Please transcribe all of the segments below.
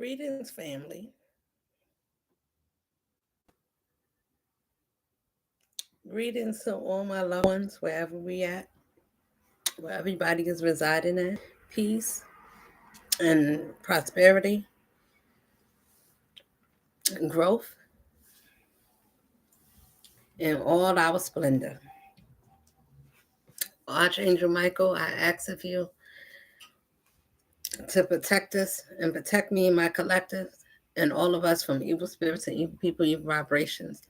Greetings, family. Greetings to all my loved ones, wherever we at, where everybody is residing at. Peace and prosperity and growth in all our splendor. Archangel Michael, I ask of you to protect us and protect me and my collective and all of us from evil spirits and evil people, evil vibrations.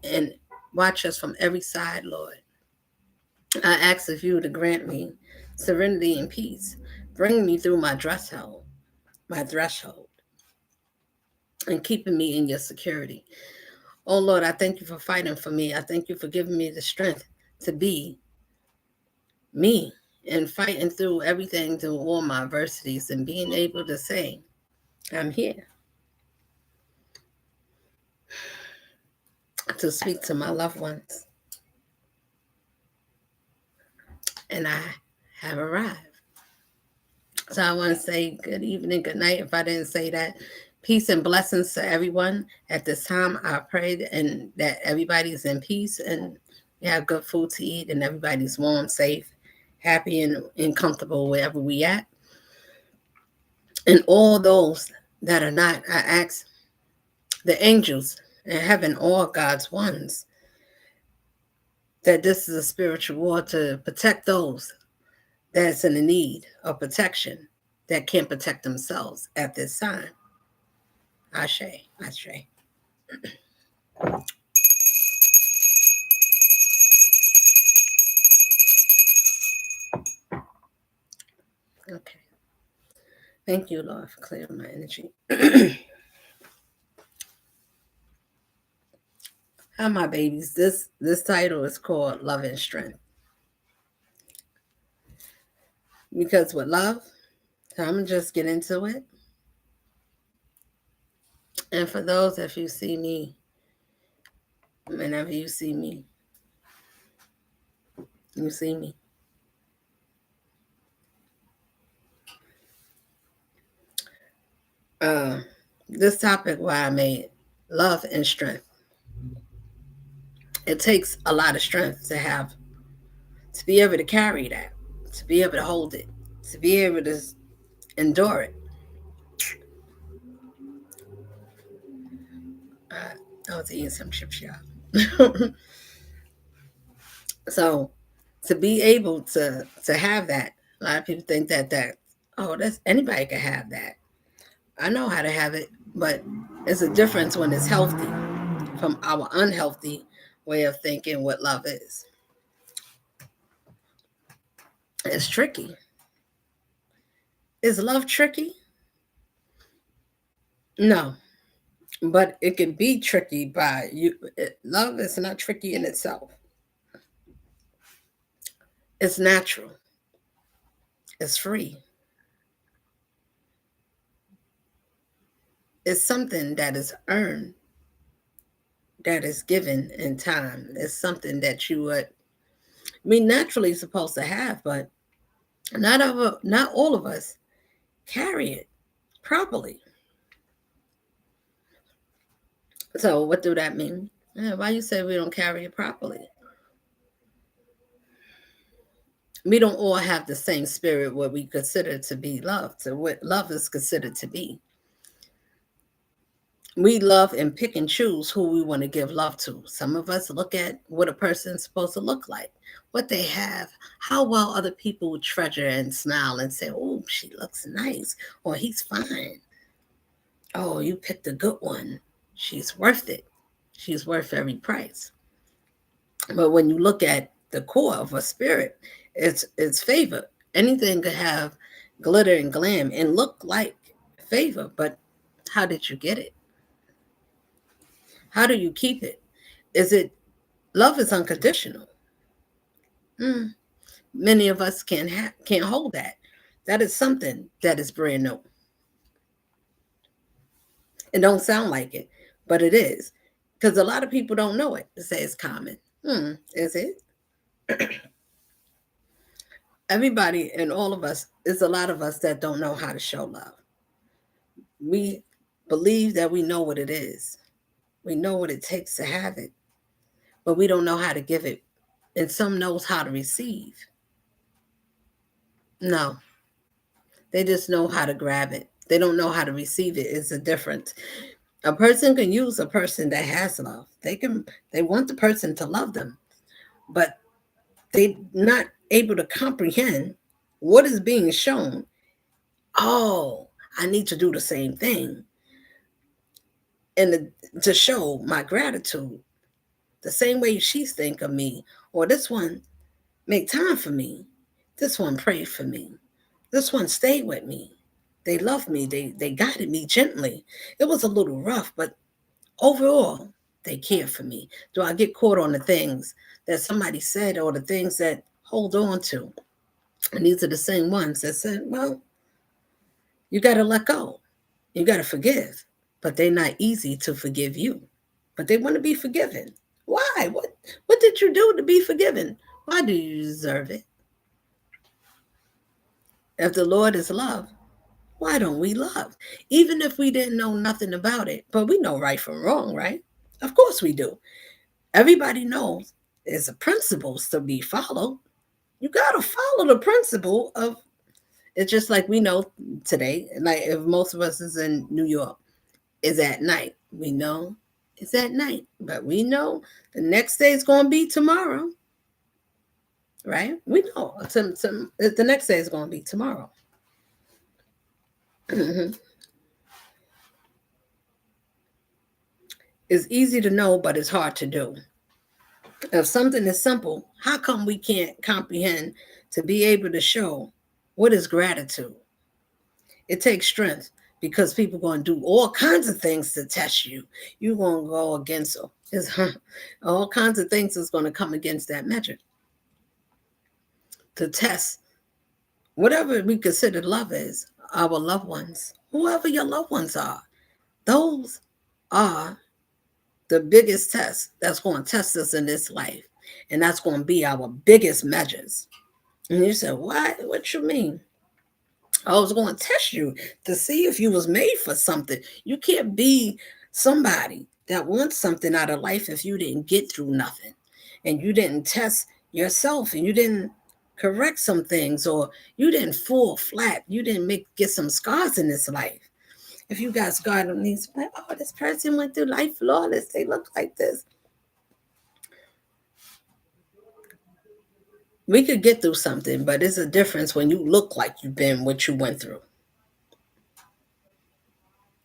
And watch us from every side, Lord. I ask of you to grant me serenity and peace. Bring me through my threshold, and keeping me in your security. Oh Lord, I thank you for fighting for me. I thank you for giving me the strength to be me and fighting through everything, through all my adversities, and being able to say, I'm here to speak to my loved ones. And I have arrived. So I want to say good evening, good night. If I didn't say that, peace and blessings to everyone. At this time, I pray and that everybody's in peace and you have good food to eat and everybody's warm, safe, happy, and comfortable wherever we at. And all those that are not, I ask the angels in heaven, all God's ones, that this is a spiritual war to protect those that's in the need of protection that can't protect themselves at this time. Ashe, Ashe. Okay. Thank you, Lord, for clearing my energy. Hi, my babies. This title is called Love and Strength. Because with love, I'm gonna just get into it. And for those, if you see me, whenever you see me, you see me. Uh, this topic why I made love and strength. It takes a lot of strength to be able to carry that, to be able to hold it, to be able to endure it. I was eating some chips, y'all. So to be able to have that, a lot of people think that oh, that's anybody can have that. I know how to have it, but it's a difference when it's healthy from our unhealthy way of thinking what love is. It's tricky. Is love tricky? No, but it can be tricky by you. Love is not tricky in itself. It's natural. It's free. It's something that is earned, that is given in time. It's something that you would we naturally supposed to have, but not all of us carry it properly. So what do that mean? Why you say we don't carry it properly? We don't all have the same spirit what we consider to be love, to what love is considered to be. We love and pick and choose who we want to give love to. Some of us look at what a person's supposed to look like, what they have, how well other people would treasure and smile and say, oh, she looks nice, or he's fine. Oh, you picked a good one. She's worth it. She's worth every price. But when you look at the core of a spirit, it's favor. Anything could have glitter and glam and look like favor, but how did you get it? How do you keep it? Is it love is unconditional? Hmm. Many of us can't hold that. That is something that is brand new. It don't sound like it, but it is because a lot of people don't know it. They say it's common. Is it? Everybody and all of us, there's a lot of us that don't know how to show love. We believe that we know what it is. We know what it takes to have it, but we don't know how to give it. And some knows how to receive. No, they just know how to grab it. They don't know how to receive it. It's a difference. A person can use a person that has love. They want the person to love them, but they not able to comprehend what is being shown. Oh, I need to do the same thing and to show my gratitude the same way she's think of me, or this one make time for me, this one prayed for me, this one stayed with me, they loved me, they guided me gently. It was a little rough, but overall they care for me. Do I get caught on the things that somebody said or the things that hold on to? And these are the same ones that said, well, you got to let go, you got to forgive, but they're not easy to forgive you, but they want to be forgiven. Why? What did you do to be forgiven? Why do you deserve it? If the Lord is love, why don't we love? Even if we didn't know nothing about it, but we know right from wrong, right? Of course we do. Everybody knows there's a principles to be followed. You got to follow the principle of it's just like we know today, like if most of us is in New York, is at night. We know it's at night, but we know the next day is going to be tomorrow, right? We know the next day is going to be tomorrow. It's easy to know, but it's hard to do. If something is simple, how come we can't comprehend to be able to show what is gratitude? It takes strength because people are going to do all kinds of things to test you. You're going to go against all kinds of things is going to come against that metric to test whatever we consider love is, our loved ones, whoever your loved ones are. Those are the biggest test that's going to test us in this life. And that's going to be our biggest measures. And you say, what? What you mean? I was going to test you to see if you was made for something. You can't be somebody that wants something out of life if you didn't get through nothing and you didn't test yourself and you didn't correct some things or you didn't fall flat. You didn't get some scars in this life. If you got scarred on these, like, oh, this person went through life flawless. They look like this. We could get through something, but it's a difference when you look like you've been what you went through.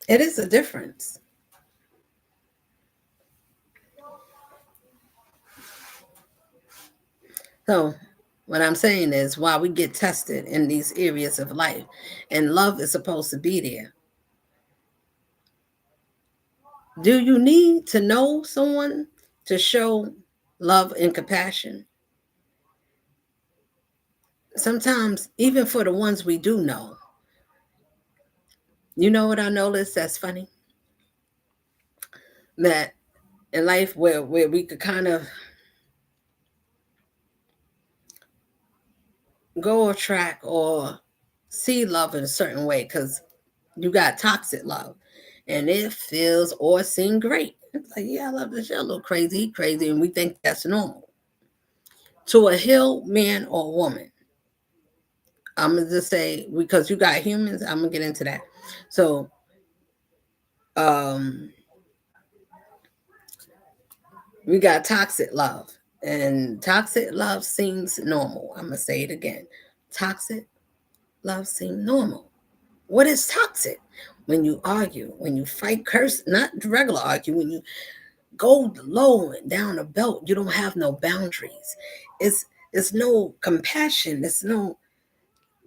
It is a difference. So, what I'm saying is, while we get tested in these areas of life, and love is supposed to be there, do you need to know someone to show love and compassion? Sometimes, even for the ones we do know, you know what I noticed that's funny? That in life, where we could kind of go off track or see love in a certain way, because you got toxic love and it feels or seems great. It's like, yeah, I love this. You're a little crazy, crazy, and we think that's normal. To a healed man or woman, I'm gonna just say because you got humans, I'm gonna get into that. So, um, we got toxic love, and toxic love seems normal. I'm gonna say it again. Toxic love seems normal. What is toxic? When you argue, when you fight, curse, not regular argue, when you go low and down the belt, you don't have no boundaries. It's no compassion, it's no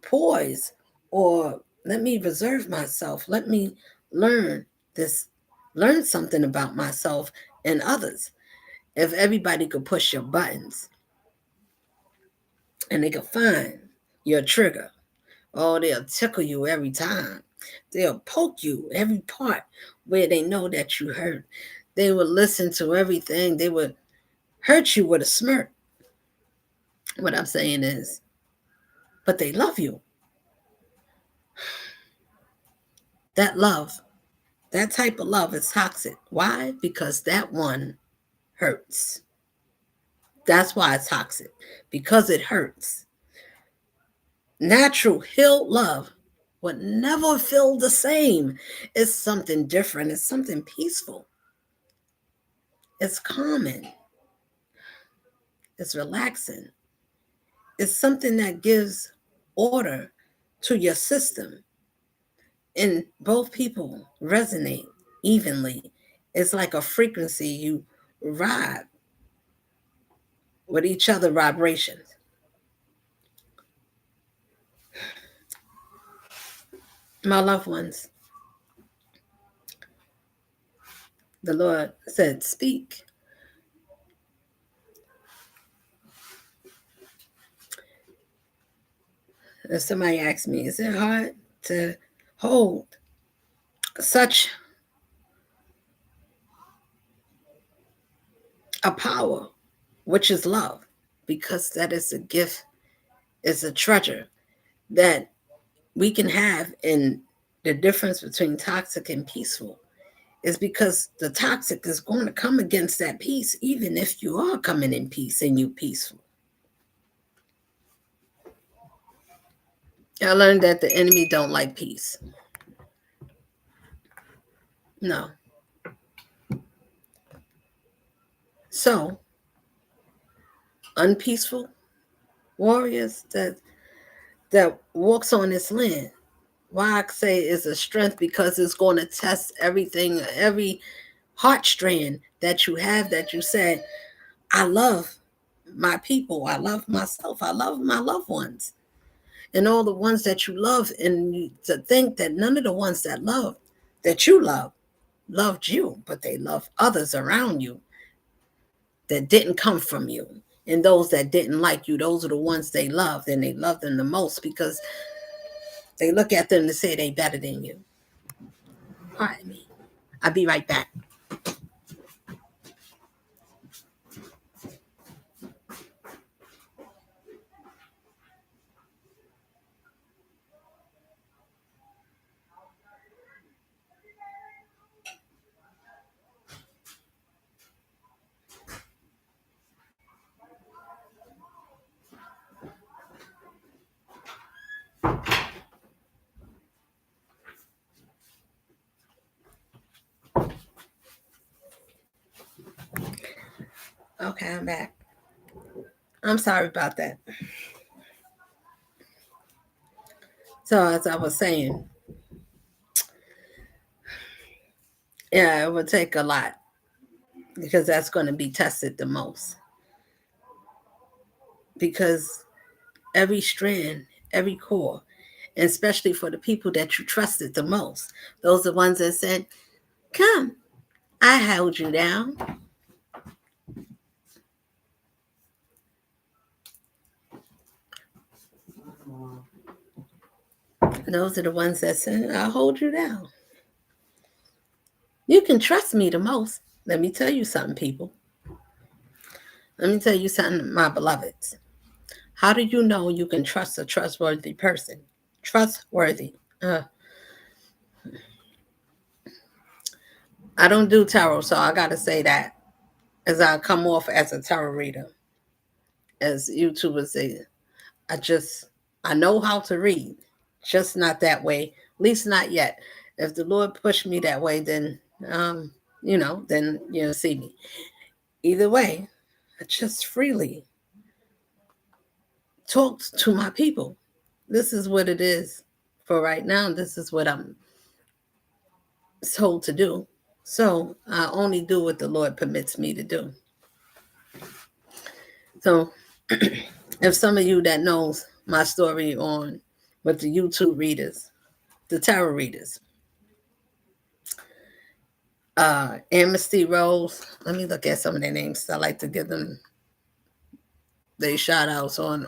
poise, or let me reserve myself. Let me learn this, learn something about myself and others. If everybody could push your buttons and they could find your trigger, oh, they'll tickle you every time. They'll poke you every part where they know that you hurt. They will listen to everything. They would hurt you with a smirk. What I'm saying is, but they love you. That love, that type of love is toxic. Why? Because that one hurts. That's why it's toxic, because it hurts. Natural, healed love would never feel the same. It's something different, it's something peaceful, it's calming, it's relaxing, it's something that gives order to your system. And both people resonate evenly. It's like a frequency you ride with each other vibrations. My loved ones, the Lord said, speak. If somebody asks me, is it hard to hold such a power, which is love? Because that is a gift, is a treasure that we can have. In the difference between toxic and peaceful is because the toxic is going to come against that peace, even if you are coming in peace and you peaceful. I learned that the enemy don't like peace. No. So unpeaceful warriors that walks on this land, why I say is a strength, because it's going to test everything, every heartstrand that you have, that you said, I love my people, I love myself, I love my loved ones, and all the ones that you love. And to think that none of the ones that you loved you, but they love others around you that didn't come from you. And those that didn't like you, those are the ones they loved, and they love them the most because they look at them to say they better than you. Pardon me. I'll be right back. Okay, I'm back. I'm sorry about that. So as I was saying, yeah, it would take a lot, because that's going to be tested the most. Because every strand, every core, and especially for the people that you trusted the most, those are the ones that said, come, I held you down. Those are the ones that said, I'll hold you down. You can trust me the most. Let me tell you something, people. Let me tell you something, my beloveds. How do you know you can trust a trustworthy person? Trustworthy. I don't do tarot, so I got to say that, as I come off as a tarot reader, as YouTubers say. I know how to read, just not that way. At least not yet. If the Lord pushed me that way, then then you'll see me. Either way, I just freely talked to my people. This is what it is for right now. This is what I'm told to do. So I only do what the Lord permits me to do. So if some of you that knows my story on with the YouTube readers, the tarot readers, Amnesty Rose, let me look at some of their names. I like to give them their shout outs on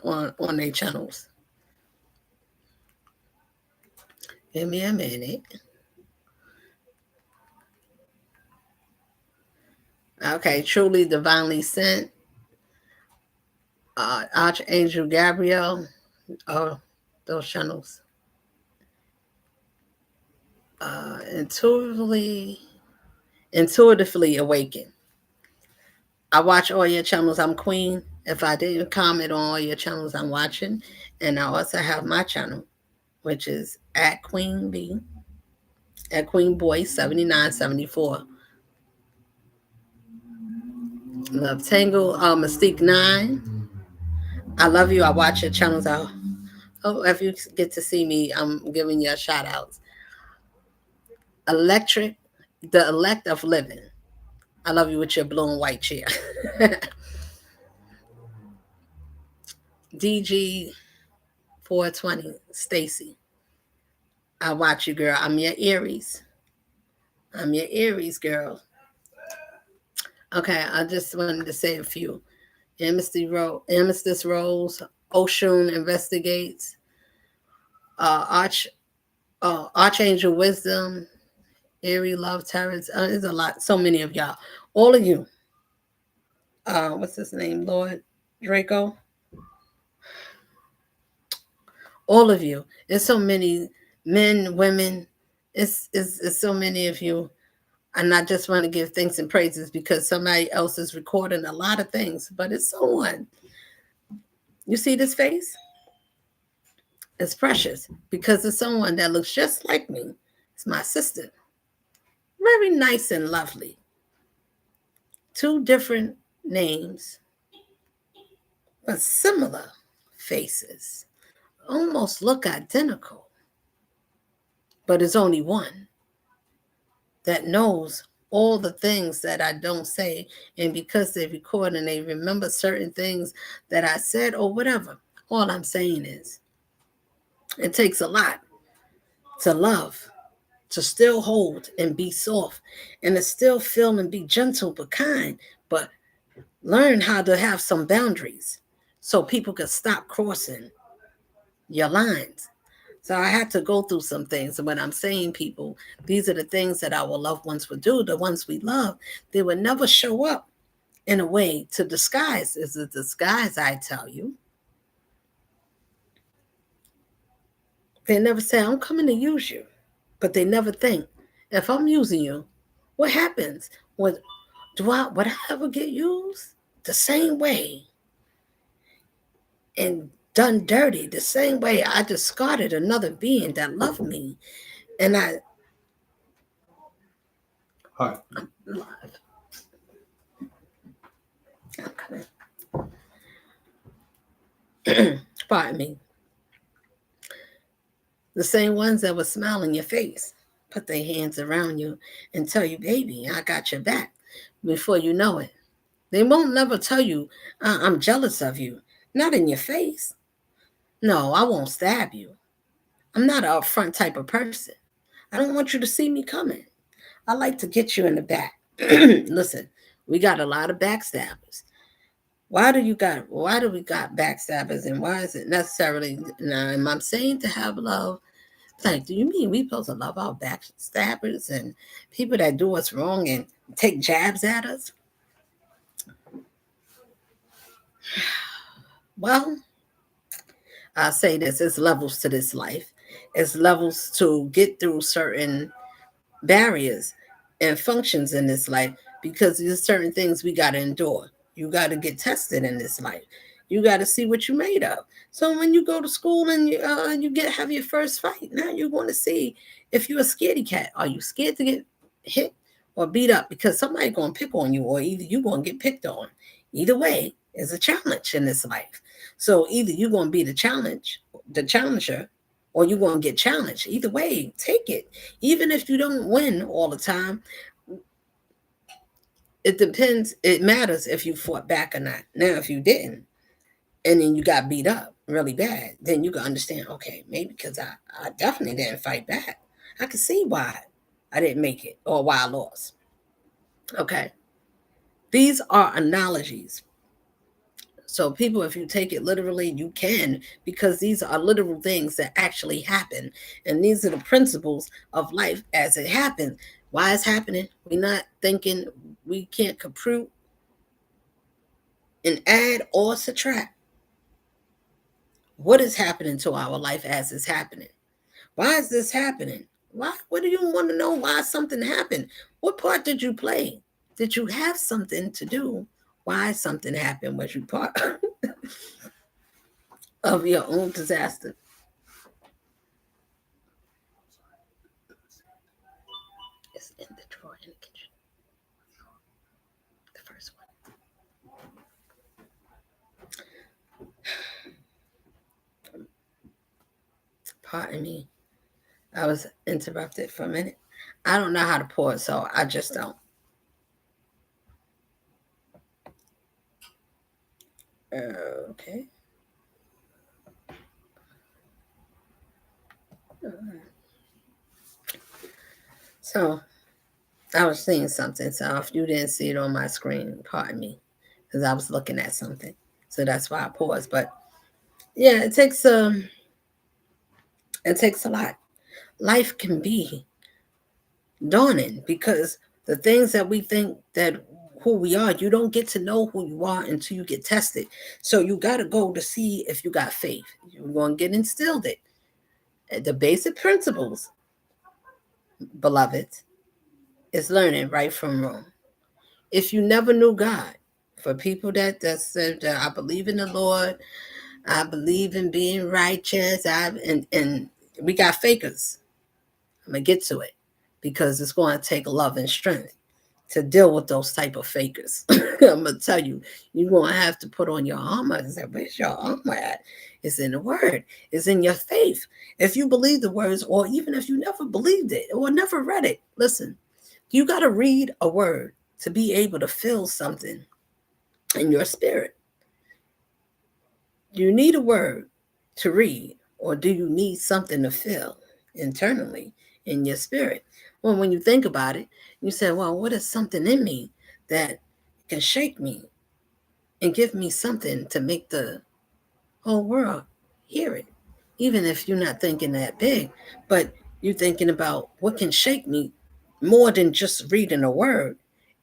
their channels. Give me a minute. Okay, Truly Divinely Sent, Archangel Gabriel, those channels. intuitively awaken. I watch all your channels. I'm Queen. If I didn't comment on all your channels, I'm watching. And I also have my channel, which is at Queen B, at Queen Boy 7974. Love Tangle, Mystique 9. I love you. I watch your channels. If you get to see me, I'm giving you a shout outs. Electric, the elect of living. I love you with your blue and white chair. DG 420, Stacy. I watch you, girl. I'm your Aries. I'm your Aries, girl. Okay, I just wanted to say a few. Amethyst Rose, Oshun Investigates, uh, Arch, Archangel Wisdom, Eerie Love Terrence. There's a lot, so many of y'all. All of you. What's his name? Lord Draco. All of you. There's so many men, women. It's so many of you. And I just want to give thanks and praises because somebody else is recording a lot of things, but it's someone. You see this face? It's precious because it's someone that looks just like me. It's my sister. Very nice and lovely. Two different names, but similar faces. Almost look identical, but it's only one that knows all the things that I don't say. And because they record and they remember certain things that I said or whatever, all I'm saying is it takes a lot to love, to still hold and be soft, and to still feel and be gentle but kind, but learn how to have some boundaries so people can stop crossing your lines. So I had to go through some things. And when I'm saying people, these are the things that our loved ones would do. The ones we love, they would never show up in a way to disguise. It's a disguise, I tell you. They never say, I'm coming to use you. But they never think, if I'm using you, what happens? Would I ever get used? The same way and done dirty, the same way I discarded another being that loved me. And I'm live. Pardon me. The same ones that would smile in your face, put their hands around you and tell you, baby, I got your back before you know it. They won't never tell you, I'm jealous of you. Not in your face. No, I won't stab you. I'm not an upfront type of person. I don't want you to see me coming. I like to get you in the back. Listen, we got a lot of backstabbers. Why do we got backstabbers, and why is it necessarily now? Am I saying to have love? Like, do you mean we supposed to love our backstabbers and people that do us wrong and take jabs at us? Well, I'll say this: it's levels to this life. It's levels to get through certain barriers and functions in this life because there's certain things we got to endure. You got to get tested in this life. You got to see what you're made of. So when you go to school and you have your first fight, now you're going to see if you're a scaredy cat. Are you scared to get hit or beat up because somebody's going to pick on you, or either you're going to get picked on? Either way is a challenge in this life. So either you're going to be the challenger, or you're going to get challenged. Either way, take it. Even if you don't win all the time, it depends. It matters if you fought back or not. Now, if you didn't, and then you got beat up really bad, then you can understand, okay, maybe because I definitely didn't fight back. I can see why I didn't make it or why I lost. Okay. These are analogies. So, people, if you take it literally, you can, because these are literal things that actually happen. And these are the principles of life as it happens. Why it's happening? We're not thinking, we can't compute and add or subtract what is happening to our life as it's happening. Why is this happening? Why? What do you want to know why something happened? What part did you play? Did you have something to do? Why something happened? Was you part of your own disaster? It's in the drawer in the kitchen. The first one. Pardon me. I was interrupted for a minute. I don't know how to pour, so I just don't. Okay. So I was seeing something. So if you didn't see it on my screen, pardon me, because I was looking at something. So that's why I paused. But yeah, it takes a lot. Life can be daunting because the things that we think that who we are, you don't get to know who you are until you get tested. So you got to go to see if you got faith. You're going to get instilled it. The basic principles, beloved, is learning right from wrong. If you never knew God, for people that said that I believe in the Lord, I believe in being righteous, and we got fakers. I'm gonna get to it because it's going to take love and strength to deal with those type of fakers. I'm gonna tell you, you're gonna have to put on your armor and say, "Where's your armor at?" It's in the word. It's in your faith. If you believe the words, or even if you never believed it or never read it, listen. You got to read a word to be able to feel something in your spirit. Do you need a word to read, or do you need something to feel internally in your spirit? Well, when you think about it, you say, well, what is something in me that can shake me and give me something to make the whole world hear it? Even if you're not thinking that big, but you're thinking about what can shake me more than just reading a word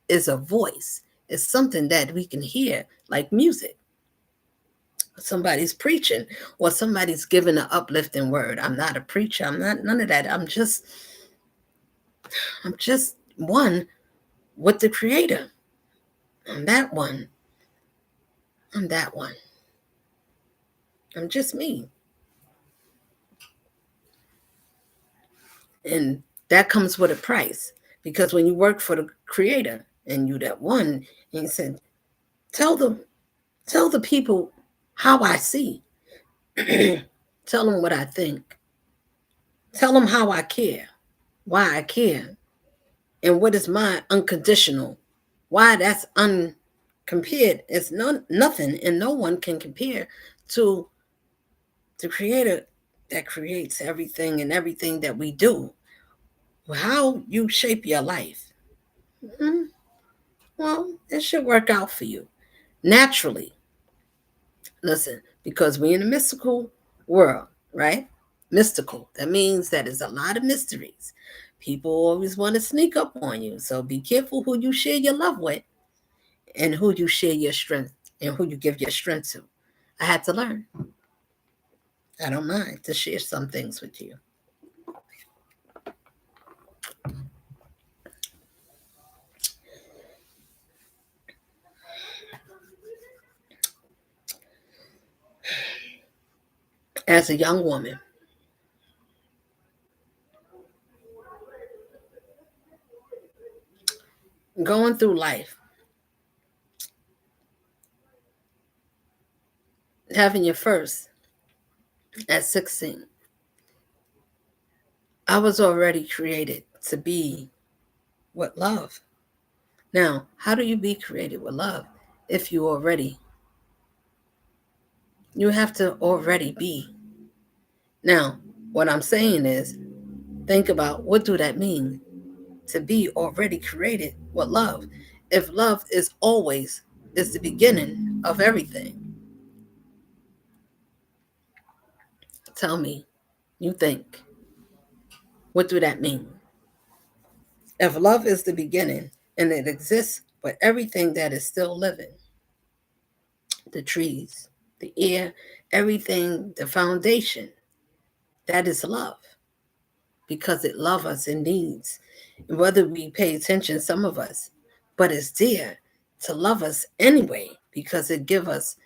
is a voice. It's something that we can hear, like music. Somebody's preaching or somebody's giving an uplifting word. I'm not a preacher. I'm not none of that. I'm just one with the creator. I'm that one. I'm that one. I'm just me. And that comes with a price. Because when you work for the creator and you that one, and he said, tell them, tell the people how I see. Tell them what I think. Tell them how I care, why I care, and what is my unconditional, why that's uncompared. It's nothing, and no one can compare to the creator that creates everything and everything that we do. How you shape your life, well, it should work out for you naturally. Listen, because we're in a mystical world, right? Mystical. That means that there's a lot of mysteries. People always want to sneak up on you. So be careful who you share your love with and who you share your strength and who you give your strength to. I had to learn. I don't mind to share some things with you. As a young woman, going through life, having your first at 16, I was already created to be with love. Now, how do you be created with love if you have to already be? Now, what I'm saying is, think about what do that mean to be already created with love? If love is the beginning of everything, tell me, you think, what do that mean? If love is the beginning and it exists for everything that is still living, the trees, the air, everything, the foundation, that is love. because it loves us and needs. Whether we pay attention, some of us, but it's there to love us anyway because it give us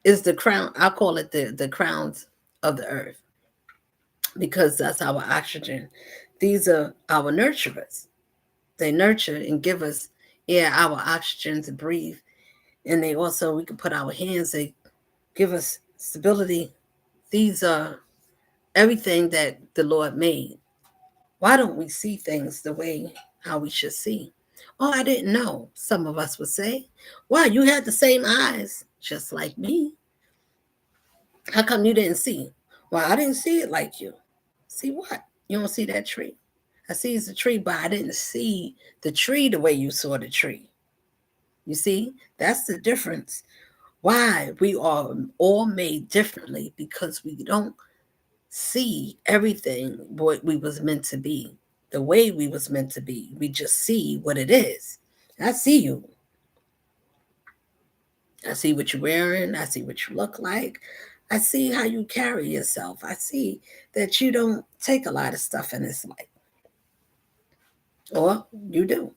is the crown. I call it the crowns of the earth because that's our oxygen. These are our nurturers. They nurture and give us our oxygen to breathe, and they also we can put our hands. They give us stability. These are everything that the Lord made. Why don't we see things the way how we should see? Oh, I didn't know. Some of us would say, "Why you had the same eyes, just like me? How come you didn't see?" Well, I didn't see it like you. See what? You don't see that tree. I see it's a tree, but I didn't see the tree the way you saw the tree. You see, that's the difference. Why we are all made differently because we don't see everything what we was meant to be, the way we was meant to be. We just see what it is. I see you. I see what you're wearing. I see what you look like. I see how you carry yourself. I see that you don't take a lot of stuff in this life. Or you do.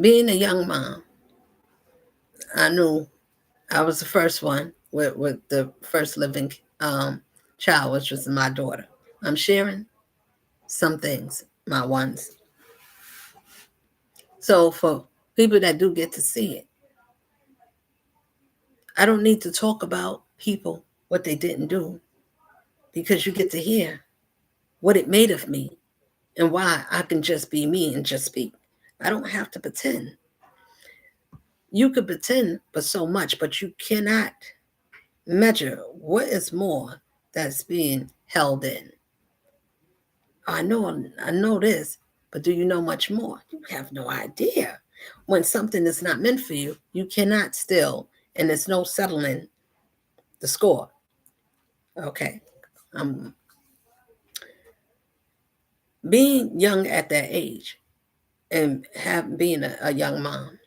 Being a young mom, I knew I was the first one with the first living child, which was my daughter. I'm sharing some things, my ones. So for people that do get to see it, I don't need to talk about people, what they didn't do, because you get to hear what it made of me and why I can just be me and just speak. I don't have to pretend. You could pretend for so much, but you cannot measure what is more that's being held in. I know this, but do you know much more? You have no idea. When something is not meant for you, you cannot still, and there's no settling the score. Okay. Um, being young at that age and being a young mom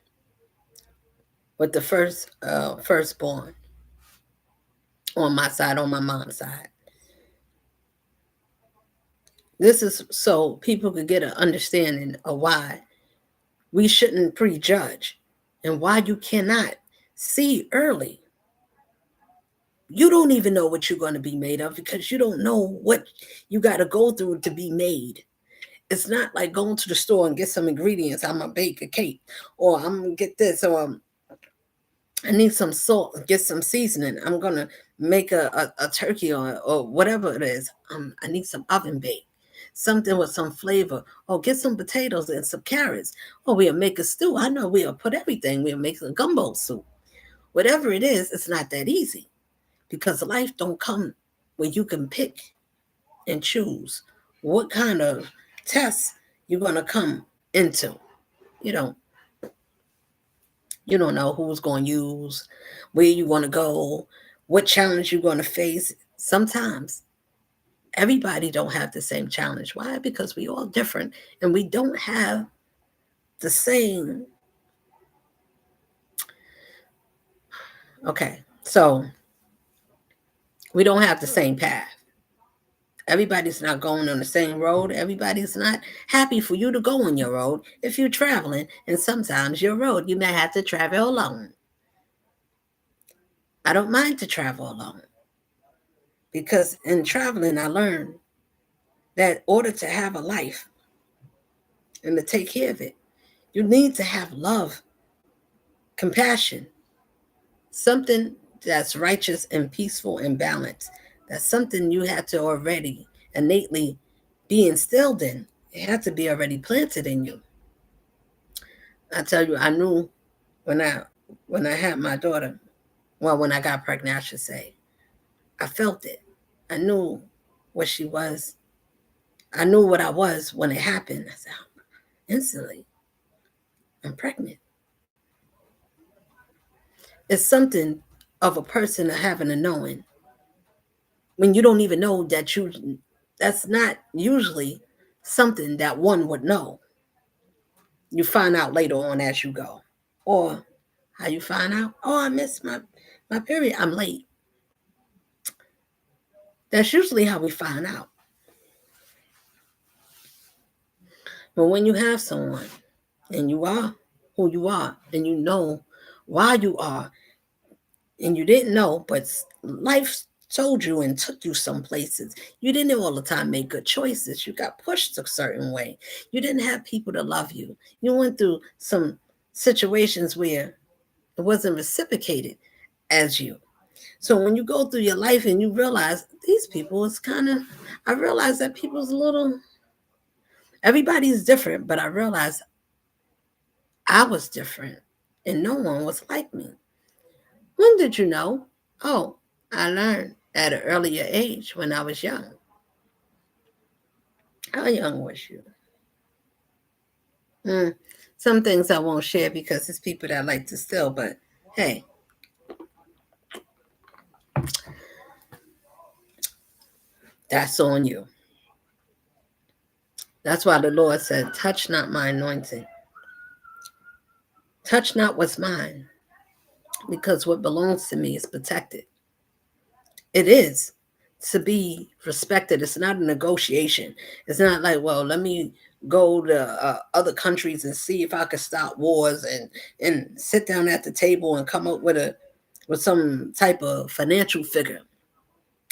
with the firstborn on my side, on my mom's side. This is so people could get an understanding of why we shouldn't prejudge and why you cannot see early. You don't even know what you're going to be made of because you don't know what you got to go through to be made. It's not like going to the store and get some ingredients. I'm gonna bake a cake, or I'm gonna get this, or I need some salt, get some seasoning. I'm gonna make a turkey or whatever it is. I need some oven bake, something with some flavor. Or get some potatoes and some carrots. Or we'll make a stew. I know we'll put everything. We'll make a gumbo soup. Whatever it is, it's not that easy because life don't come where you can pick and choose what kind of tests you're gonna come into. You don't you don't know who's going to use, where you want to go, what challenge you're going to face. Sometimes everybody don't have the same challenge. Why? Because we all different and we don't have the same. Okay, so we don't have the same path. Everybody's not going on the same road. Everybody's not happy for you to go on your road if you're traveling. And sometimes your road, you may have to travel alone. I don't mind to travel alone because in traveling, I learned that in order to have a life and to take care of it, you need to have love, compassion, something that's righteous and peaceful and balanced. That's something you have to already innately be instilled in. It had to be already planted in you. I tell you, I knew when I had my daughter, well, when I got pregnant, I should say, I felt it. I knew what she was. I knew what I was when it happened. I said, instantly, I'm pregnant. It's something of a person having a knowing when you don't even know that that's not usually something that one would know. You find out later on as you go. Or How you find out? Oh, I missed my period. I'm late. That's usually how we find out. But when you have someone and you are who you are and you know why you are and you didn't know, but life told you and took you some places. You didn't all the time make good choices. You got pushed a certain way. You didn't have people to love you. You went through some situations where it wasn't reciprocated as you. So when you go through your life and you realize these people, it's kind of, I realize that people's a little, everybody's different, but I realized I was different and no one was like me. When did you know? Oh, I learned at an earlier age when I was young. How young was you? Mm, some things I won't share because it's people that like to steal, but hey, that's on you. That's why the Lord said, touch not my anointing. Touch not what's mine, because what belongs to me is protected. It is to be respected. It's not a negotiation. It's not like, well, let me go to other countries and see if I could stop wars and sit down at the table and come up with some type of financial figure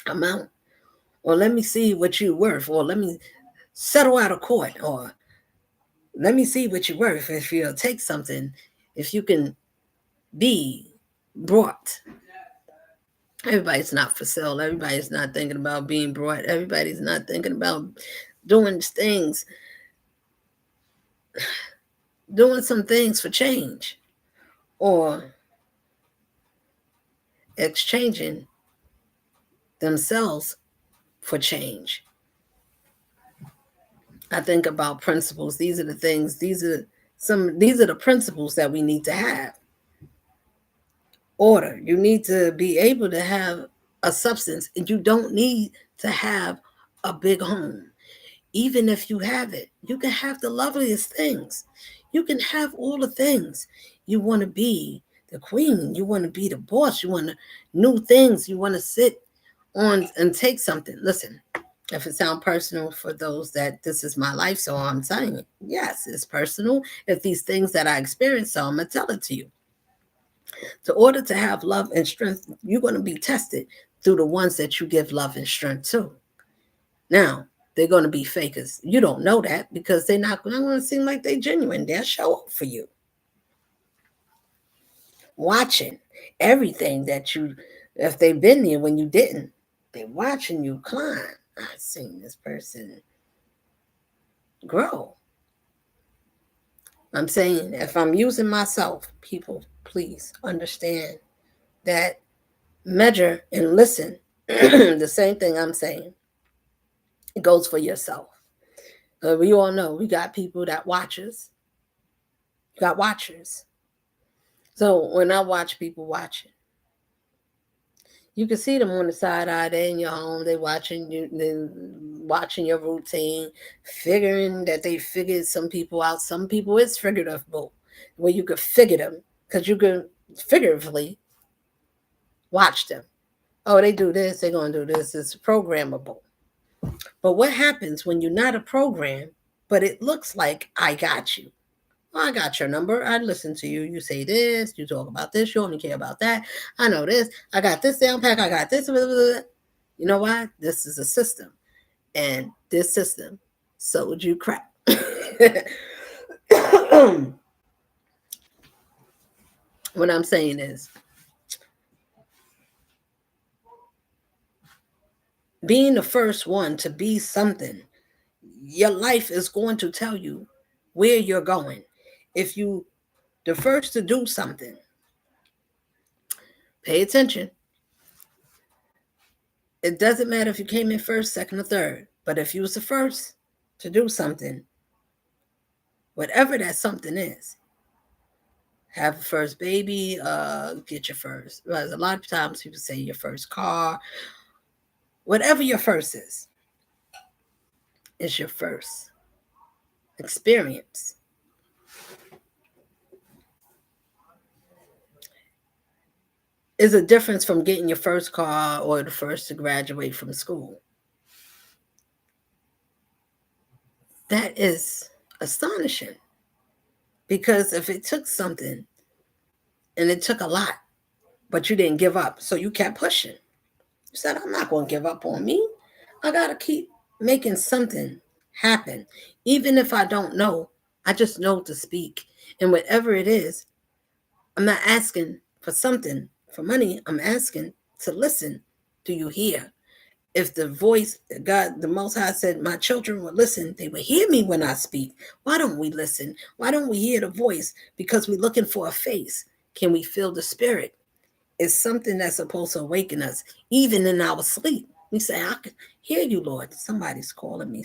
amount, or let me see what you're worth, or let me settle out of court, or let me see what you're worth. If you'll take something, if you can be brought. Everybody's not for sale. Everybody's not thinking about being brought. Everybody's not thinking about doing things, doing some things for change or exchanging themselves for change. I think about principles. These are the things, these are the principles that we need to have. Order. You need to be able to have a substance, and you don't need to have a big home. Even if you have it, you can have the loveliest things. You can have all the things. You want to be the queen. You want to be the boss. You want to new things. You want to sit on and take something. Listen, if it sounds personal for those that this is my life, so I'm telling you, yes, it's personal. If these things that I experience, so I'm going to tell it to you. In order to have love and strength, you're going to be tested through the ones that you give love and strength to. Now, they're going to be fakers. You don't know that because they're not going to seem like they're genuine. They'll show up for you. Watching everything that you, if they've been there when you didn't, they're watching you climb. I've seen this person grow. I'm saying if I'm using myself, people, please understand that measure and listen. The same thing I'm saying. It goes for yourself. We all know we got people that watch us. You got watchers. So when I watch people watching, you can see them on the side eye. They in your home. They watching you. They watching your routine, figuring that they figured some people out. Some people it's figurative, where you could figure them because you can figuratively watch them. Oh, they do this. They're gonna do this. It's programmable. But what happens when you're not a program, but it looks like I got you? I got your number. I listen to you. You say this. You talk about this. You only care about that. I know this. I got this down pack. I got this. Blah, blah, blah. You know why? This is a system. And this system sold you crap. What I'm saying is being the first one to be something, your life is going to tell you where you're going. If you the first to do something, pay attention. It doesn't matter if you came in first, second, or third, but if you was the first to do something, whatever that something is, have a first baby, get your first. Well, a lot of times people say your first car, whatever your first is your first experience. is a difference from getting your first car or the first to graduate from school. That is astonishing, because if it took something and it took a lot, but you didn't give up, so you kept pushing. You said, I'm not going to give up on me. I got to keep making something happen. Even if I don't know, I just know to speak. And whatever it is, I'm not asking for something, for money. I'm asking to listen. Do you hear? If the voice, God, the Most High said, my children would listen, they would hear me when I speak. Why don't we listen? Why don't we hear the voice? Because we're looking for a face. Can we feel the spirit? It's something that's supposed to awaken us, even in our sleep. We say, I can hear you, Lord. Somebody's calling me.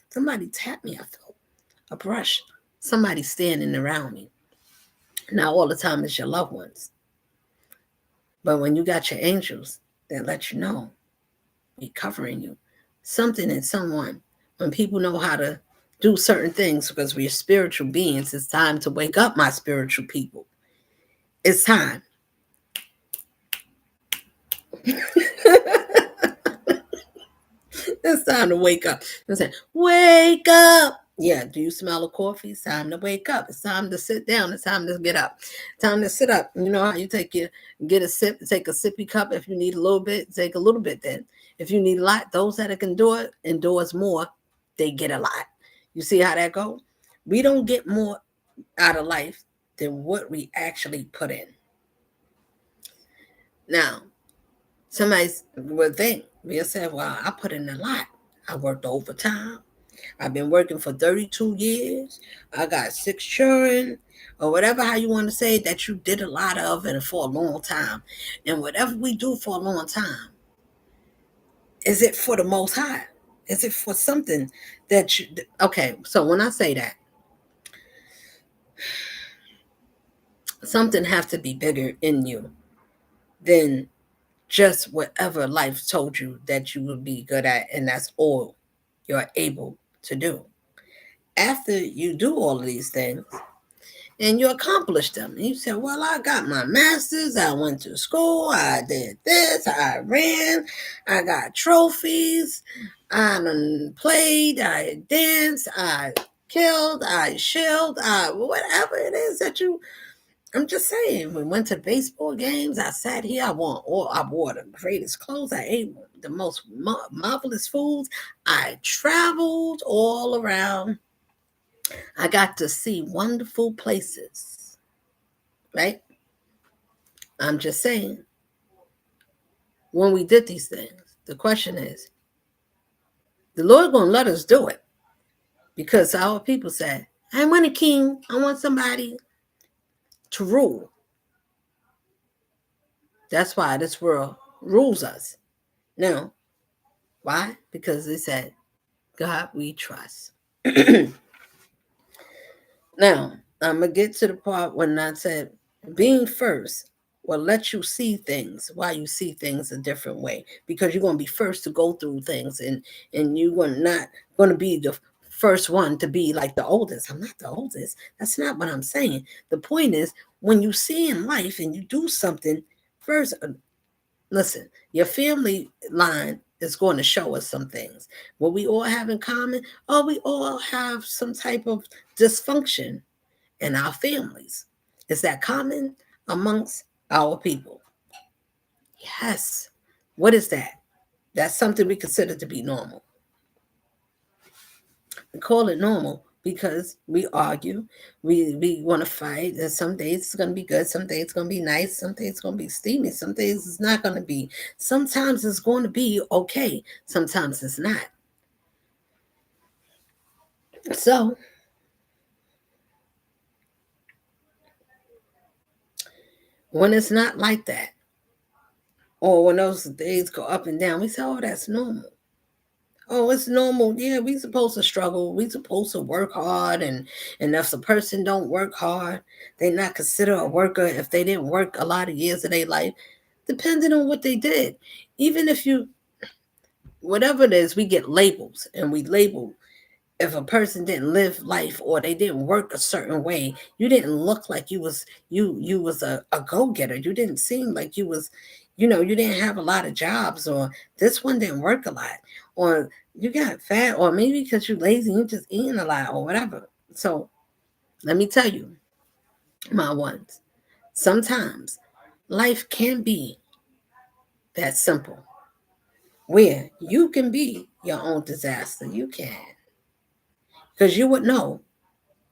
Somebody tapped me. I felt a brush. Somebody standing around me. Now, all the time, it's your loved ones. But when you got your angels that let you know, be covering you, something in someone, when people know how to do certain things, because we're spiritual beings, it's time to wake up, my spiritual people. It's time. It's time to wake up. I'm saying, wake up. Yeah, do you smell a coffee? It's time to wake up. It's time to sit down. It's time to get up. Time to sit up. You know how you get a sip, take a sippy cup. If you need a little bit, take a little bit then. If you need a lot, those that can do it, endures more, they get a lot. You see how that goes? We don't get more out of life than what we actually put in. Now, somebody would think, we'll say, well, I put in a lot. I worked overtime. I've been working for 32 years. I got 6 children, or whatever how you want to say that you did a lot of and for a long time. And whatever we do for a long time, is it for the Most High? Is it for something that you, okay, so when I say that, something have to be bigger in you than just whatever life told you that you would be good at, and that's all you're able to do. After you do all of these things and you accomplish them, and you say, well, I got my master's, I went to school, I did this, I ran, I got trophies, I done played, I danced, I killed, I shelled, I whatever it is that you, I'm just saying, we went to baseball games. I sat here. I wore the greatest clothes. I ate the most marvelous foods. I traveled all around. I got to see wonderful places, right? I'm just saying, when we did these things, the question is, the Lord gonna let us do it, because our people said, I want a king. I want somebody to rule. That's why this world rules us. Now, why? Because they said, God we trust. Now, I'm going to get to the part when I said being first will let you see things, why you see things a different way, because you're going to be first to go through things, and you're not going to be the first one to be like the oldest. I'm not the oldest. That's not what I'm saying. The point is, when you see in life and you do something first, listen, your family line is going to show us some things. What we all have in common, oh, we all have some type of dysfunction in our families. Is that common amongst our people? Yes. What is that? That's something we consider to be normal. We call it normal because we argue, we want to fight, and some days it's going to be good, some days it's going to be nice, some days it's going to be steamy, some days it's not going to be. Sometimes it's going to be okay, sometimes it's not. So when it's not like that, or when those days go up and down, we say, oh, that's normal. Oh, it's normal. Yeah, we supposed to struggle. We supposed to work hard, and if a person don't work hard, they not considered a worker if they didn't work a lot of years of their life, depending on what they did. Even if you, whatever it is, we get labels, and we label if a person didn't live life or they didn't work a certain way, you didn't look like you was a go-getter. You didn't seem like you was, you didn't have a lot of jobs, or this one didn't work a lot, or you got fat, or maybe because you're lazy, you just eating a lot or whatever. So let me tell you, my ones, sometimes life can be that simple where you can be your own disaster. You can, because you would know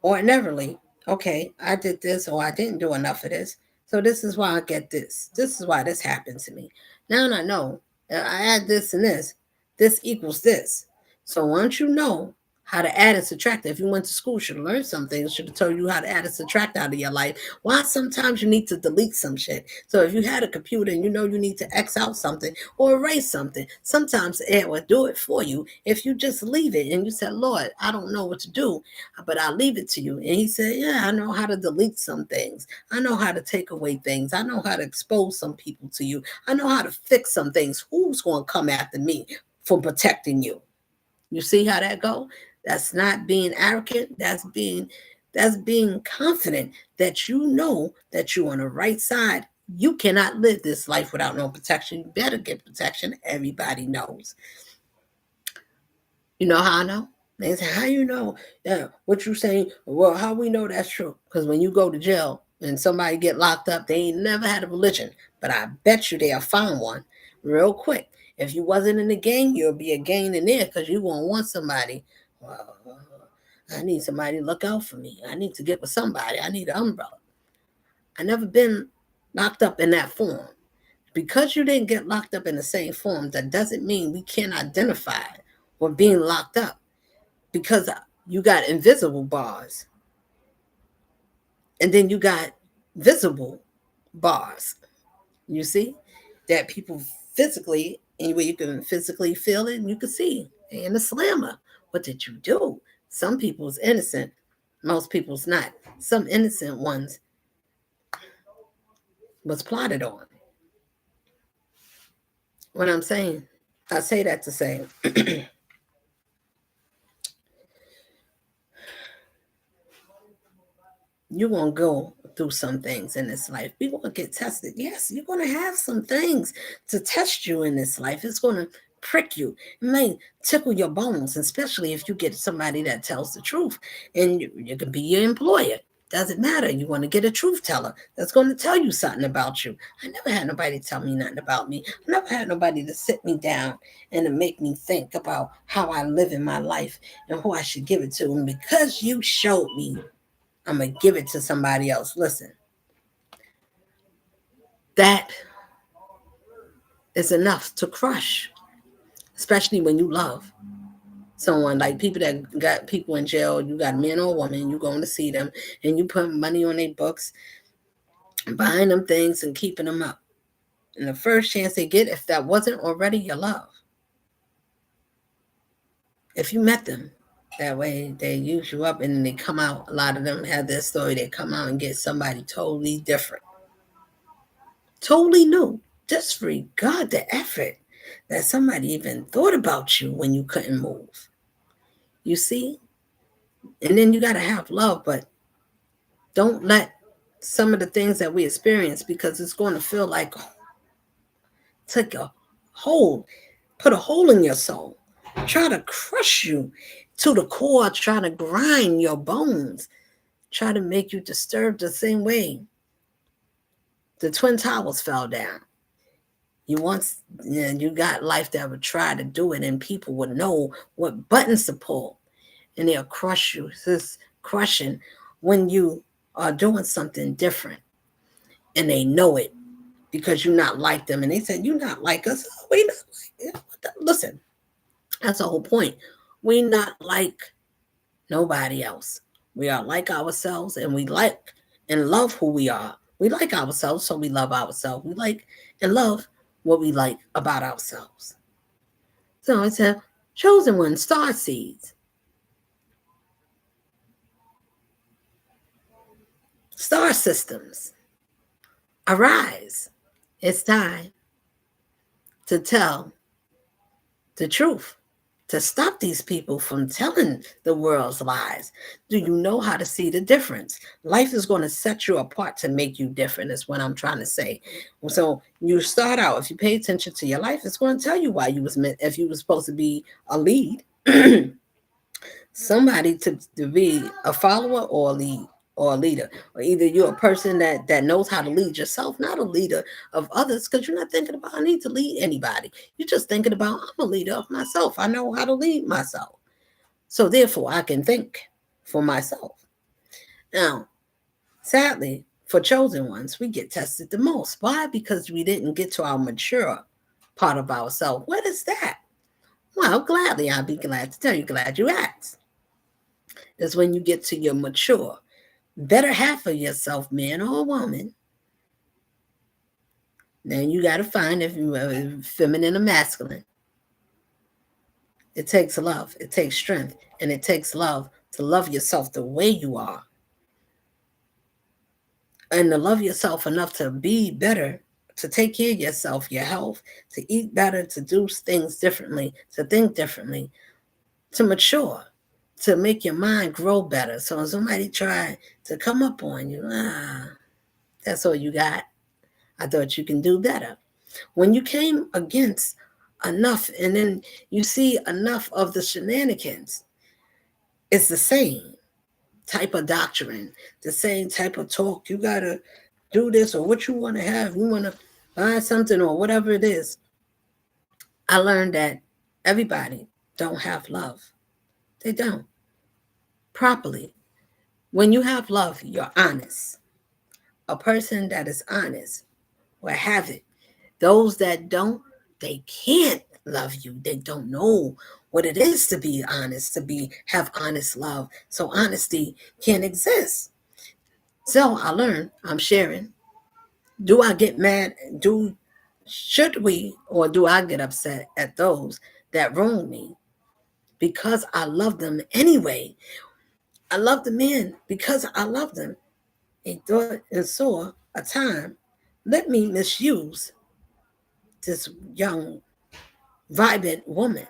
ordinarily, okay, I did this or I didn't do enough of this. So this is why I get this. This is why this happened to me. Now I know that I add this and this equals this. So once you know how to add and subtract, if you went to school, should have learned some things, should have told you how to add and subtract out of your life. Why sometimes you need to delete some shit. So if you had a computer and you know you need to X out something or erase something, sometimes it will do it for you if you just leave it and you said, Lord, I don't know what to do, but I'll leave it to you. And he said, yeah, I know how to delete some things. I know how to take away things. I know how to expose some people to you. I know how to fix some things. Who's going to come after me for protecting you? You see how that go? That's not being arrogant. That's being confident that you know that you're on the right side. You cannot live this life without no protection. You better get protection. Everybody knows. You know how I know? They say, how you know? Yeah, what you saying? Well, how we know that's true? Because when you go to jail and somebody get locked up, they ain't never had a religion. But I bet you they'll find one real quick. If you wasn't in the gang, you'll be a gang in there because you won't want somebody. Well, I need somebody to look out for me. I need to get with somebody. I need an umbrella. I never been locked up in that form. Because you didn't get locked up in the same form, that doesn't mean we can't identify with being locked up, because you got invisible bars and then you got visible bars. You see that people physically, anyway, you can physically feel it and you can see. And the slammer, what did you do? Some people's innocent, most people's not. Some innocent ones was plotted on. What I'm saying, I say that to say you're going to go through some things in this life. You're going to get tested. Yes, you're going to have some things to test you in this life. It's going to prick you. It may tickle your bones, especially if you get somebody that tells the truth. And you can be your employer. Doesn't matter. You want to get a truth teller that's going to tell you something about you. I never had nobody tell me nothing about me. I never had nobody to sit me down and to make me think about how I live in my life and who I should give it to. And because you showed me, I'm going to give it to somebody else. Listen, that is enough to crush, especially when you love someone. Like people that got people in jail, you got a man or a woman, you going to see them and you put money on their books, buying them things and keeping them up. And the first chance they get, if that wasn't already your love, if you met them that way, they use you up and then they come out. A lot of them have their story. They come out and get somebody totally different, totally new. Disregard the effort that somebody even thought about you when you couldn't move. You see? And then you got to have love, but don't let some of the things that we experience, because it's going to feel like take a hold, put a hole in your soul, try to crush you to the core, try to grind your bones, try to make you disturbed the same way the Twin Towers fell down. You got life that would try to do it, and people would know what buttons to pull, and they'll crush you. It's just crushing when you are doing something different, and they know it because you're not like them, and they said you're not like us. Oh, we not like listen. That's the whole point. We not like nobody else. We are like ourselves, and we like and love who we are. We like ourselves, so we love ourselves. We like and love what we like about ourselves. So it's a chosen one, star seeds, star systems. Arise. It's time to tell the truth. to stop these people from telling the world's lies? Do you know how to see the difference? Life is going to set you apart to make you different, is what I'm trying to say. So you start out, if you pay attention to your life, it's going to tell you why you was meant, if you were supposed to be a lead, somebody to be a follower or a lead or a leader, or either you're a person that knows how to lead yourself, not a leader of others, because you're not thinking about I need to lead anybody. You're just thinking about I'm a leader of myself. I know how to lead myself, so therefore I can think for myself. Now, sadly, for chosen ones, we get tested the most. Why? Because we didn't get to our mature part of ourselves. What is that? Well, gladly, I'll be glad to tell you. Glad you asked. Is when you get to your mature, better half of yourself, man or woman. Then you got to find if you're feminine or masculine. It takes love, it takes strength, and it takes love to love yourself the way you are. And to love yourself enough to be better, to take care of yourself, your health, to eat better, to do things differently, to think differently, to mature, to make your mind grow better. So when somebody try to come up on you, that's all you got. I thought you can do better. When you came against enough and then you see enough of the shenanigans, it's the same type of doctrine, the same type of talk. You got to do this or what you want to have. You want to buy something or whatever it is. I learned that everybody don't have love. They don't. Properly. When you have love, you're honest. A person that is honest will have it. Those that don't, they can't love you. They don't know what it is to be honest, to have honest love. So honesty can't exist. So I learned, I'm sharing. Do I get mad? Should we, or do I get upset at those that wrong me? Because I love them anyway. I love the men because I love them. And thought and saw a time, let me misuse this young, vibrant woman.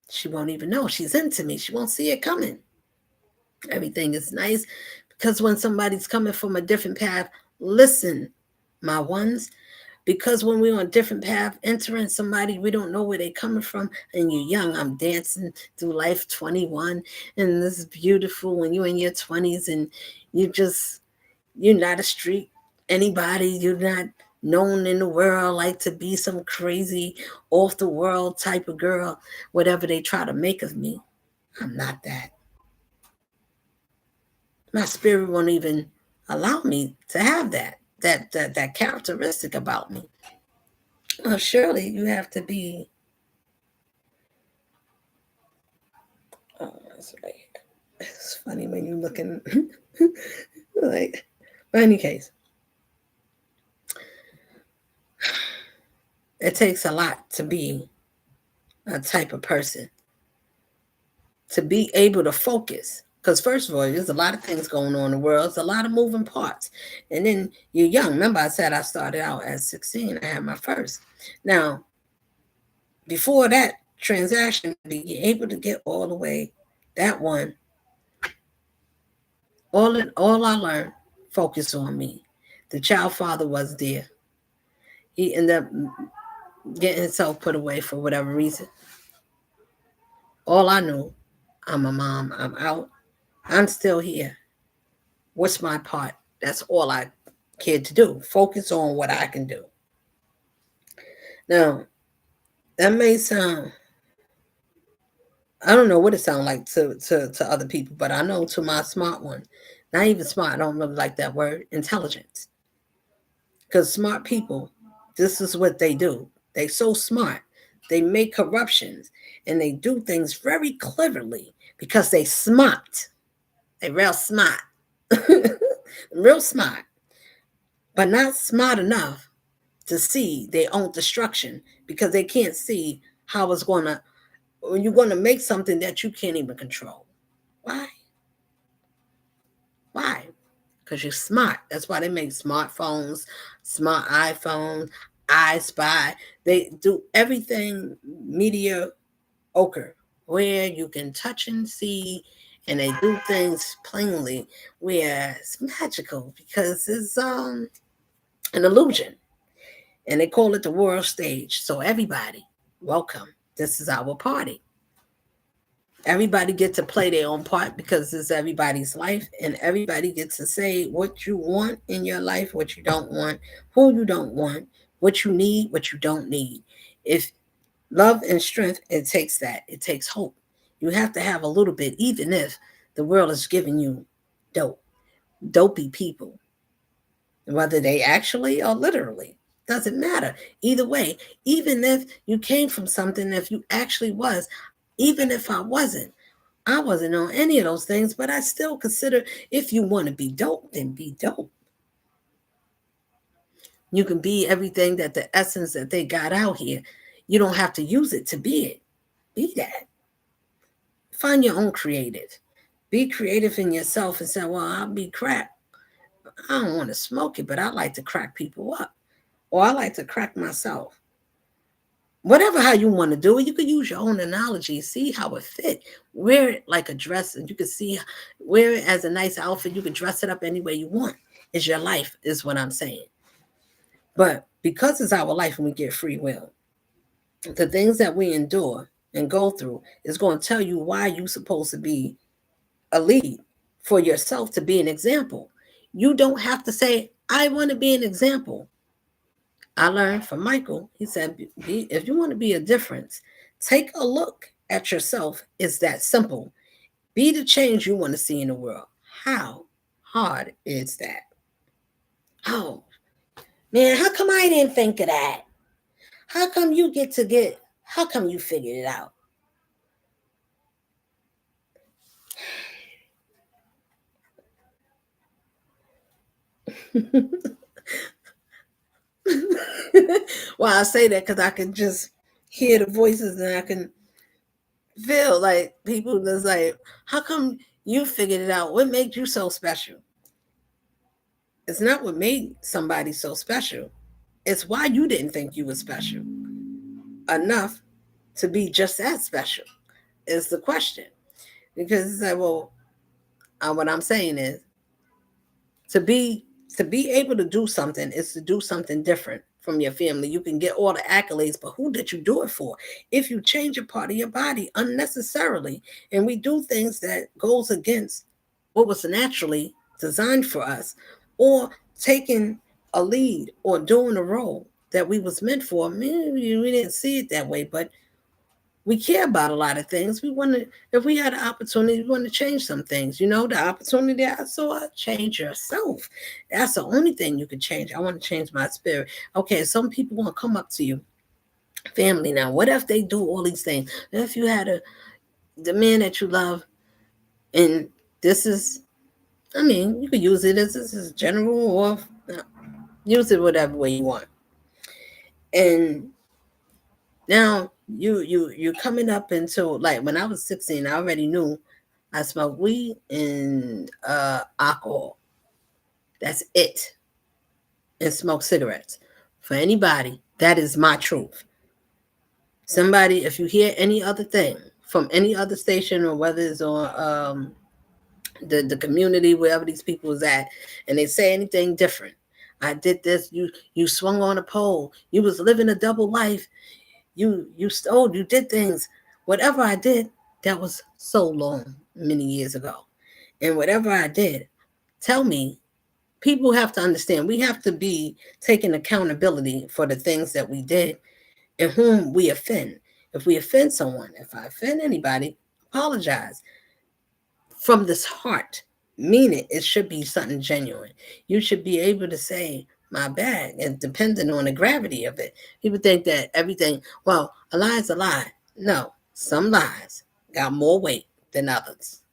She won't even know she's into me. She won't see it coming. Everything is nice because when somebody's coming from a different path, listen, my ones, because when we're on a different path, entering somebody, we don't know where they're coming from, and you're young. I'm dancing through life 21, and this is beautiful when you're in your 20s and you're not a street anybody. You're not known in the world like to be some crazy off the world type of girl, whatever they try to make of me. I'm not that. My spirit won't even allow me to have that characteristic about me. Well, surely you have to be. Oh, that's right. It's funny when you're looking like. But in any case, it takes a lot to be a type of person, to be able to focus. Because first of all, there's a lot of things going on in the world. There's a lot of moving parts. And then you're young. Remember I said I started out at 16. I had my first. Now, before that transaction, be able to get all the way, that one, all I learned, focus on me. The child father was there. He ended up getting himself put away for whatever reason. All I knew, I'm a mom. I'm out. I'm still here. What's my part? That's all I cared to do. Focus on what I can do. Now, that may sound, I don't know what it sounds like to other people, but I know to my smart one, not even smart, I don't really like that word, intelligence. Because smart people, this is what they do. They so smart. They make corruptions and they do things very cleverly because they smart. They real smart. Real smart. But not smart enough to see their own destruction because they can't see how it's going to, you're going to make something that you can't even control. Why? Why? Because you're smart. That's why they make smartphones, smart iPhones, I Spy. They do everything media ochre, where you can touch and see, and they do things plainly, where it's magical because it's an illusion, and they call it the world stage. So everybody, welcome. This is our party. Everybody gets to play their own part because it's everybody's life, and everybody gets to say what you want in your life, what you don't want, who you don't want, what you need, what you don't need. If love and strength, it takes that. It takes hope. You have to have a little bit, even if the world is giving you dope, dopey people, whether they actually or literally. Doesn't matter. Either way, even if you came from something, if you actually was, even if I wasn't on any of those things, but I still consider if you want to be dope, then be dope. You can be everything that the essence that they got out here. You don't have to use it to be it. Be that. Find your own creative. Be creative in yourself and say, well, I'll be crack. I don't want to smoke it, but I like to crack people up. Or I like to crack myself. Whatever how you want to do it, you could use your own analogy, see how it fit. Wear it like a dress, and you can see wear it as a nice outfit. You can dress it up any way you want. It's your life, is what I'm saying. But because it's our life and we get free will, the things that we endure and go through is going to tell you why you're supposed to be a lead for yourself to be an example. You don't have to say, I want to be an example. I learned from Michael. He said, if you want to be a difference, take a look at yourself. It's that simple. Be the change you want to see in the world. How hard is that? Oh, man, how come I didn't think of that? How come how come you figured it out? Well, I say that because I can just hear the voices and I can feel like people that's like, how come you figured it out? What made you so special? It's not what made somebody so special. It's why you didn't think you were special enough to be just as special is the question. Because it's like, well, what I'm saying is to be to be able to do something is to do something different from your family. You can get all the accolades, but who did you do it for? If you change a part of your body unnecessarily, and we do things that goes against what was naturally designed for us, or taking a lead or doing a role that we was meant for, maybe we didn't see it that way, but we care about a lot of things. We want to, if we had an opportunity, we want to change some things. You know, the opportunity I saw, change yourself. That's the only thing you can change. I want to change my spirit. Okay, some people want to come up to you, family now. What if they do all these things? If you had the man that you love, and this is, I mean, you could use it as this is general or use it whatever way you want. And now you're coming up into like when I was 16, I already knew I smoked weed and alcohol. That's it. And smoke cigarettes. For anybody, that is my truth. Somebody, if you hear any other thing from any other station or whether it's on the community, wherever these people is at, and they say anything different. I did this, you swung on a pole, you was living a double life, you stole, you did things. Whatever I did, that was so long, many years ago. And whatever I did, tell me, people have to understand we have to be taking accountability for the things that we did and whom we offend. If we offend someone, if I offend anybody, apologize from this heart. Mean it. It should be something genuine. You should be able to say, my bad, and depending on the gravity of it. People think that everything, well, a lie is a lie. No, some lies got more weight than others.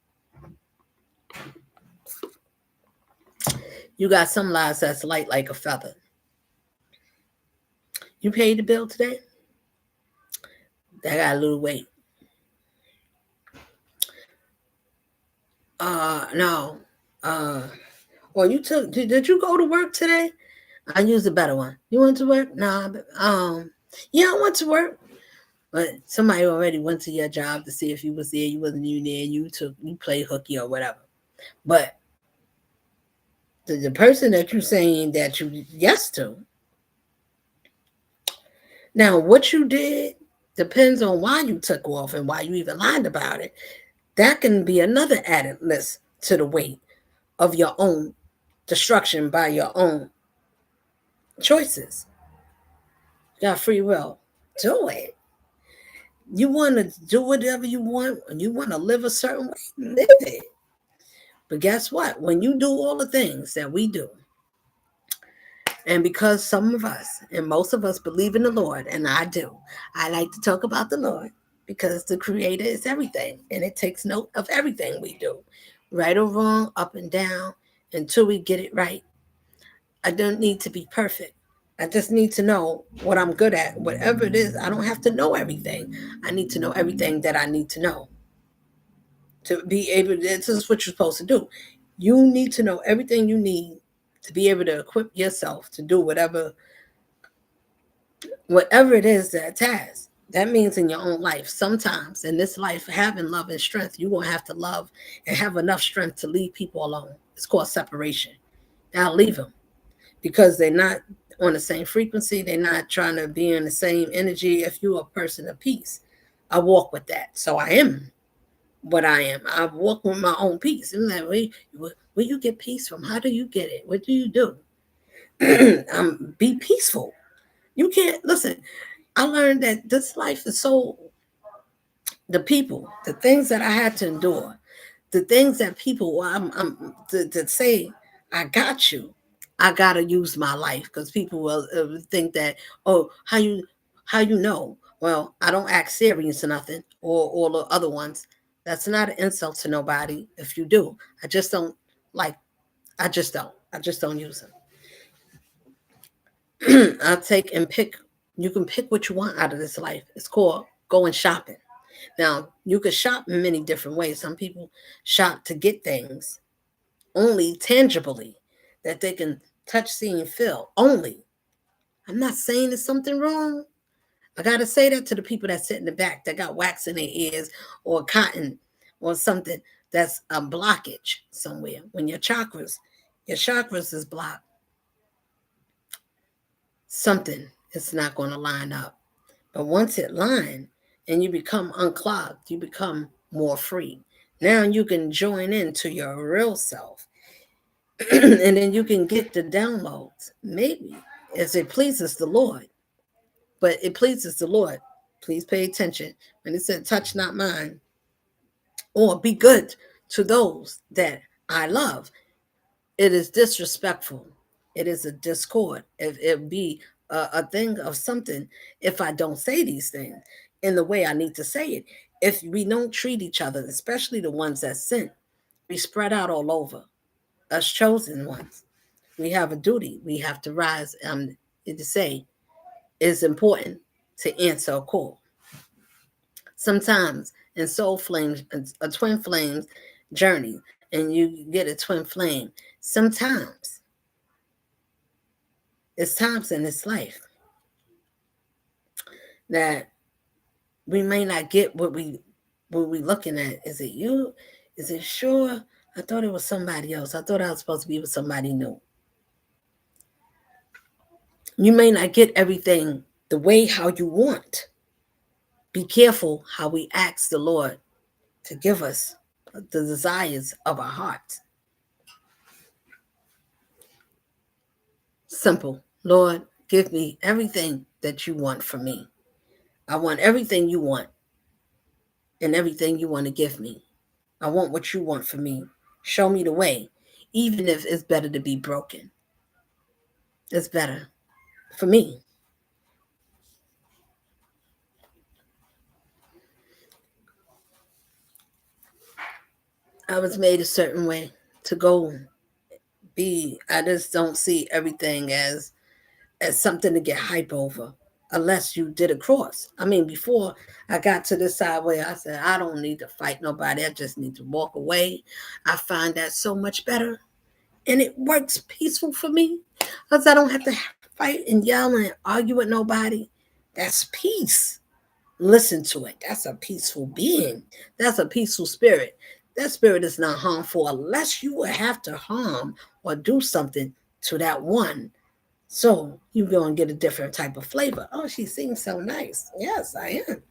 You got some lies that's light like a feather. You paid the bill today? That got a little weight. No. Well, did you go to work today? I used a better one. You went to work? No. Yeah, I went to work. But somebody already went to your job to see if you was there, you wasn't even there, you played hooky or whatever. But the person that you're saying that you yes to, now what you did depends on why you took off and why you even lied about it. That can be another added list to the weight of your own destruction by your own choices. You got free will. Do it. You want to do whatever you want and you want to live a certain way, live it. But guess what? When you do all the things that we do, and because some of us and most of us believe in the Lord, and I do, I like to talk about the Lord because the Creator is everything and it takes note of everything we do, right or wrong, up and down, until we get it right. I don't need to be perfect. I just need to know what I'm good at. Whatever it is, I don't have to know everything. I need to know everything that I need to know to be able to, this is what you're supposed to do. You need to know everything you need to be able to equip yourself to do whatever it is that task. That means in your own life. Sometimes in this life, having love and strength, you're gonna have to love and have enough strength to leave people alone. It's called separation. Now leave them because they're not on the same frequency. They're not trying to be in the same energy. If you're a person of peace, I walk with that. So I am what I am. I walk with my own peace. And like, where you get peace from? How do you get it? What do you do? Be peaceful. You can't listen. I learned that this life is so the people, the things that I had to endure, the things that people I'm to say I got you. I gotta use my life because people will think that oh how you know. Well, I don't act serious or nothing or all the other ones. That's not an insult to nobody. If you do, I just don't like. I just don't. I just don't use them. I'll take and pick. You can pick what you want out of this life. It's called going shopping. Now, you could shop in many different ways. Some people shop to get things only tangibly that they can touch, see, and feel. Only. I'm not saying there's something wrong. I got to say that to the people that sit in the back that got wax in their ears or cotton or something that's a blockage somewhere. When your chakras is blocked, something is not going to line up. But once it line and you become unclogged, you become more free. Now you can join into your real self and then you can get the downloads. Maybe as it pleases the Lord. But it pleases the Lord. Please pay attention. When it said touch not mine, or be good to those that I love, it is disrespectful. It is a discord. If it be a thing of something, if I don't say these things in the way I need to say it, if we don't treat each other, especially the ones that sin, we spread out all over. Us chosen ones, we have a duty. We have to rise. To say it's important to answer a call. Sometimes in soul flames, a twin flames journey, and you get a twin flame. Sometimes it's times in this life that we may not get what we looking at. Is it you? Is it sure? I thought it was somebody else. I thought I was supposed to be with somebody new. You may not get everything the way how you want. Be careful how we ask the Lord to give us the desires of our hearts. Simple. Lord, give me everything that you want from me. I want everything you want and everything you want to give me. I want what you want from me. Show me the way, even if it's better to be broken. It's better for me. I was made a certain way to go be. I just don't see everything as something to get hype over unless you did a cross. I mean, before I got to this side where I said, I don't need to fight nobody. I just need to walk away. I find that so much better. And it works peaceful for me because I don't have to fight and yell and argue with nobody. That's peace. Listen to it. That's a peaceful being. That's a peaceful spirit. That spirit is not harmful unless you would have to harm or do something to that one. So you're going to get a different type of flavor. Oh, she sings so nice. Yes, I am.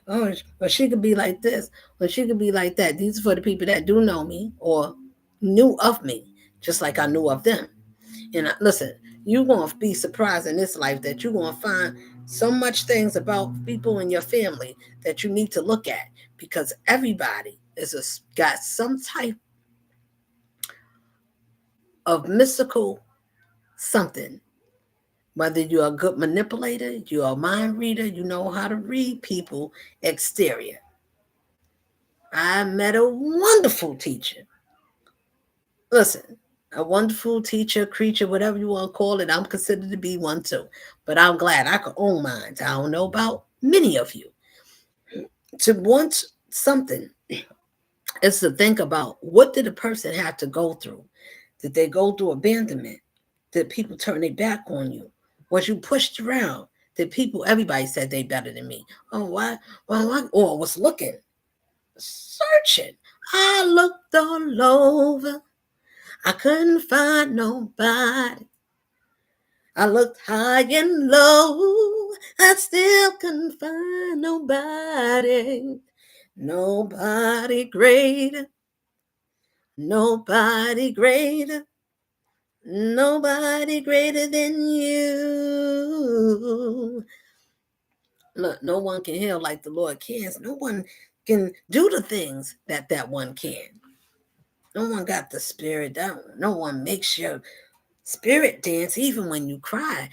Oh, but she could be like this, or she could be like that. These are for the people that do know me or knew of me, just like I knew of them. And listen, you're going to be surprised in this life that you're going to find so much things about people in your family that you need to look at, because everybody got some type of mystical something. Whether you're a good manipulator, you're a mind reader, you know how to read people exterior. I met a wonderful teacher. Listen, a wonderful teacher, creature, whatever you want to call it. I'm considered to be one too. But I'm glad I could own mine. I don't know about many of you. To want something is to think about, what did a person have to go through? Did they go through abandonment? Did people turn their back on you? Was you pushed around? Did people, everybody said they better than me. Oh, why? Well, or was looking, searching. I looked all over. I couldn't find nobody. I looked high and low. I still couldn't find nobody. Nobody greater. Nobody greater. Nobody greater than you. Look, no one can heal like the Lord can. No one can do the things that that one can. No one got the spirit down. No one makes your spirit dance even when you cry.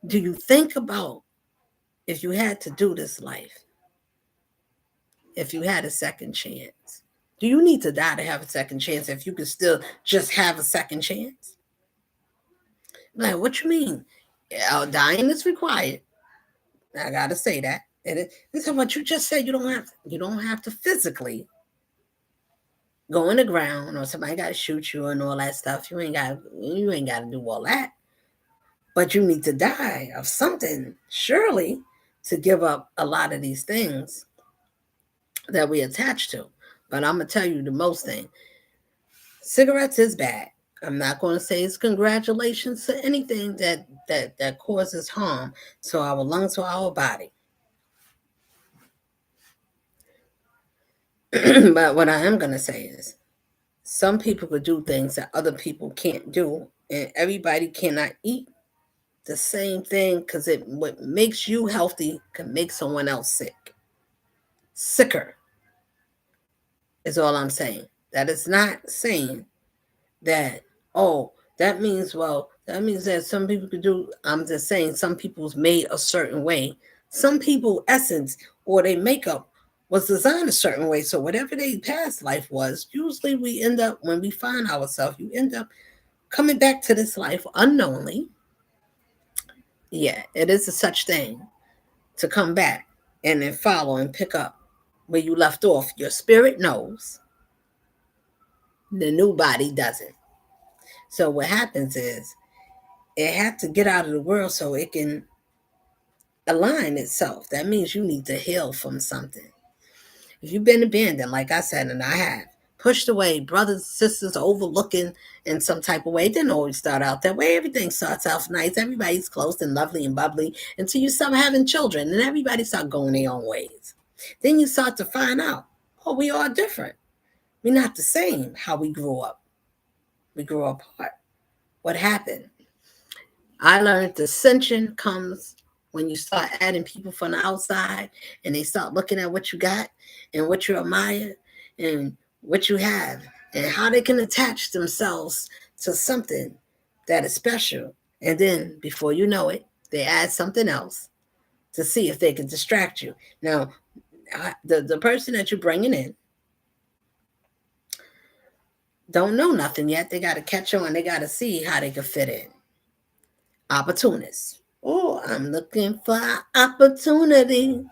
Do you think about, if you had to do this life, if you had a second chance? Do you need to die to have a second chance if you could still just have a second chance? Like, what you mean? Dying is required. I gotta say that. And it's what you just said. You don't have to physically go in the ground, or somebody got to shoot you and all that stuff. You ain't got to do all that. But you need to die of something, surely, to give up a lot of these things that we attach to. But I'm gonna tell you the most thing. Cigarettes is bad. I'm not going to say it's congratulations to anything that causes harm to our lungs or our body. But what I am going to say is, some people could do things that other people can't do, and everybody cannot eat the same thing, because what makes you healthy can make someone else sicker, is all I'm saying. That is not saying that, oh, that means, well, that means that some people could do. I'm just saying some people's made a certain way. Some people essence or their makeup was designed a certain way. So whatever their past life was, usually we end up, when we find ourselves, you end up coming back to this life unknowingly. Yeah, it is a such thing to come back and then follow and pick up where you left off. Your spirit knows, the new body doesn't. So what happens is, it had to get out of the world so it can align itself. That means you need to heal from something. If you've been abandoned, like I said, and I have, pushed away, brothers, sisters, overlooking in some type of way. It didn't always start out that way. Everything starts out nice. Everybody's close and lovely and bubbly until you start having children and everybody start going their own ways. Then you start to find out, oh, we are different. We're not the same how we grew up. We grew apart. What happened? I learned dissension comes when you start adding people from the outside and they start looking at what you got and what you admire and what you have and how they can attach themselves to something that is special. And then before you know it, they add something else to see if they can distract you. Now, the person that you're bringing in don't know nothing yet. They got to catch on. They got to see how they can fit in. Opportunists. Oh, I'm looking for opportunity.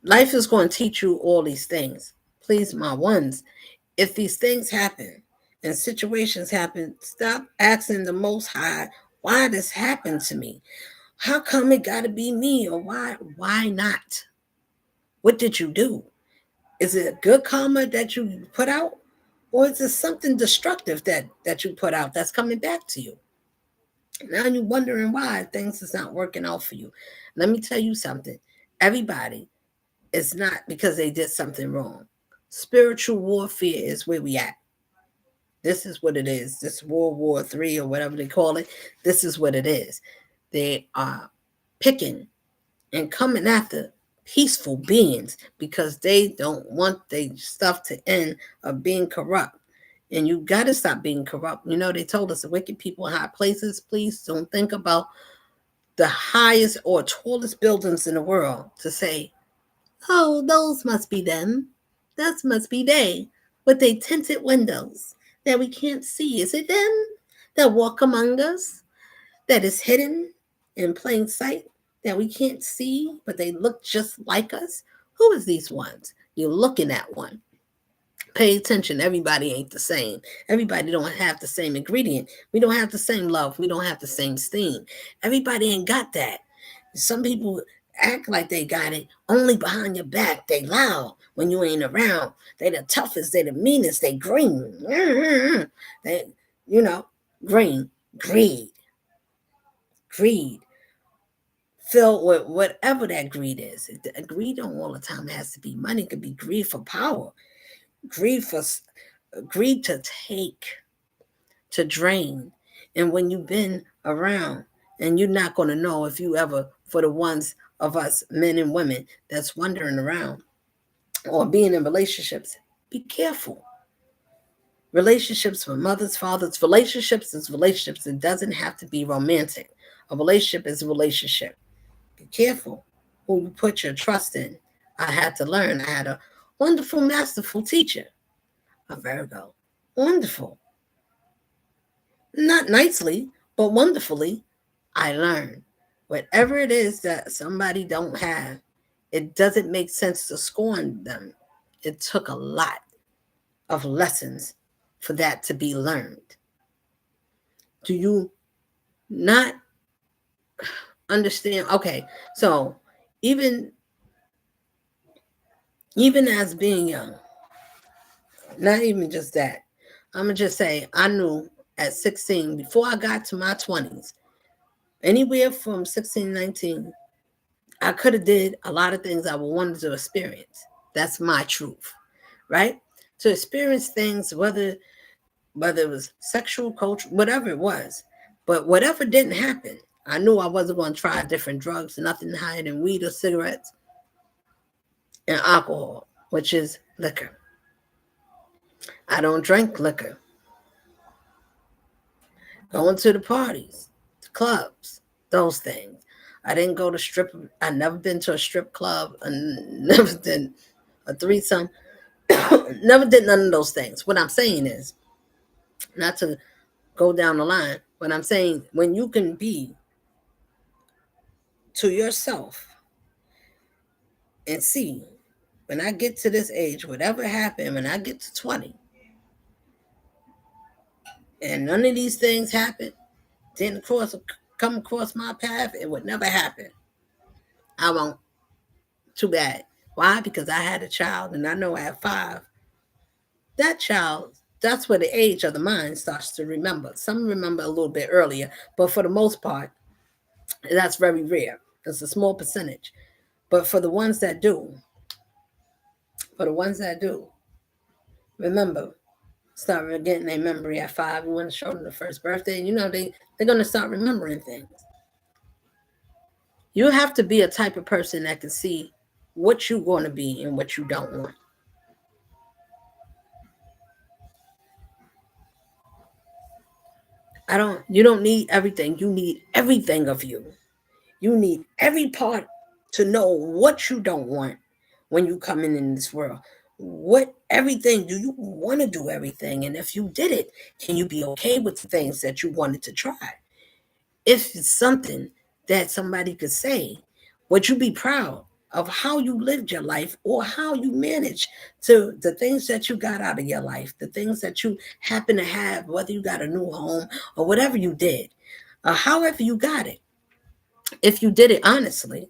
Life is going to teach you all these things. Please, my ones, if these things happen and situations happen, stop asking the Most High, why this happened to me? How come it got to be me? Or why not? What did you do? Is it a good karma that you put out? Or is it something destructive that you put out that's coming back to you? Now you're wondering why things is not working out for you. Let me tell you something. Everybody is not because they did something wrong. Spiritual warfare is where we at. This is what it is. This World War III or whatever they call it. This is what it is. They are picking and coming after peaceful beings because they don't want their stuff to end of being corrupt. And you got to stop being corrupt. You know, they told us the wicked people in high places. Please don't think about the highest or tallest buildings in the world to say, oh, those must be them. That must be they with their tinted windows that we can't see. Is it them that walk among us that is hidden in plain sight that we can't see, but they look just like us? Who is these ones? You're looking at one. Pay attention. Everybody ain't the same. Everybody don't have the same ingredient. We don't have the same love. We don't have the same steam. Everybody ain't got that. Some people act like they got it only behind your back. They loud when you ain't around. They the toughest. They the meanest. They green. They, green. Greed. Filled with whatever that greed is. Greed don't all the time has to be money. It could be greed for power. Greed to take, to drain. And when you've been around, and you're not going to know if you ever, for the ones of us, men and women, that's wandering around or being in relationships, be careful. Relationships for mothers, fathers, relationships is relationships. It doesn't have to be romantic. A relationship is a relationship. Be careful who you put your trust in. I had to learn. I had a wonderful, masterful teacher, a Virgo. Wonderful. Not nicely, but wonderfully, I learned. Whatever it is that somebody don't have, it doesn't make sense to scorn them. It took a lot of lessons for that to be learned. Do you not understand? Okay, so even as being young, not even just that, I'm gonna just say I knew at 16, before I got to my 20s, anywhere from 16 19, I could have did a lot of things I wanted to experience. That's my truth, right? To experience things, whether it was sexual, culture, whatever it was. But whatever didn't happen, I knew I wasn't going to try different drugs, nothing higher than weed or cigarettes and alcohol, which is liquor. I don't drink liquor. Going to the parties, the clubs, those things. I didn't go to strip. I never been to a strip club. And never did a threesome. Never did none of those things. What I'm saying is, not to go down the line. What I'm saying, when you can be to yourself and see, when I get to this age, whatever happened, when I get to 20, and none of these things happen, didn't come across my path, it would never happen. I won't. Too bad. Why? Because I had a child, and I know at 5, that child, that's where the age of the mind starts to remember. Some remember a little bit earlier, but for the most part, that's very rare. It's a small percentage. But for the ones that do, remember, start getting their memory at 5. You want to show them the first birthday, they're going to start remembering things. You have to be a type of person that can see what you're going to be and what you don't want. You don't need everything. You need everything of you. You need every part to know what you don't want when you come in this world. What everything do you want to do everything? And if you did it, can you be okay with the things that you wanted to try? If it's something that somebody could say, would you be proud of how you lived your life or how you managed to the things that you got out of your life, the things that you happen to have, whether you got a new home or whatever you did, or however you got it? If you did it honestly,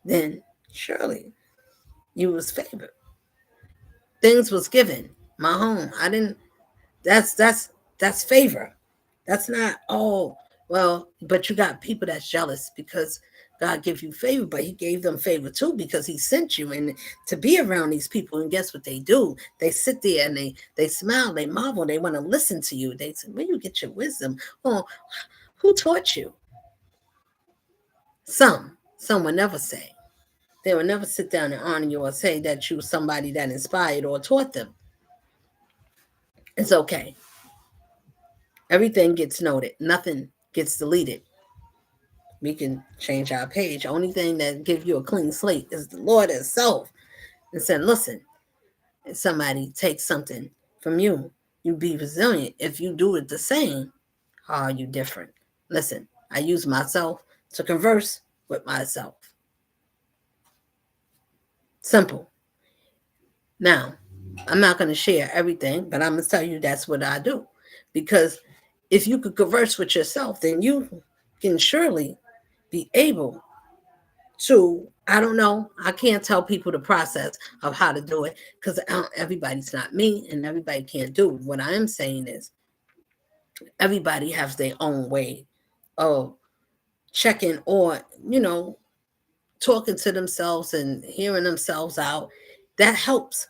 then surely you was favored. Things was given. My home. I didn't that's favor. That's not oh well, but you got people that's jealous because God gave you favor, but he gave them favor too because he sent you and to be around these people. And guess what they do? They sit there and they smile, they marvel, they want to listen to you. They say, where you get your wisdom? Oh, who taught you? Some will never say. They will never sit down and honor you or say that you were somebody that inspired or taught them. It's okay. Everything gets noted. Nothing gets deleted. We can change our page. Only thing that gives you a clean slate is the Lord Himself. And said, listen, if somebody takes something from you, you be resilient. If you do it the same, how are you different? Listen, I use myself to converse with myself. Simple. Now, I'm not going to share everything, but I'm going to tell you that's what I do. Because if you could converse with yourself, then you can surely be able to, I don't know, I can't tell people the process of how to do it because everybody's not me and everybody can't do it. What I am saying is everybody has their own way of checking or, talking to themselves and hearing themselves out. That helps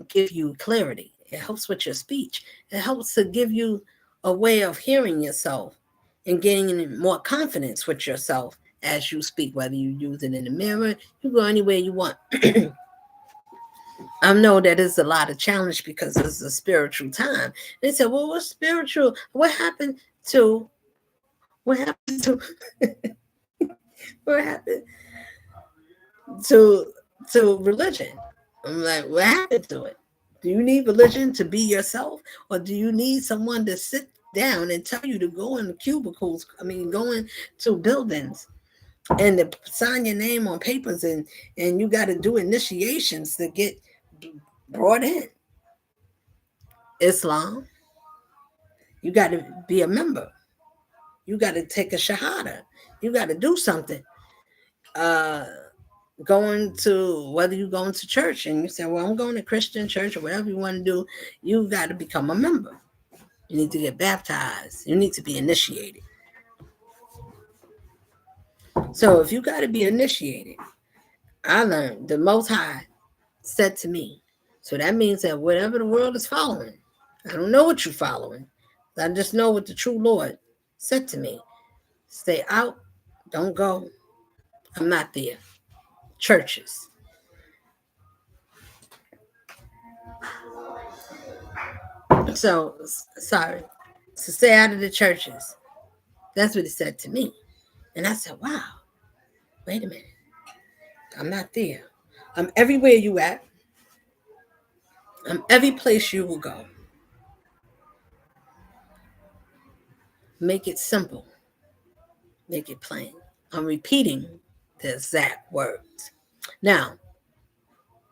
give you clarity. It helps with your speech. It helps to give you a way of hearing yourself and gaining more confidence with yourself as you speak, whether you use it in the mirror, you go anywhere you want. I know that it's a lot of challenge because it's a spiritual time. They said, well, what's spiritual? What happened to what happened to religion? I'm like, what happened to it? Do you need religion to be yourself? Or do you need someone to sit down and tell you to go in cubicles? I mean, going to buildings and to sign your name on papers and you got to do initiations to get brought in. Islam, you got to be a member. You got to take a shahada. You got to do something. Going to whether you're going to church and you say, well, I'm going to Christian church or whatever you want to do, you got to become a member. You need to get baptized. You need to be initiated. So if you got to be initiated, I learned the Most High said to me. So that means that whatever the world is following, I don't know what you're following. I just know what the true Lord said to me. Stay out. Don't go. I'm not there. Churches. So, sorry. So stay out of the churches. That's what he said to me. And I said, wow, wait a minute. I'm not there. I'm everywhere you at. I'm every place you will go. Make it simple. Make it plain. I'm repeating the exact words. Now,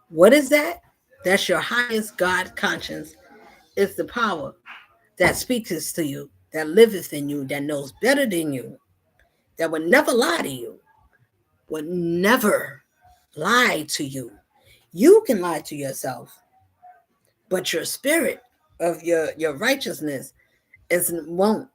what is that? That's your highest God conscience. It's the power that speaks to you, that liveth in you, that knows better than you, that would never lie to you, would never lie to you. You can lie to yourself, but your spirit of your righteousness won't.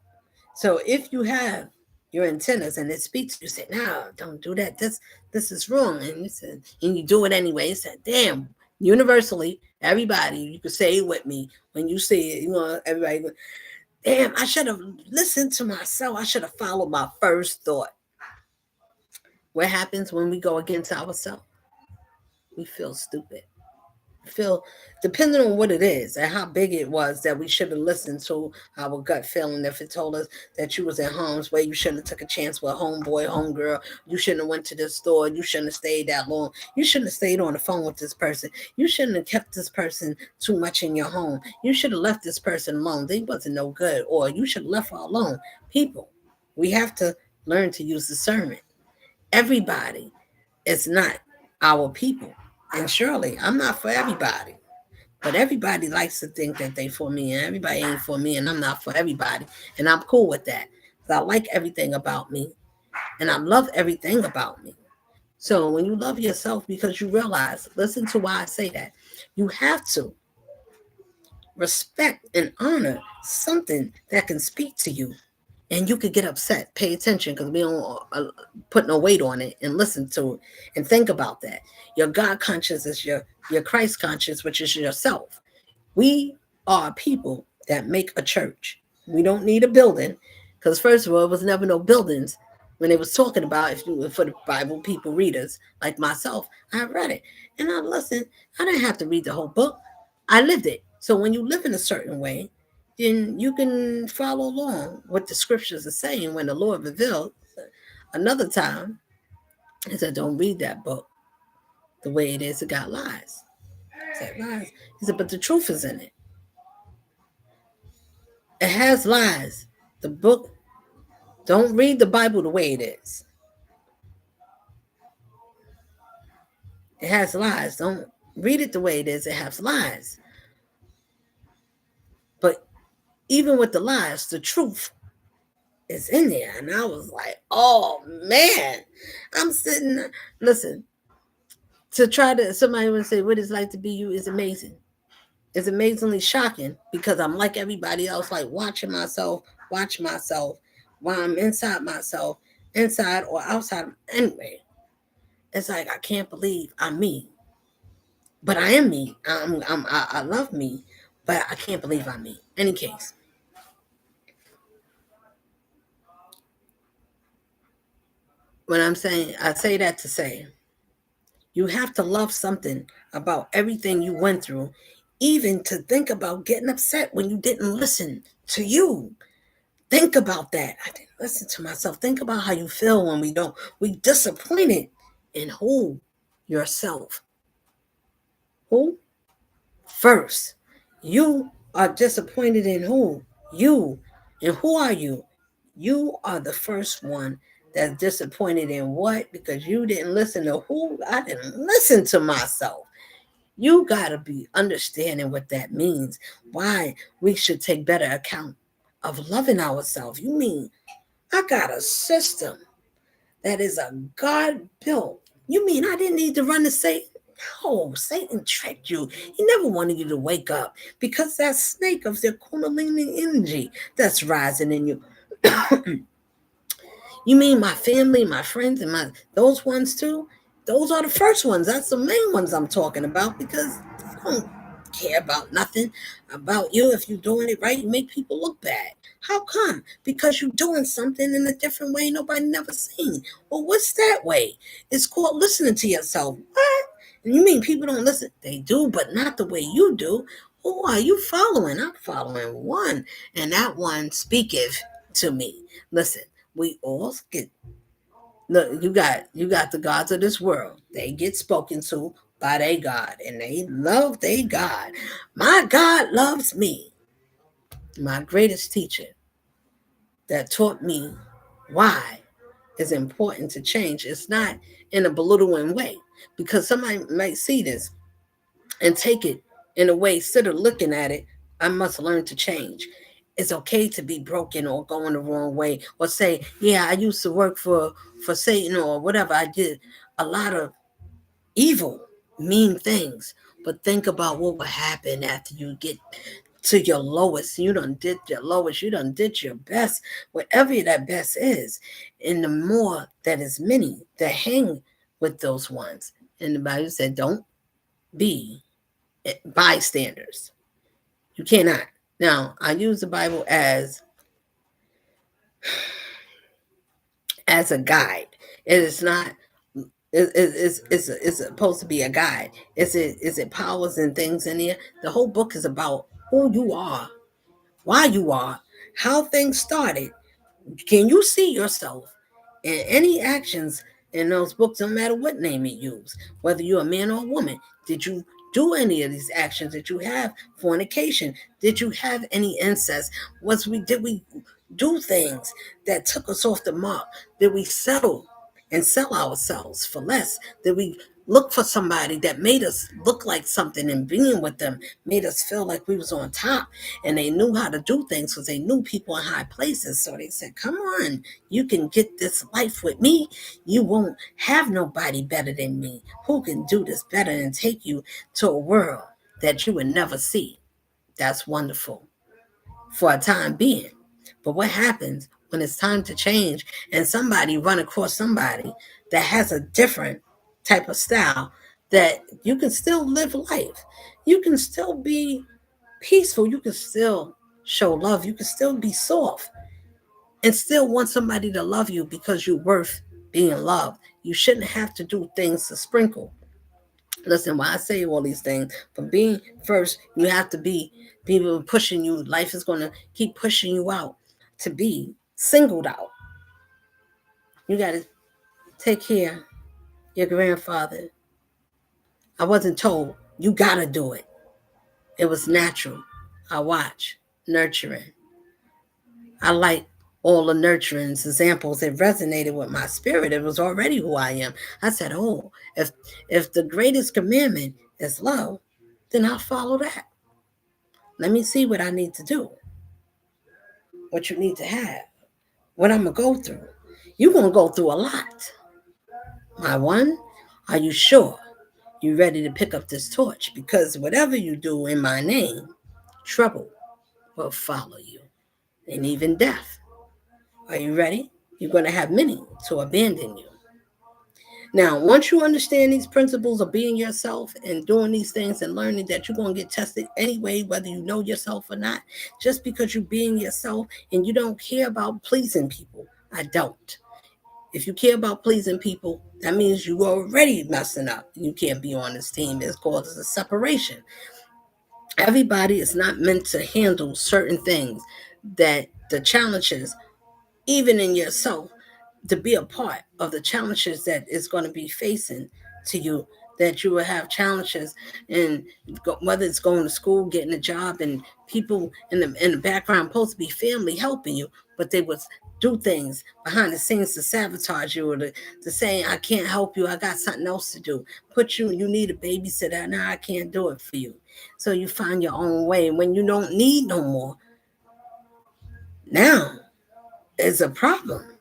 So if you have your antennas and it speaks, you say, no, don't do that. This is wrong. And you said, and you do it anyway. You said, damn, universally, everybody, you could say it with me. When you say it, everybody goes, damn, I should have listened to myself. I should have followed my first thought. What happens when we go against ourselves? We feel stupid. Feel, depending on what it is and how big it was, that we should have listened to our gut feeling. If it told us that you was in harm's way, you shouldn't have took a chance with a homeboy, homegirl. You shouldn't have went to the store. You shouldn't have stayed that long. You shouldn't have stayed on the phone with this person. You shouldn't have kept this person too much in your home. You should have left this person alone. They wasn't no good. Or you should have left her alone. People, we have to learn to use discernment. Everybody is not our people. And surely I'm not for everybody. But everybody likes to think that they for me, and everybody ain't for me, and I'm not for everybody. And I'm cool with that. Because I like everything about me. and I love everything about me. So when you love yourself, because you realize, listen to why I say that, you have to respect and honor something that can speak to you. And you could get upset. Pay attention, because we don't put no weight on it, and listen to it and think about that. Your God conscious is your Christ conscious, which is yourself. We are people that make a church. We don't need a building, because first of all, it was never no buildings when they was talking about, if you, for the Bible people readers like myself. I read it and I listened. I didn't have to read the whole book. I lived it. So when you live in a certain way, then you can follow along what the scriptures are saying. When the Lord revealed another time, he said, "Don't read that book the way it is. It got lies." I said, "Lies." He said, "But the truth is in it. It has lies. The book, don't read the Bible the way it is. It has lies. Don't read it the way it is. It has lies. But even with the lies, the truth is in there." And I was like, oh man, I'm sitting, listen, to try to, somebody would say, what it's like to be you is amazing. It's amazingly shocking, because I'm like everybody else, like watch myself while I'm inside myself, inside or outside. Anyway, it's like, I can't believe I'm me, but I am me. I love me, but I can't believe I'm me. Any case, when I'm saying, I say that to say, you have to love something about everything you went through, even to think about getting upset when you didn't listen to you. Think about that. I didn't listen to myself. Think about how you feel when we don't. We disappointed in who? Yourself. Who? First. You are disappointed in who? You. And who are you? You are the first one that's disappointed in what? Because you didn't listen to who? I didn't listen to myself. You got to be understanding what that means. Why we should take better account of loving ourselves. You mean I got a system that is a God built? You mean I didn't need to run to Satan? No, Satan tricked you. He never wanted you to wake up, because that snake of the Kundalini energy that's rising in you. You mean my family, my friends, and those ones too? Those are the first ones. That's the main ones I'm talking about, because they don't care about nothing about you. If you're doing it right, you make people look bad. How come? Because you're doing something in a different way nobody never seen. Well, what's that way? It's called listening to yourself. What? And you mean people don't listen? They do, but not the way you do. Who are you following? I'm following one, and that one speaketh to me. Listen, we all get, look, you got the gods of this world. They get spoken to by their God, and they love their God. My God loves me. My greatest teacher that taught me why it's important to change. It's not in a belittling way, because somebody might see this and take it in a way, instead of looking at it, I must learn to change. It's okay to be broken or going the wrong way, or say, yeah, I used to work for Satan, or whatever. I did a lot of evil, mean things. But think about what will happen after you get to your lowest. You done did your lowest. You done did your best, whatever that best is. And the more that is many that hang with those ones. And the Bible said, don't be bystanders. You cannot. Now, I use the Bible as a guide. It is not. It's supposed to be a guide. Is it powers and things in there? The whole book is about who you are, why you are, how things started. Can you see yourself in any actions in those books, no matter what name you use, whether you're a man or a woman? Did you do any of these actions? Did you have fornication? Did you have any incest? Did we do things that took us off the mark? Did we settle and sell ourselves for less? Did we look for somebody that made us look like something, and being with them made us feel like we was on top, and they knew how to do things because they knew people in high places. So they said, come on, you can get this life with me. You won't have nobody better than me who can do this better and take you to a world that you would never see. That's wonderful for a time being. But what happens when it's time to change and somebody run across somebody that has a different type of style, that you can still live life. You can still be peaceful. You can still show love. You can still be soft and still want somebody to love you because you're worth being loved. You shouldn't have to do things to sprinkle. Listen, why I say all these things, for being first, you have to be people pushing you. Life is going to keep pushing you out to be singled out. You got to take care of your grandfather. I wasn't told you got to do it. It was natural. I watch, nurturing. I like all the nurturing examples. It resonated with my spirit. It was already who I am. I said, oh, if the greatest commandment is love, then I'll follow that. Let me see what I need to do, what you need to have, what I'm going to go through. You're going to go through a lot. My one, are you sure you're ready to pick up this torch? Because whatever you do in my name, trouble will follow you, and even death. Are you ready? You're going to have many to abandon you. Now, once you understand these principles of being yourself and doing these things and learning that you're going to get tested anyway, whether you know yourself or not, just because you're being yourself and you don't care about pleasing people. I don't. If you care about pleasing people, that means you are already messing up. You can't be on this team. It's called a separation. Everybody is not meant to handle certain things, that the challenges, even in yourself, to be a part of the challenges that is going to be facing to you, that you will have challenges, and whether it's going to school, getting a job, and people in the background supposed to be family helping you, but they would do things behind the scenes to sabotage you, or to say, I can't help you, I got something else to do, you need a babysitter, now I can't do it for you. So you find your own way when you don't need no more. Now is a problem,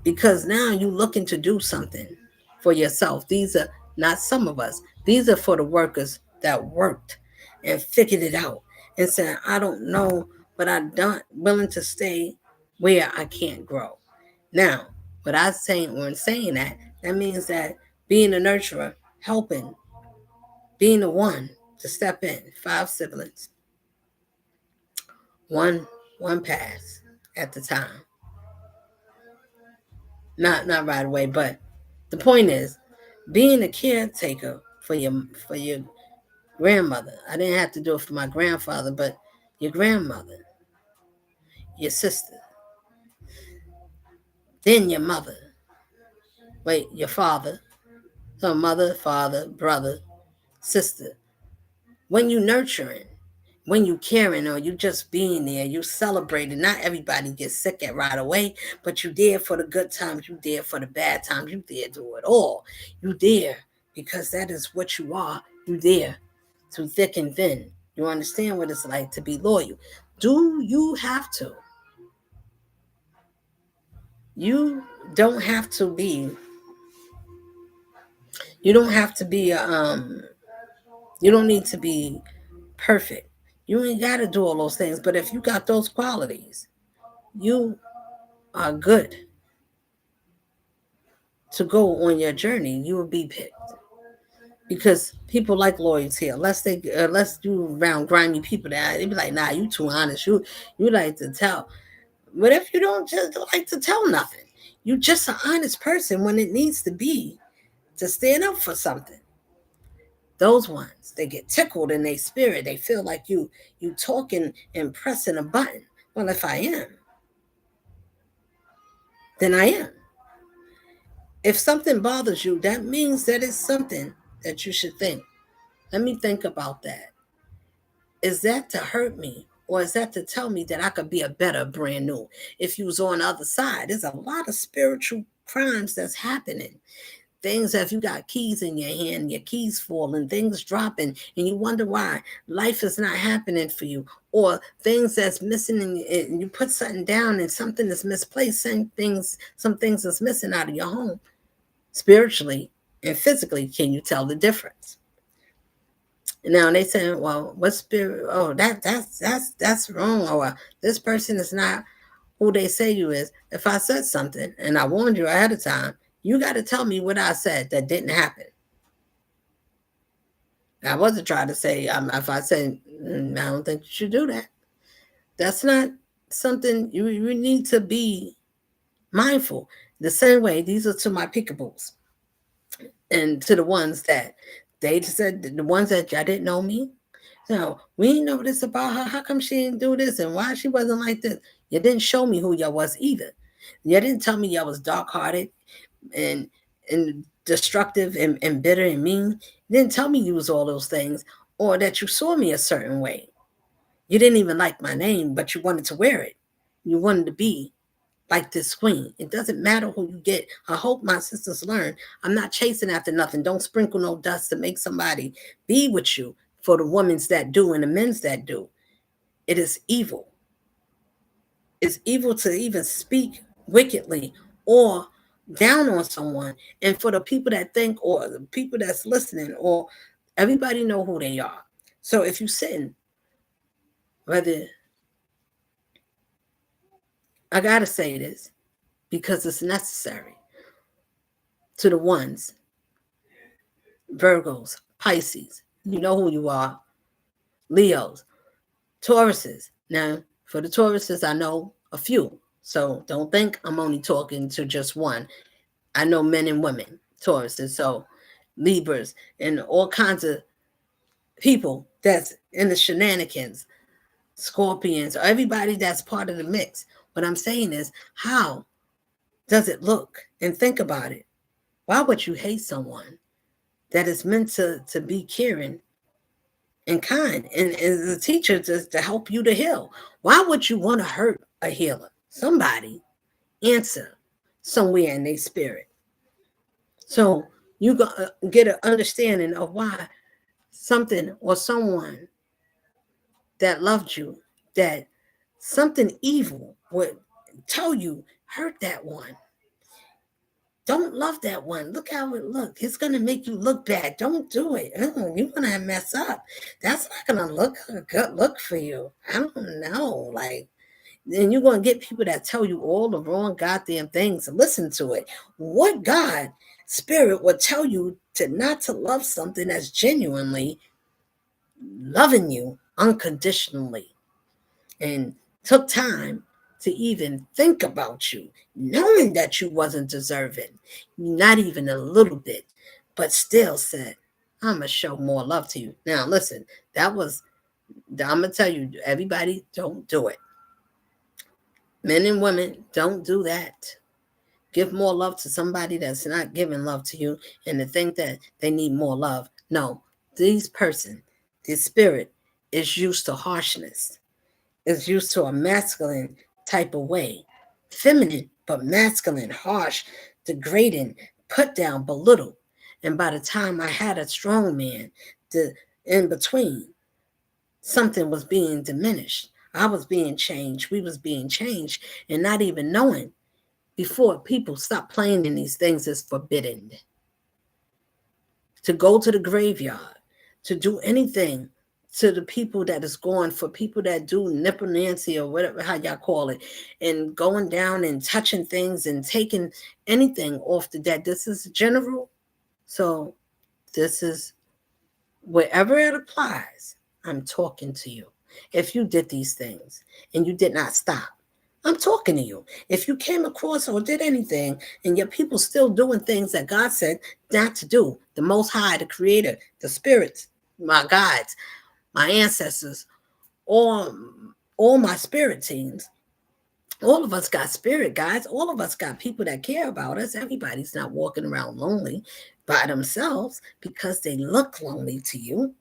because now you're looking to do something for yourself. These are not some of us. These are for the workers that worked and figured it out and said, I don't know, but I'm not willing to stay where I can't grow. Now, what I saying when saying that, that means that being a nurturer, helping, being the one to step in. 5 siblings, one pass at the time. Not right away, but the point is being a caretaker for your grandmother. I didn't have to do it for my grandfather, but your grandmother, your sister, then your mother. Wait, your father. So mother, father, brother, sister. When you nurturing, when you caring, or you just being there, you celebrating. Not everybody gets sick at right away, but you there for the good times, you there for the bad times, you there do it all. You there because that is what you are. You there through thick and thin. You understand what it's like to be loyal. Do you have to? You don't have to be. You don't have to be. You don't need to be perfect. You ain't got to do all those things. But if you got those qualities, you are good to go on your journey. You will be picked, because people like loyalty. Unless you around grimy people, that they be like, nah, you too honest. You like to tell. What if you don't just like to tell nothing? You just an honest person when it needs to be to stand up for something. Those ones, they get tickled in their spirit. They feel like you talking and pressing a button. Well, if I am, then I am. If something bothers you, that means that it's something that you should think. Let me think about that. Is that to hurt me? Or is that to tell me that I could be a better brand new? If you was on the other side, there's a lot of spiritual crimes that's happening. things, if you got keys in your hand, your keys fall and things dropping, and you wonder why life is not happening for you, or things that's missing and you put something down and something is misplaced, some things is missing out of your home, spiritually and physically. Can you tell the difference? Now they saying, well, what spirit? Oh, that's wrong, or this person is not who they say you is. If I said something and I warned you ahead of time, you got to tell me what I said that didn't happen. I wasn't trying to say, if I said, I don't think you should do that. That's not something you need to be mindful. The same way, these are to my peekables and to the ones that they said, the ones that y'all didn't know me. So we didn't know this about her. How come she didn't do this and why she wasn't like this? You didn't show me who y'all was either. You didn't tell me y'all was dark hearted and destructive and bitter and mean. You didn't tell me you was all those things or that you saw me a certain way. You didn't even like my name, but you wanted to wear it. You wanted to be like this queen. It doesn't matter who you get. I hope my sisters learn. I'm not chasing after nothing. Don't sprinkle no dust to make somebody be with you for the women's that do and the men's that do. It is evil. It's evil to even speak wickedly or down on someone. And for the people that think, or the people that's listening, or everybody know who they are. So if you sin, whether, I gotta say this because it's necessary to the ones, Virgos, Pisces, you know who you are, Leos, Tauruses. Now, for the Tauruses, I know a few. So don't think I'm only talking to just one. I know men and women, Tauruses, so Libras, and all kinds of people that's in the shenanigans, Scorpions, or everybody that's part of the mix. What I'm saying is, how does it look? And think about it. Why would you hate someone that is meant to be caring and kind and as a teacher to help you to heal? Why would you want to hurt a healer? Somebody answer somewhere in their spirit. So you get an understanding of why something or someone that loved you, that something evil would tell you, hurt that one. Don't love that one. Look how it looks. It's going to make you look bad. Don't do it. You're going to mess up. That's not going to look a good look for you. I don't know. Like, then you're going to get people that tell you all the wrong goddamn things. Listen to it. What God spirit will tell you to not to love something that's genuinely loving you unconditionally and took time to even think about you, knowing that you wasn't deserving, not even a little bit, but still said, I'm going to show more love to you. Now, listen, I'm going to tell you, everybody, don't do it. Men and women, don't do that. Give more love to somebody that's not giving love to you and to think that they need more love. No, this spirit is used to harshness, is used to a masculine type of way. Feminine, but masculine, harsh, degrading, put down, belittle. And by the time I had a strong man, in between, something was being diminished. I was being changed. We was being changed and not even knowing before people stop playing in these things is forbidden. To go to the graveyard, to do anything to the people that is going, for people that do nipple Nancy or whatever, how y'all call it, and going down and touching things and taking anything off the dead. This is general. So this is wherever it applies. I'm talking to you. If you did these things and you did not stop, I'm talking to you. If you came across or did anything and your people still doing things that God said not to do, the Most High, the Creator, the spirits, my guides, my ancestors, all my spirit teams, all of us got spirit guides. All of us got people that care about us. Everybody's not walking around lonely by themselves because they look lonely to you.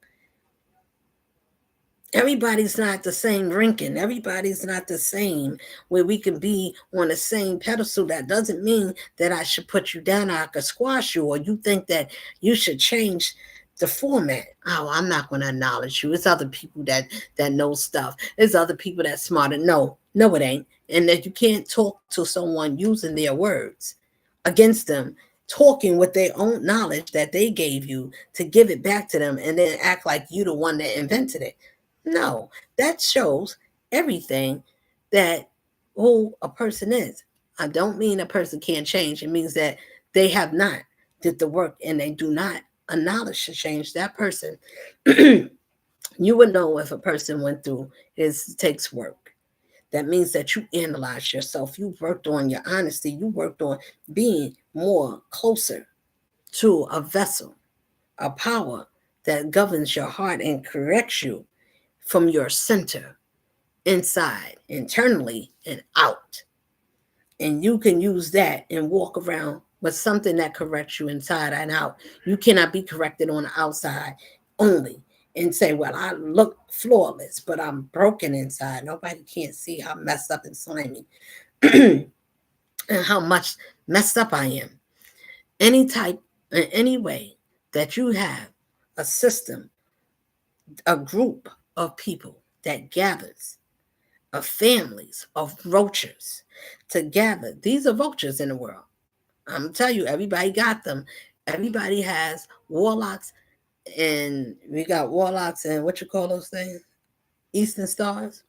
Everybody's not the same ranking. Everybody's not the same where we can be on the same pedestal. That doesn't mean that I should put you down or I could squash you or you think that you should change the format. Oh, I'm not going to acknowledge you. It's other people that know stuff. There's other people that's smarter. No, no, it ain't. And that you can't talk to someone using their words against them, talking with their own knowledge that they gave you to give it back to them and then act like you the one that invented it. No, that shows everything that who a person is. I don't mean a person can't change. It means that they have not did the work and they do not acknowledge to change that person. You would know if a person went through is takes work. That means that you analyze yourself. You worked on your honesty. You worked on being more closer to a vessel, a power that governs your heart and corrects you from your center, inside, internally, and out. And you can use that and walk around with something that corrects you inside and out. You cannot be corrected on the outside only and say, well, I look flawless, but I'm broken inside. Nobody can't see how messed up and slimy and how much messed up I am. Any type, in any way that you have a system, a group of people that gathers, of families, of roaches together. These are vultures in the world. I'm gonna tell you, everybody got them. Everybody has warlocks, and we got warlocks and what you call those things? Eastern stars,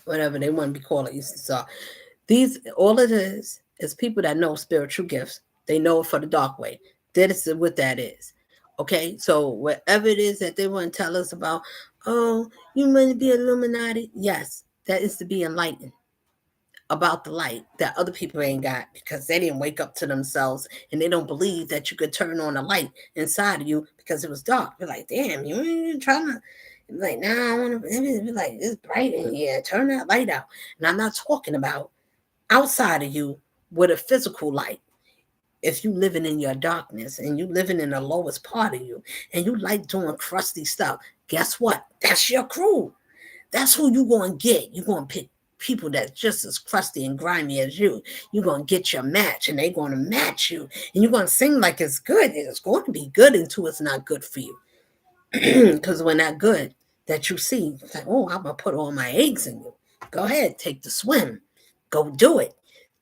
whatever they want to be called, Eastern star. These all it is people that know spiritual gifts. They know it for the dark way. That is what that is. Okay, so whatever it is that they want to tell us about, oh, you want to be Illuminati? Yes, that is to be enlightened about the light that other people ain't got because they didn't wake up to themselves and they don't believe that you could turn on a light inside of you because it was dark. You're like, damn, you ain't trying to. Like, nah, I want to be like, it's bright in here. Turn that light out. And I'm not talking about outside of you with a physical light. If you living in your darkness and you living in the lowest part of you and you like doing crusty stuff, guess what? That's your crew. That's who you gonna get. You gonna pick people that's just as crusty and grimy as you. You're gonna get your match and they're gonna match you. And you're gonna sing like it's good. It's going to be good until it's not good for you. Because when that good that you see, it's like, oh, I'm gonna put all my eggs in you. Go ahead, take the swim. Go do it.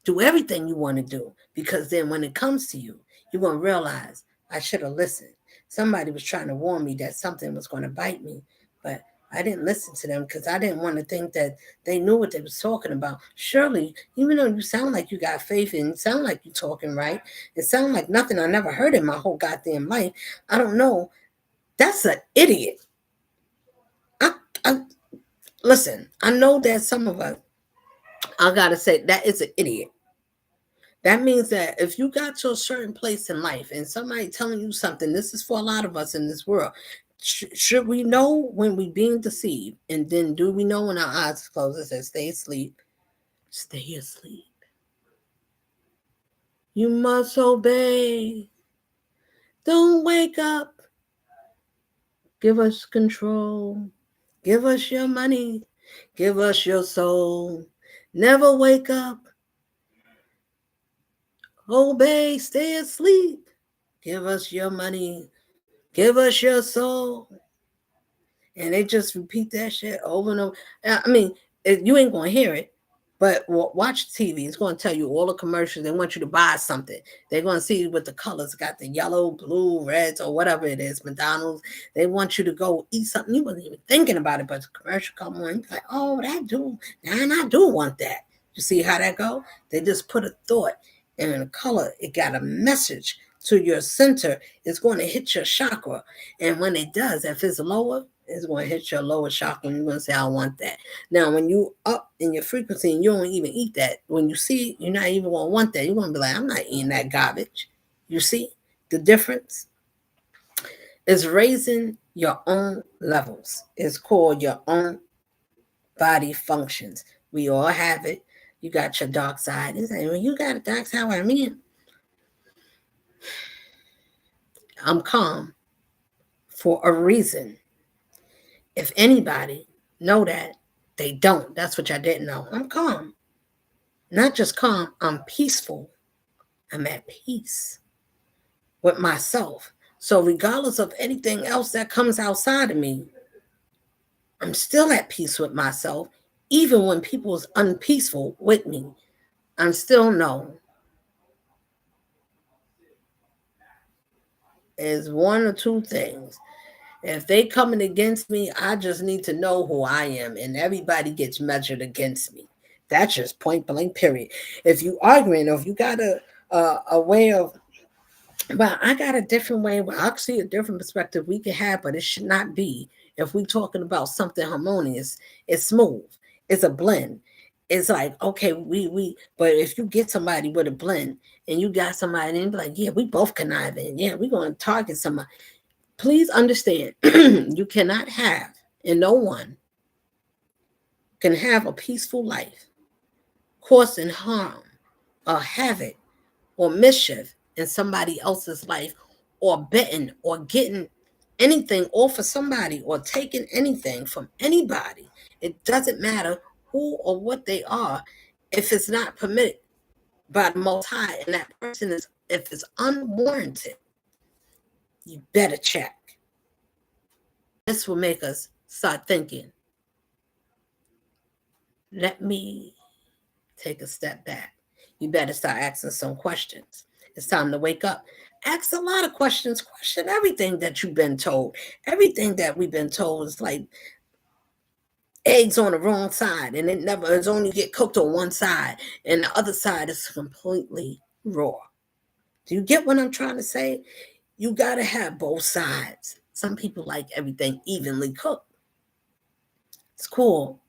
Do everything you want to do. Because then when it comes to you, you're gonna realize I should have listened. Somebody was trying to warn me that something was gonna bite me, but I didn't listen to them because I didn't want to think that they knew what they was talking about. Surely, even though you sound like you got faith and sound like you talking right, it sound like nothing I never heard in my whole goddamn life. I don't know. That's an idiot. I, I listen. I know that some of us. I gotta say that is an idiot. That means that if you got to a certain place in life and somebody telling you something, this is for a lot of us in this world. Should we know when we being deceived? And then do we know when our eyes close? It says, stay asleep. Stay asleep. You must obey. Don't wake up. Give us control. Give us your money. Give us your soul. Never wake up. Obey. Stay asleep. Give us your money. Give us your soul. And they just repeat that shit over and over. I mean, you ain't gonna hear it, but watch TV. It's gonna tell you all the commercials. They want you to buy something. They're gonna see what the colors got, the yellow, blue, reds, or whatever it is. McDonald's. They want you to go eat something. You wasn't even thinking about it, but the commercial come on. You're like, oh, that do. And I do want that. You see how that go? They just put a thought and in a color. It got a message to your center. It's going to hit your chakra, and when it does, if it's lower, it's going to hit your lower chakra and you're going to say, I want that. Now, when you up in your frequency and you don't even eat that, when you see it, you're not even going to want that. You're going to be like, I'm not eating that garbage. You see the difference? Is raising your own levels. It's called your own body functions. We all have it. You got your dark side. It's like, well, you got a dark side. I mean, I'm calm for a reason. If anybody know that, they don't. That's what y'all didn't know. I'm calm. Not just calm, I'm peaceful. I'm at peace with myself. So regardless of anything else that comes outside of me, I'm still at peace with myself. Even when people is unpeaceful with me, I'm still know is one or two things. If they coming against me, I just need to know who I am, and everybody gets measured against me. That's just point blank. Period. If you arguing, or if you got a way of, but I got a different way. Well, I see a different perspective we can have, but it should not be. If we talking about something harmonious, it's smooth. It's a blend. It's like okay, we. But if you get somebody with a blend, and you got somebody and be like, yeah, we both conniving. Yeah, we going to target somebody. Please understand, you cannot have, and no one can have a peaceful life, causing harm or havoc or mischief in somebody else's life, or betting or getting anything off of somebody or taking anything from anybody. It doesn't matter who or what they are. If it's not permitted by the Most High and that person is, if it's unwarranted, you better check. This will make us start thinking, let me take a step back. You better start asking some questions. It's time to wake up. Ask a lot of questions. Question everything that you've been told. Everything that we've been told is like eggs on the wrong side, and it never is only get cooked on one side, and the other side is completely raw. Do you get what I'm trying to say? You gotta have both sides. Some people like everything evenly cooked. It's cool.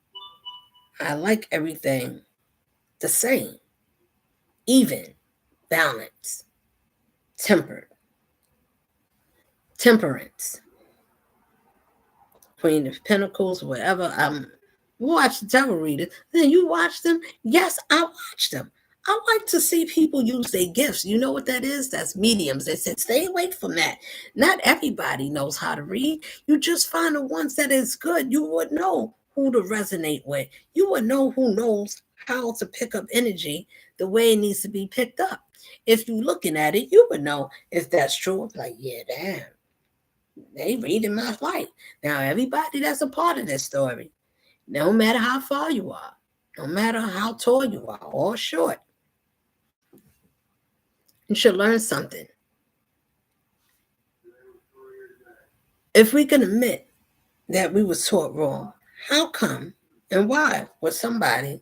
I like everything the same, even, balance, tempered, temperance, Queen of Pentacles, whatever. Watch the Devil Readers. Then you watch them. Yes, I watch them. I like to see people use their gifts. You know what that is? That's mediums. They said stay away from that. Not everybody knows how to read. You just find the ones that is good. You would know who to resonate with. You would know who knows how to pick up energy the way it needs to be picked up. If you're looking at it, you would know if that's true. Like, yeah, damn, they reading my life. Now, everybody that's a part of this story, no matter how far you are, no matter how tall you are or short, you should learn something. If we can admit that we were taught wrong, how come and why would somebody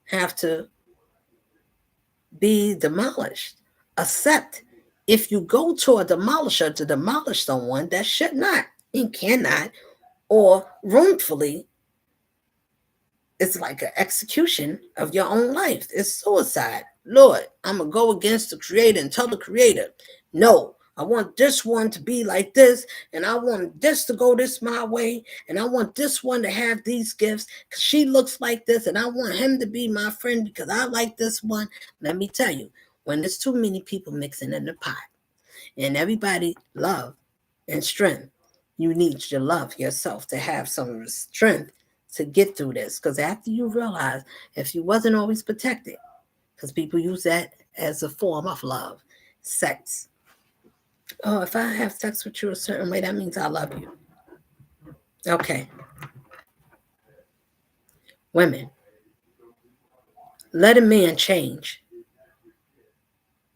have to be demolished? Except if you go to a demolisher to demolish someone that should not and cannot, or wrongfully, it's like an execution of your own life. It's suicide. Lord, I'm going to go against the creator and tell the creator, no, I want this one to be like this, and I want this to go this my way, and I want this one to have these gifts because she looks like this, and I want him to be my friend because I like this one. Let me tell you, when there's too many people mixing in the pot and everybody love and strength, you need to love yourself to have some strength to get through this. Because after you realize if you wasn't always protected, because people use that as a form of love, sex. Oh, if I have sex with you a certain way, that means I love you. Okay. Women, let a man change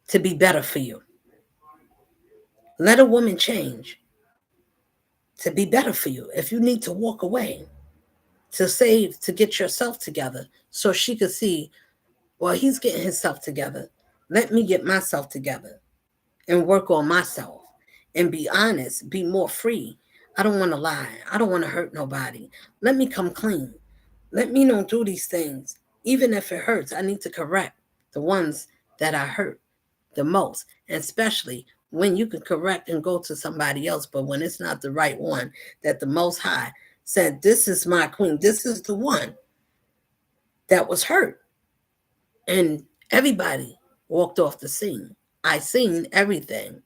to be better for you. Let a woman change to be better for you. If you need to walk away to save, to get yourself together so she could see, well, he's getting himself together. Let me get myself together and work on myself and be honest, be more free. I don't want to lie. I don't want to hurt nobody. Let me come clean. Let me not do these things. Even if it hurts, I need to correct the ones that I hurt the most, and especially when you can correct and go to somebody else, but when it's not the right one, that the Most High said, this is my queen. This is the one that was hurt. And everybody walked off the scene. I seen everything.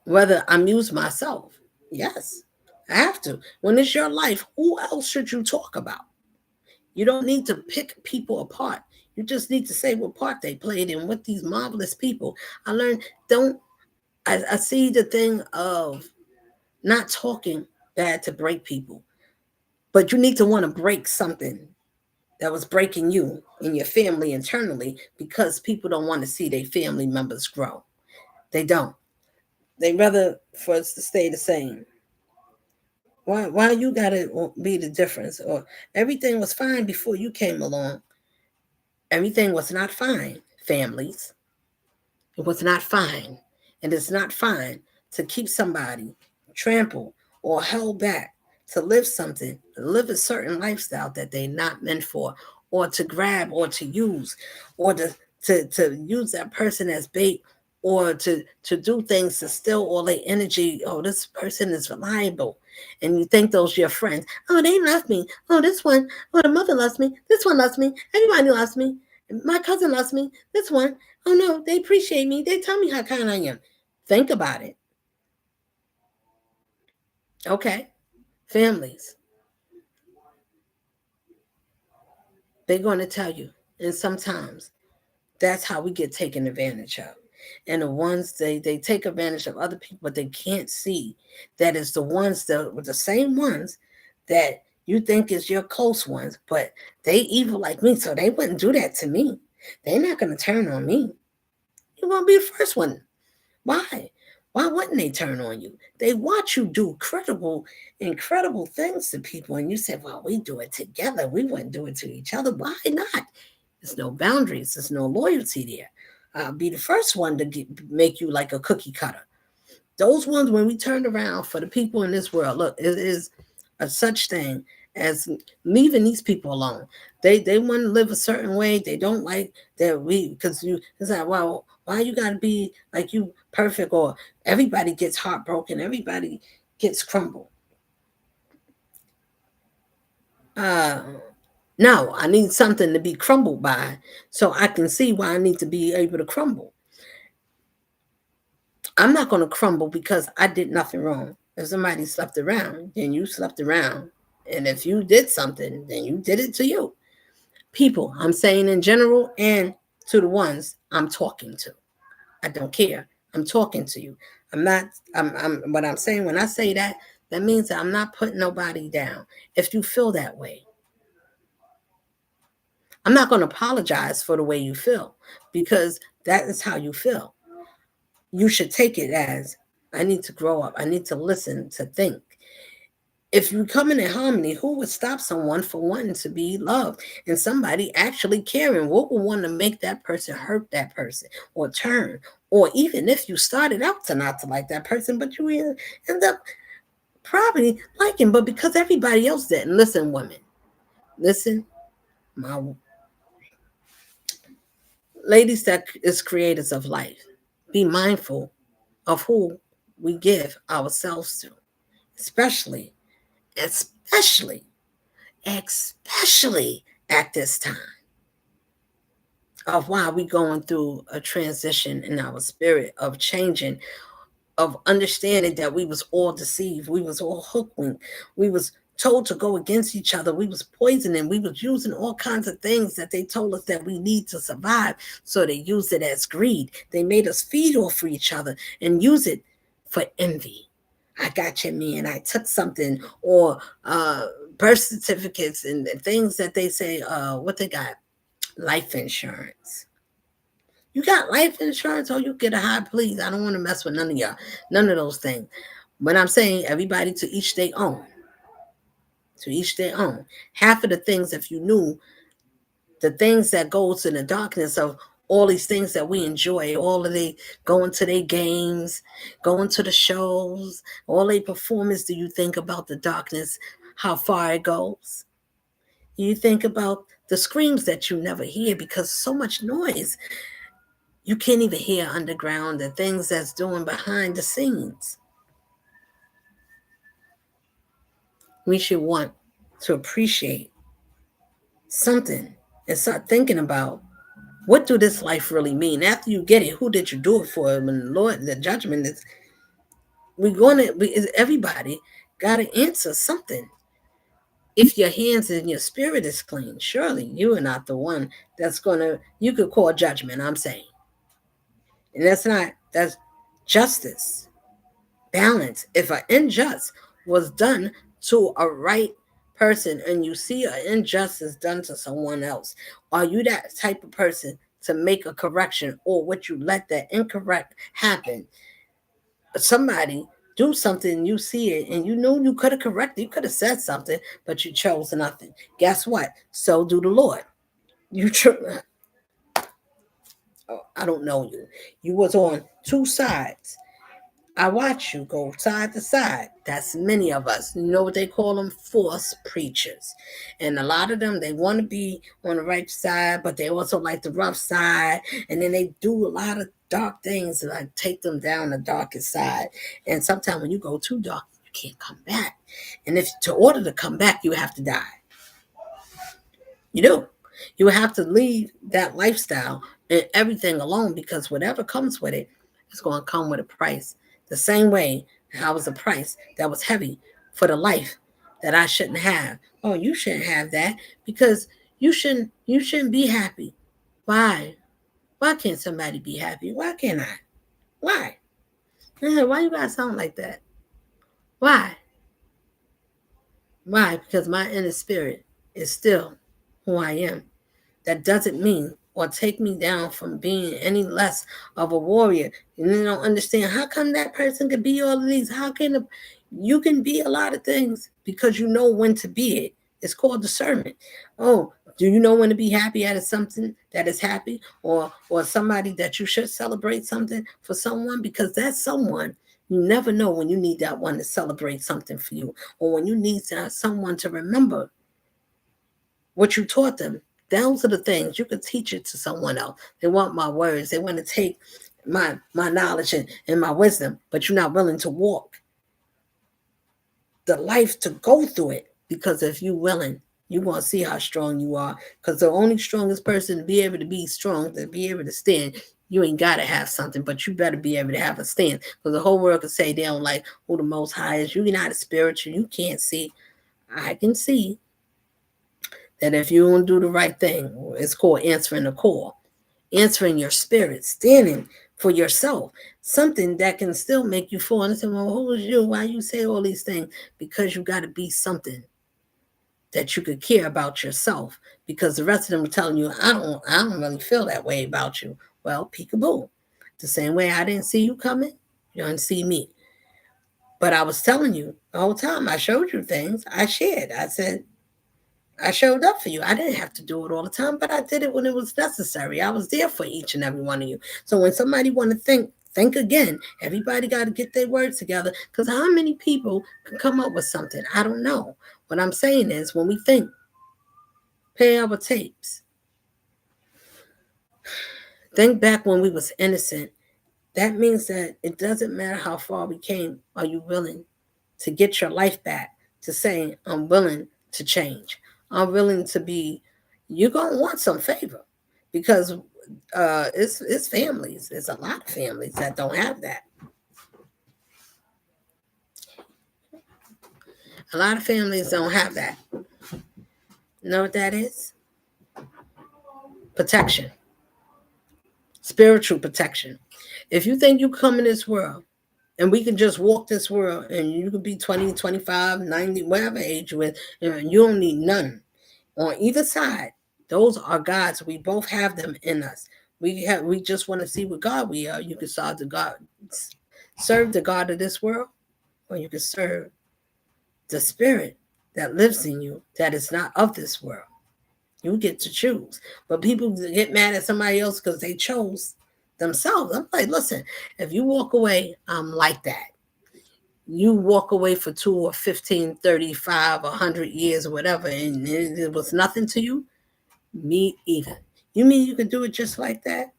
Whether I amuse myself, yes. I have to. When it's your life, who else should you talk about? You don't need to pick people apart. You just need to say what part they played in with these marvelous people. I learned, don't, I see the thing of not talking bad to break people, but you need to want to break something that was breaking you and your family internally because people don't want to see their family members grow. They don't. They rather for us to stay the same. Why you gotta be the difference? Or everything was fine before you came along. Everything was not fine, families. It was not fine. And it's not fine to keep somebody trampled or held back to live something, to live a certain lifestyle that they're not meant for, or to grab or to use, or to use that person as bait, or to do things to steal all their energy. Oh, this person is reliable. And you think those your friends. Oh, they love me. Oh, this one. Oh, the mother loves me. This one loves me. Everybody loves me. My cousin loves me. This one. Oh no, they appreciate me. They tell me how kind I am. Think about it. Okay. Families, they're going to tell you. And sometimes that's how we get taken advantage of. And the ones they take advantage of other people, but they can't see that is the ones that were the same ones that you think is your close ones, but they evil like me, so they wouldn't do that to me. They're not going to turn on me. You won't be the first one. Why? Why wouldn't they turn on you? They watch you do incredible things to people, and you say, "Well, we do it together. We wouldn't do it to each other. Why not?" There's no boundaries. There's no loyalty there. I'll be the first one to make you like a cookie cutter. Those ones, when we turn around for the people in this world, look, it is a such thing as leaving these people alone. They want to live a certain way. They don't like that we because you it's like, well, why you gotta be like you perfect, or everybody gets heartbroken, everybody gets crumbled. Uh no, I need something to be crumbled by so I can see why I need to be able to crumble. I'm not gonna crumble because I did nothing wrong. If somebody slept around, then you slept around. And if you did something, then you did it to you. People, I'm saying in general, and to the ones I'm talking to. I don't care. I'm talking to you. I'm not, I'm what I'm saying when I say that, that means that I'm not putting nobody down. If you feel that way, I'm not going to apologize for the way you feel because that is how you feel. You should take it as I need to grow up. I need to listen to think. If you come in harmony, who would stop someone from wanting to be loved and somebody actually caring? What would want to make that person hurt that person or turn? Or even if you started out to not to like that person, but you end up probably liking, but because everybody else didn't. Listen, women, listen, my ladies that is creators of life, be mindful of who we give ourselves to, especially, especially, especially at this time of why we going through a transition in our spirit of changing, of understanding that we was all deceived, we was all hoodwinked, we was told to go against each other, we was poisoning, we was using all kinds of things that they told us that we need to survive, so they used it as greed. They made us feed off of each other and use it for envy. I got your man, I took something, or birth certificates and things that they say, what they got, life insurance. You got life insurance or you get a high, please. I don't want to mess with none of y'all. None of those things. But I'm saying everybody to each their own. To each their own. Half of the things, if you knew the things that goes in the darkness of all these things that we enjoy, all of the going to their games, going to the shows, all they performance, do you think about the darkness, how far it goes? You think about the screams that you never hear because so much noise. You can't even hear underground the things that's doing behind the scenes. We should want to appreciate something and start thinking about what do this life really mean? After you get it, who did you do it for? When the Lord, the judgment is, we're going to, everybody, got to answer something. If your hands and your spirit is clean, surely you are not the one that's going to, you could call judgment, I'm saying. And that's justice, balance. If an injustice was done to a right person and you see an injustice done to someone else, are you that type of person to make a correction, or would you let that incorrect happen? Somebody do something, you see it, and you know you could have corrected, you could have said something, but you chose nothing. Guess what? So do the Lord. You oh, I don't know you. You was on two sides. I watch you go side to side. That's many of us. You know what they call them? False preachers. And a lot of them, they want to be on the right side, but they also like the rough side. And then they do a lot of dark things, like take them down the darkest side. And sometimes when you go too dark, you can't come back. And if to order to come back, you have to die. You do. You have to leave that lifestyle and everything alone, because whatever comes with it is going to come with a price. The same way how was a price that was heavy for the life that I shouldn't have. Oh, you shouldn't have that because you shouldn't be happy. Why? Why can't somebody be happy? Why can't I? Why? Why you gotta sound like that? Why? Why? Because my inner spirit is still who I am. That doesn't mean or take me down from being any less of a warrior. And you don't understand how come that person could be all of these? How can you can be a lot of things because you know when to be it. It's called discernment. Oh, do you know when to be happy at something that is happy, or somebody that you should celebrate something for someone, because that's someone. You never know when you need that one to celebrate something for you, or when you need someone to remember what you taught them. Those are the things you could teach it to someone else. They want my words. They want to take my knowledge and my wisdom, but you're not willing to walk the life to go through it. Because if you're willing, you're going to see how strong you are. Because the only strongest person to be able to be strong, to be able to stand, you ain't got to have something, but you better be able to have a stand. Because the whole world could say they don't like who the most high is. You're not a spiritual. You can't see. I can see that if you don't do the right thing, it's called answering the call, answering your spirit, standing for yourself, something that can still make you fall and say, well, who is you? Why you say all these things? Because you got to be something that you could care about yourself, because the rest of them are telling you, I don't really feel that way about you. Well, peekaboo. The same way I didn't see you coming, you didn't see me. But I was telling you the whole time. I showed you things. I shared. I said, I showed up for you. I didn't have to do it all the time, but I did it when it was necessary. I was there for each and every one of you. So when somebody want to think again. Everybody got to get their words together, because how many people can come up with something? I don't know. What I'm saying is, when we think, pay our tapes. Think back when we was innocent. That means that it doesn't matter how far we came. Are you willing to get your life back? To say, I'm willing to change. I'm willing to be. You're gonna want some favor, because it's families. There's a lot of families that don't have that. A lot of families don't have that. You know what that is? Protection. Spiritual protection. If you think you come in this world and we can just walk this world, and you can be 20, 25, 90, whatever age you're with, and you don't need none on either side. Those are gods. We both have them in us. We just want to see what God we are. You can serve the God of this world, or you can serve the spirit that lives in you, that is not of this world. You get to choose. But people get mad at somebody else because they chose themselves. I'm like, listen, if you walk away, I'm like that. You walk away for 2 or 15, 35, 100 years or whatever, and it was nothing to you, me either. You mean you can do it just like that?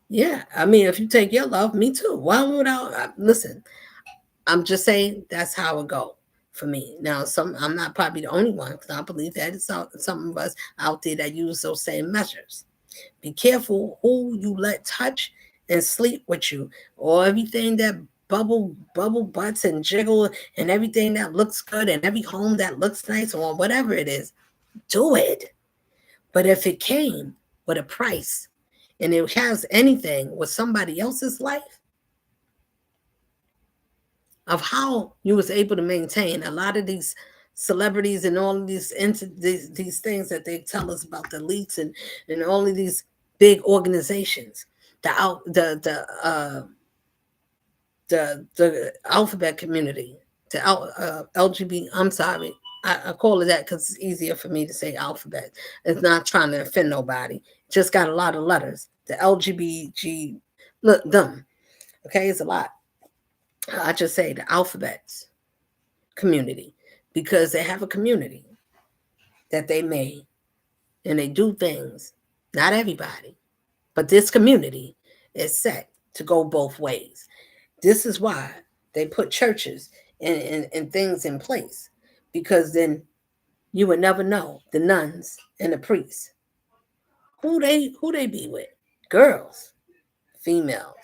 Yeah. I mean, if you take your love, me too. Why would listen, I'm just saying that's how it go for me. Now, I'm not probably the only one, because I believe that it's some of us out there that use those same measures. Be careful who you let touch and sleep with you, or everything that bubble butts and jiggle and everything that looks good and every home that looks nice or whatever it is, do it. But if it came with a price and it has anything with somebody else's life, of how you was able to maintain a lot of these celebrities and all of these things that they tell us about, the elites and all of these big organizations, the alphabet community, the LGBT. I'm sorry, I call it that because it's easier for me to say alphabet. It's not trying to offend nobody. Just got a lot of letters. The LGBT, look them. Okay, it's a lot. I just say the alphabets community because they have a community that they made and they do things. Not everybody, but this community is set to go both ways. This is why they put churches and things in place, because then you would never know the nuns and the priests who they be with. Girls, females.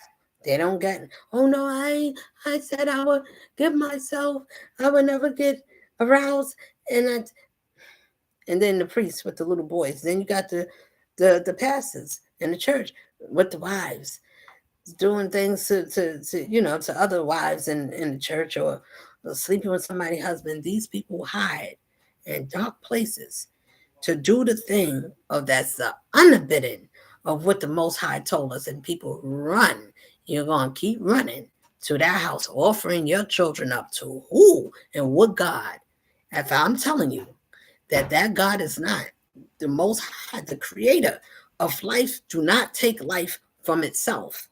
They don't get. Oh no, I said I would give myself. I would never get aroused, and then the priests with the little boys. Then you got the pastors in the church with the wives doing things to other wives in the church, or sleeping with somebody's husband. These people hide in dark places to do the thing of that's the unbidden of what the Most High told us, and people run. You're gonna keep running to that house, offering your children up to who and what God? If I'm telling you that God is not the Most High, the creator of life, do not take life from itself.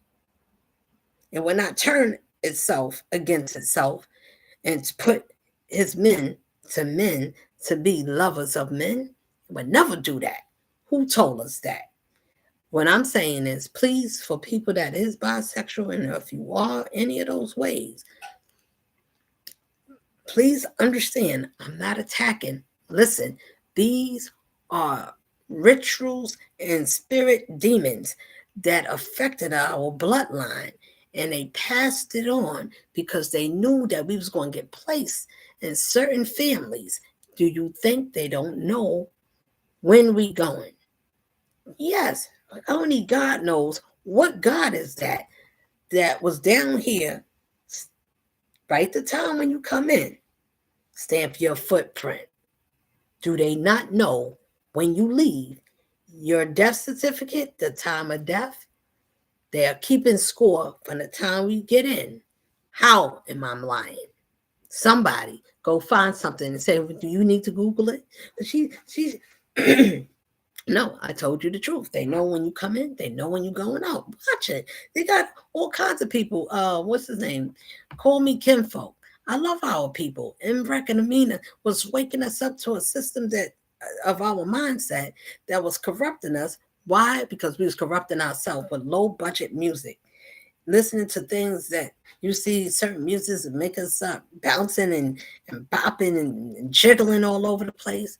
It will not turn itself against itself and put his men to be lovers of men. It would never do that. Who told us that? What I'm saying is, please, for people that is bisexual, and if you are any of those ways, please understand, I'm not attacking. Listen, these are rituals and spirit demons that affected our bloodline, and they passed it on because they knew that we was going to get placed in certain families. Do you think they don't know when we going? Yes, but only God knows what God is that was down here. Write the time when you come in. Stamp your footprint. Do they not know when you leave your death certificate, the time of death? They are keeping score from the time we get in. How am I lying? Somebody go find something and say, do you need to Google it? She's no, I told you the truth. They know when you come in, they know when you're going out. Watch it. They got all kinds of people. What's his name? Call me kinfolk. I love our people. Imrek and Amina was waking us up to a system that of our mindset that was corrupting us. Why? Because we was corrupting ourselves with low budget music. Listening to things that you see certain music that make us up bouncing and bopping and jiggling all over the place.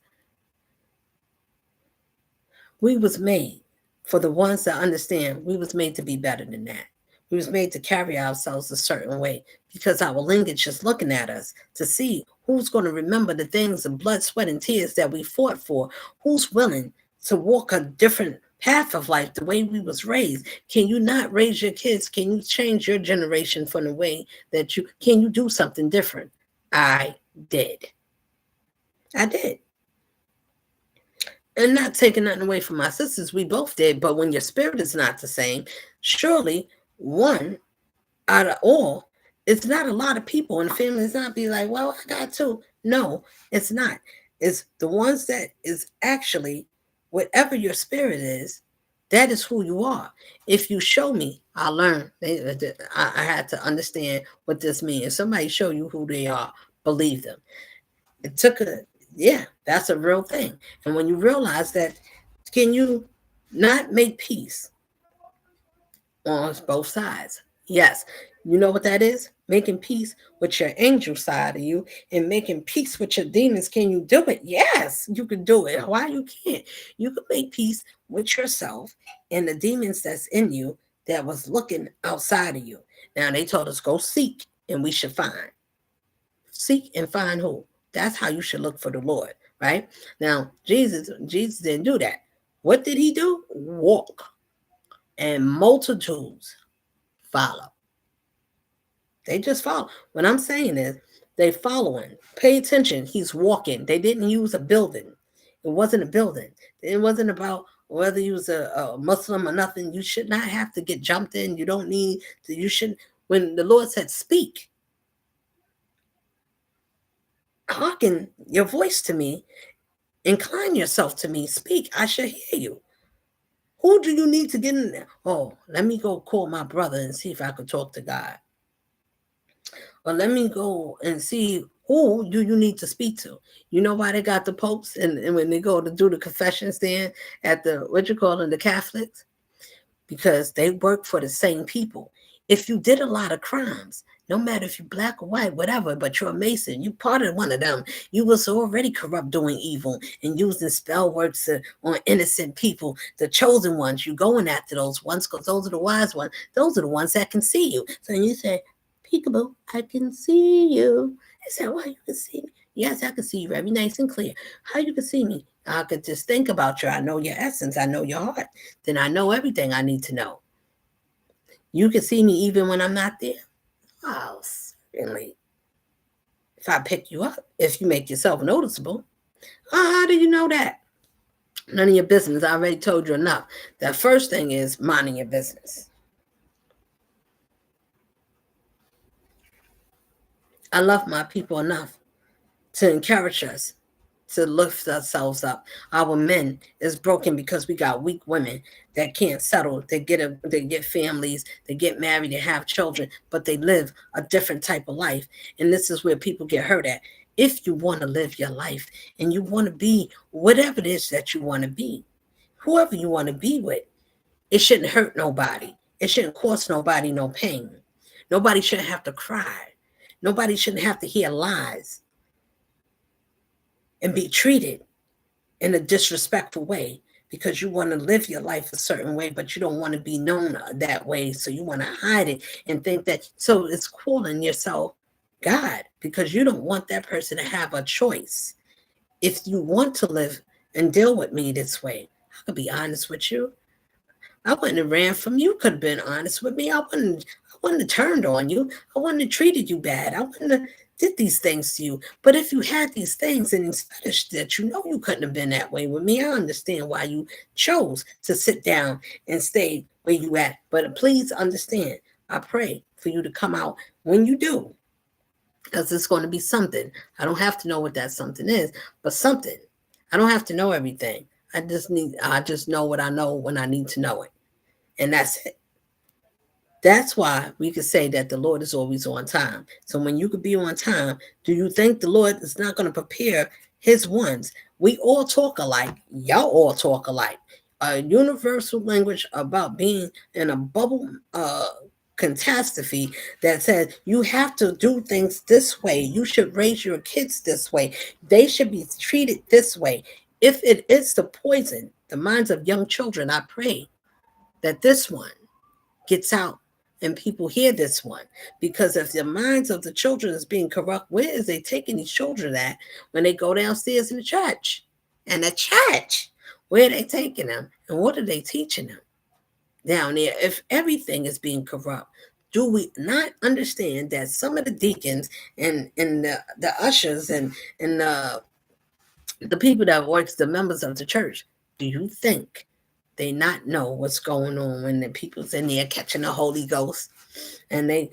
We was made, for the ones that understand, we was made to be better than that. We was made to carry ourselves a certain way because our lineage is looking at us to see who's going to remember the things of blood, sweat, and tears that we fought for. Who's willing to walk a different path of life the way we was raised? Can you not raise your kids? Can you change your generation from the way that can you do something different? I did. I did. And not taking nothing away from my sisters, we both did. But when your spirit is not the same, surely one out of all, it's not a lot of people in the family. It's not be like, well, I got two. No, it's not. It's the ones that is actually whatever your spirit is, that is who you are. If you show me, I'll learn. I had to understand what this means. If somebody show you who they are, believe them. It took that's a real thing. And when you realize that, can you not make peace on both sides? Yes. You know what that is? Making peace with your angel side of you and making peace with your demons. Can you do it? Yes, you can do it. Why you can't? You can make peace with yourself and the demons that's in you that was looking outside of you. Now they told us go seek and we should find. Seek and find who? That's how you should look for the Lord, right? Now, Jesus didn't do that. What did he do? Walk. And multitudes follow. They just follow. What I'm saying is they following. Pay attention. He's walking. They didn't use a building. It wasn't a building. It wasn't about whether you was a Muslim or nothing. You should not have to get jumped in. You don't need to. You shouldn't. When the Lord said speak, hearken your voice to me, incline yourself to me, speak, I shall hear you. Who do you need to get in there? Oh, let me go call my brother and see if I could talk to God. Or let me go and see who do you need to speak to. You know why they got the popes and when they go to do the confession stand at the, what you call them, the Catholics? Because they work for the same people. If you did a lot of crimes, no matter if you're black or white, whatever, but you're a Mason, you part of one of them. You was already corrupt doing evil and using spell works on innocent people, the chosen ones. You going after those ones because those are the wise ones. Those are the ones that can see you. So you say, peekaboo, I can see you. I said, well, you can see me. Yes, I can see you very nice and clear. How you can see me? I could just think about you. I know your essence. I know your heart. Then I know everything I need to know. You can see me even when I'm not there. Oh, certainly. If I pick you up, if you make yourself noticeable. How do you know that? None of your business. I already told you enough. The first thing is minding your business. I love my people enough to encourage us to lift ourselves up. Our men is broken because we got weak women that can't settle. They get families, they get married, they have children, but they live a different type of life. And this is where people get hurt at. If you want to live your life and you want to be whatever it is that you want to be, whoever you want to be with, it shouldn't hurt nobody. It shouldn't cause nobody no pain. Nobody shouldn't have to cry. Nobody shouldn't have to hear lies and be treated in a disrespectful way because you want to live your life a certain way, but you don't want to be known that way. So you want to hide it and think that, so it's calling yourself God because you don't want that person to have a choice. If you want to live and deal with me this way, I could be honest with you. I wouldn't have ran from you. Could have been honest with me. I wouldn't have turned on you. I wouldn't have treated you bad. I wouldn't have did these things to you. But if you had these things and these fetish that you know you couldn't have been that way with me, I understand why you chose to sit down and stay where you at. But please understand, I pray for you to come out when you do, because it's going to be something. I don't have to know what that something is, but something. I don't have to know everything. I just know what I know when I need to know it. And that's it. That's why we could say that the Lord is always on time. So when you could be on time, do you think the Lord is not going to prepare his ones? We all talk alike. Y'all all talk alike. A universal language about being in a bubble catastrophe that says you have to do things this way. You should raise your kids this way. They should be treated this way. If it is to poison the minds of young children, I pray that this one gets out and people hear this one, because if the minds of the children is being corrupt, where is they taking these children at when they go downstairs in the church? And the church, where are they taking them? And what are they teaching them down there? If everything is being corrupt, do we not understand that some of the deacons and the ushers and the people that works, the members of the church, do you think they not know what's going on when the people's in there catching the Holy Ghost and they,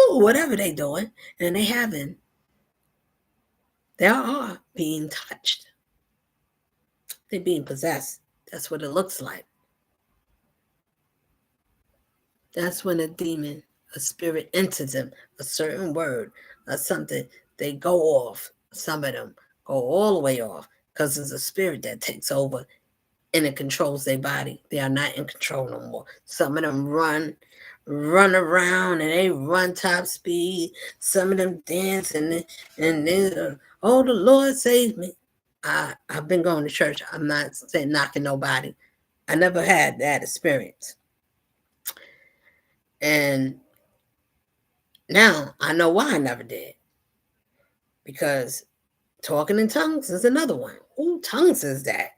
whatever they doing, and they are being touched. They're being possessed. That's what it looks like. That's when a demon, a spirit enters them, a certain word or something, they go off. Some of them go all the way off because it's a spirit that takes over and it controls their body. They are not in control no more. Some of them run around and they run top speed. Some of them dance and then, oh, the Lord saved me. I've been going to church. I'm not saying knocking nobody. I never had that experience. And now I know why I never did. Because talking in tongues is another one. Who tongues is that?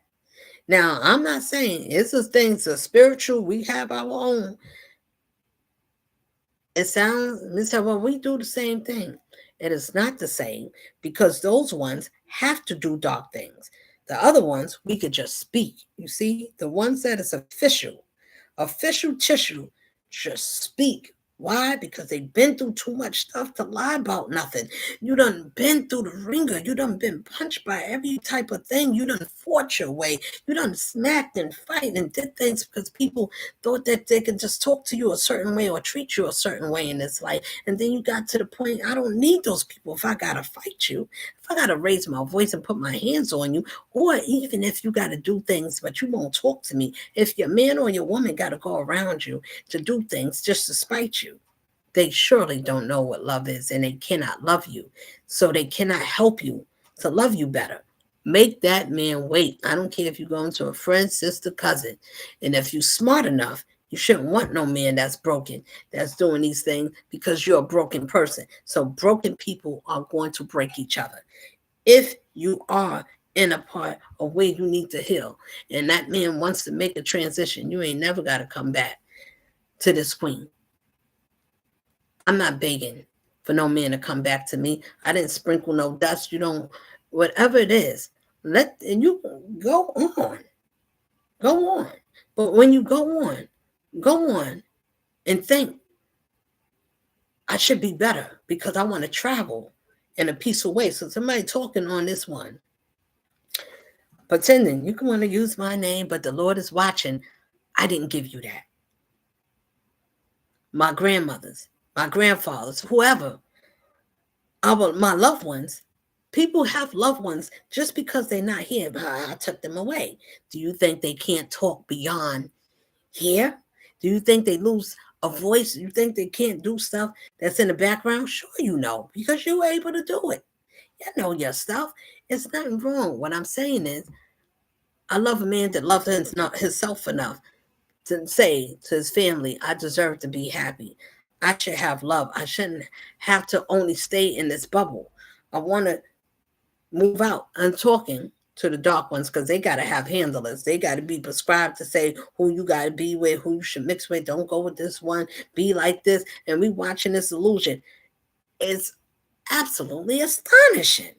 Now, I'm not saying it's a things are spiritual. We have our own. It sounds, Mr. Well, we do the same thing. It is not the same because those ones have to do dark things. The other ones, we could just speak. You see, the ones that is official tissue, just speak. Why? Because they've been through too much stuff to lie about nothing. You done been through the ringer. You done been punched by every type of thing. You done fought your way. You done smacked and fight and did things because people thought that they could just talk to you a certain way or treat you a certain way in this life. And then you got to the point, I don't need those people if I got to fight you. If I got to raise my voice and put my hands on you, or even if you got to do things, but you won't talk to me. If your man or your woman got to go around you to do things just to spite you, they surely don't know what love is and they cannot love you. So they cannot help you to love you better. Make that man wait. I don't care if you're going to a friend, sister, cousin. And if you're smart enough, you shouldn't want no man that's broken, that's doing these things because you're a broken person. So broken people are going to break each other. If you are in a part of where you need to heal and that man wants to make a transition, you ain't never got to come back to this queen. I'm not begging for no man to come back to me. I didn't sprinkle no dust. You don't, whatever it is, let and you go on. Go on. But when you go on and think I should be better because I want to travel in a peaceful way. So somebody talking on this one, pretending you can want to use my name, but the Lord is watching. I didn't give you that. My grandmothers, my grandfathers, whoever, my loved ones, people have loved ones just because they're not here. I took them away. Do you think they can't talk beyond here? Do you think they lose a voice? Do you think they can't do stuff that's in the background? Sure, you know, because you were able to do it. You know your stuff. It's nothing wrong. What I'm saying is, I love a man that loves himself enough to say to his family, I deserve to be happy. I should have love. I shouldn't have to only stay in this bubble. I want to move out. I'm talking to the dark ones because they got to have handlers. They got to be prescribed to say who you got to be with, who you should mix with. Don't go with this one. Be like this. And we watching this illusion. It's absolutely astonishing.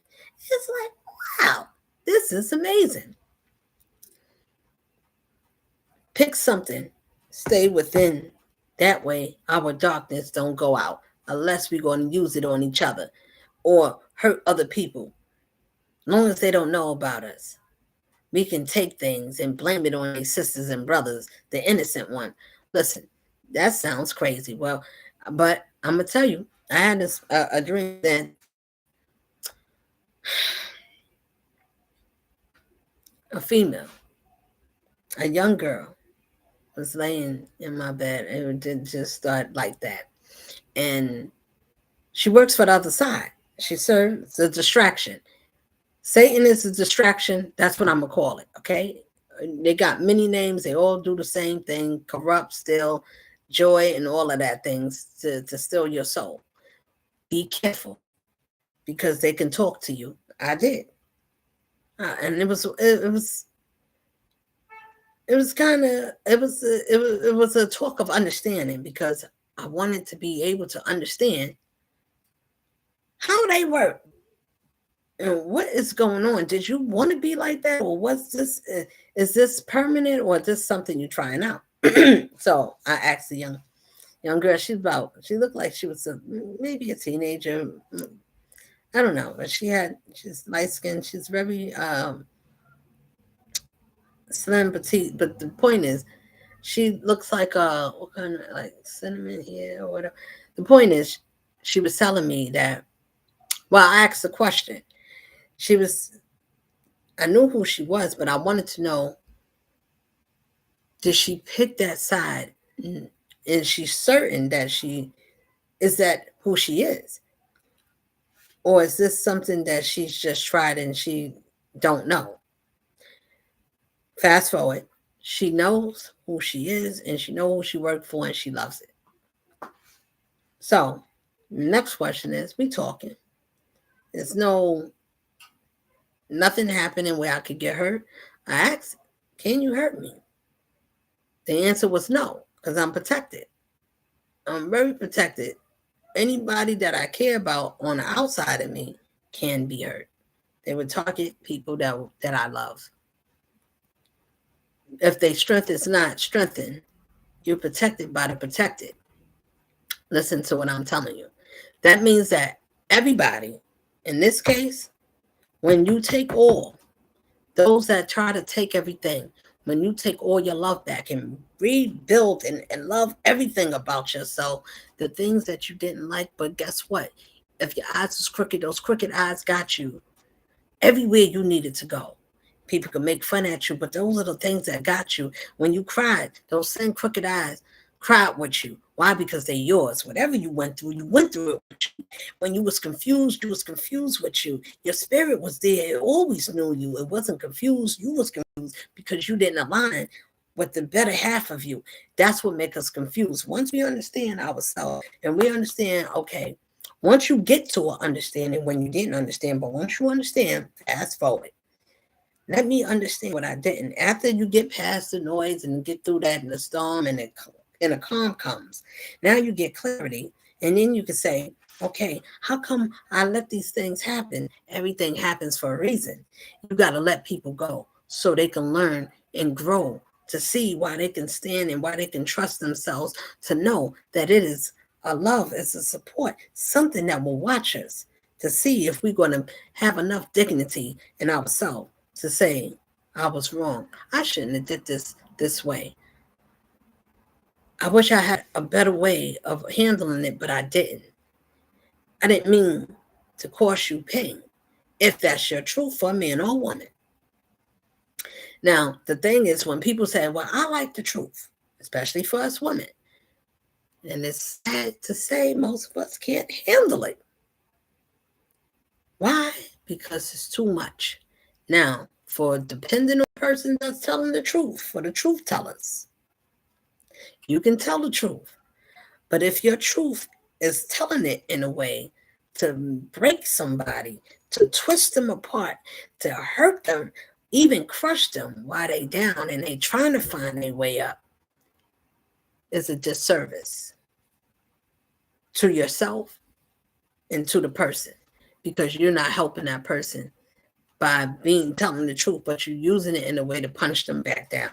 It's like, wow, this is amazing. Pick something, stay within. That way, our darkness don't go out unless we're going to use it on each other or hurt other people. As long as they don't know about us, we can take things and blame it on their sisters and brothers, the innocent one. Listen, that sounds crazy. Well, but I'm gonna tell you, I had this a dream that a female, a young girl, was laying in my bed. It didn't just start like that. And she works for the other side. She serves a distraction. Satan is a distraction. That's what I'm going to call it. Okay. They got many names. They all do the same thing: corrupt, steal, joy, and all of that things to steal your soul. Be careful because they can talk to you. I did. And it was kind of it was a talk of understanding because I wanted to be able to understand how they work and what is going on. Did you want to be like that, or what's this? Is this permanent, or is this something you're trying out? So I asked the young girl. She looked like she was maybe a teenager. I don't know, but she's light skinned. She's very slim, petite. But the point is, she looks like what kind of like cinnamon here or whatever. The point is, she was telling me that. Well, I asked the question. She was. I knew who she was, but I wanted to know: did she pick that side? And she's certain that she is that who she is, or is this something that she's just tried and she don't know? Fast forward, She knows who she is, and she knows who she worked for, and she loves it. So, next question is, we talking. There's nothing happening where I could get hurt. I asked, can you hurt me? The answer was no, because I'm protected. I'm very protected. Anybody that I care about on the outside of me can be hurt. They would target people that I love. If their strength is not strengthened, you're protected by the protected. Listen to what I'm telling you. That means that everybody, in this case, when you take all, those that try to take everything, when you take all your love back and rebuild and love everything about yourself, the things that you didn't like, but guess what? If your eyes was crooked, those crooked eyes got you everywhere you needed to go. People can make fun at you, but those are the things that got you. When you cried, those same crooked eyes cried with you. Why? Because they're yours. Whatever you went through it with you. When you was confused with you. Your spirit was there. It always knew you. It wasn't confused. You was confused because you didn't align with the better half of you. That's what makes us confused. Once we understand ourselves and we understand, okay, once you get to an understanding when you didn't understand, but once you understand, fast forward. Let me understand what I didn't. After you get past the noise and get through that in the storm and a calm comes, now you get clarity. And then you can say, okay, how come I let these things happen? Everything happens for a reason. You got to let people go so they can learn and grow to see why they can stand and why they can trust themselves to know that it is a love, it's a support, something that will watch us to see if we're going to have enough dignity in ourselves to say, I was wrong. I shouldn't have did this way. I wish I had a better way of handling it, but I didn't. I didn't mean to cause you pain, if that's your truth for a man or woman. Now, the thing is, when people say, well, I like the truth, especially for us women, and it's sad to say most of us can't handle it. Why? Because it's too much. Now, for depending on the person that's telling the truth, for the truth tellers, you can tell the truth. But if your truth is telling it in a way to break somebody, to twist them apart, to hurt them, even crush them while they down and they trying to find their way up, is a disservice to yourself and to the person, because you're not helping that person by telling the truth, but you're using it in a way to punch them back down.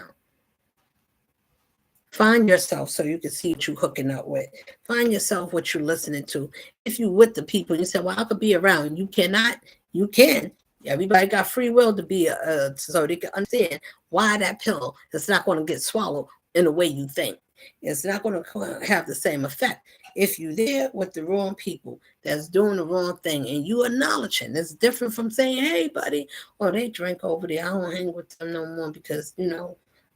Find yourself so you can see what you're hooking up with. Find yourself what you're listening to. If you're with the people, you say, well, I could be around. You cannot. You can. Everybody got free will to be, so they can understand why that pill is not going to get swallowed in the way you think. It's not going to have the same effect. If you're there with the wrong people that's doing the wrong thing and you acknowledging, it's different from saying, hey, buddy, oh, they drink over there. I don't hang with them no more because,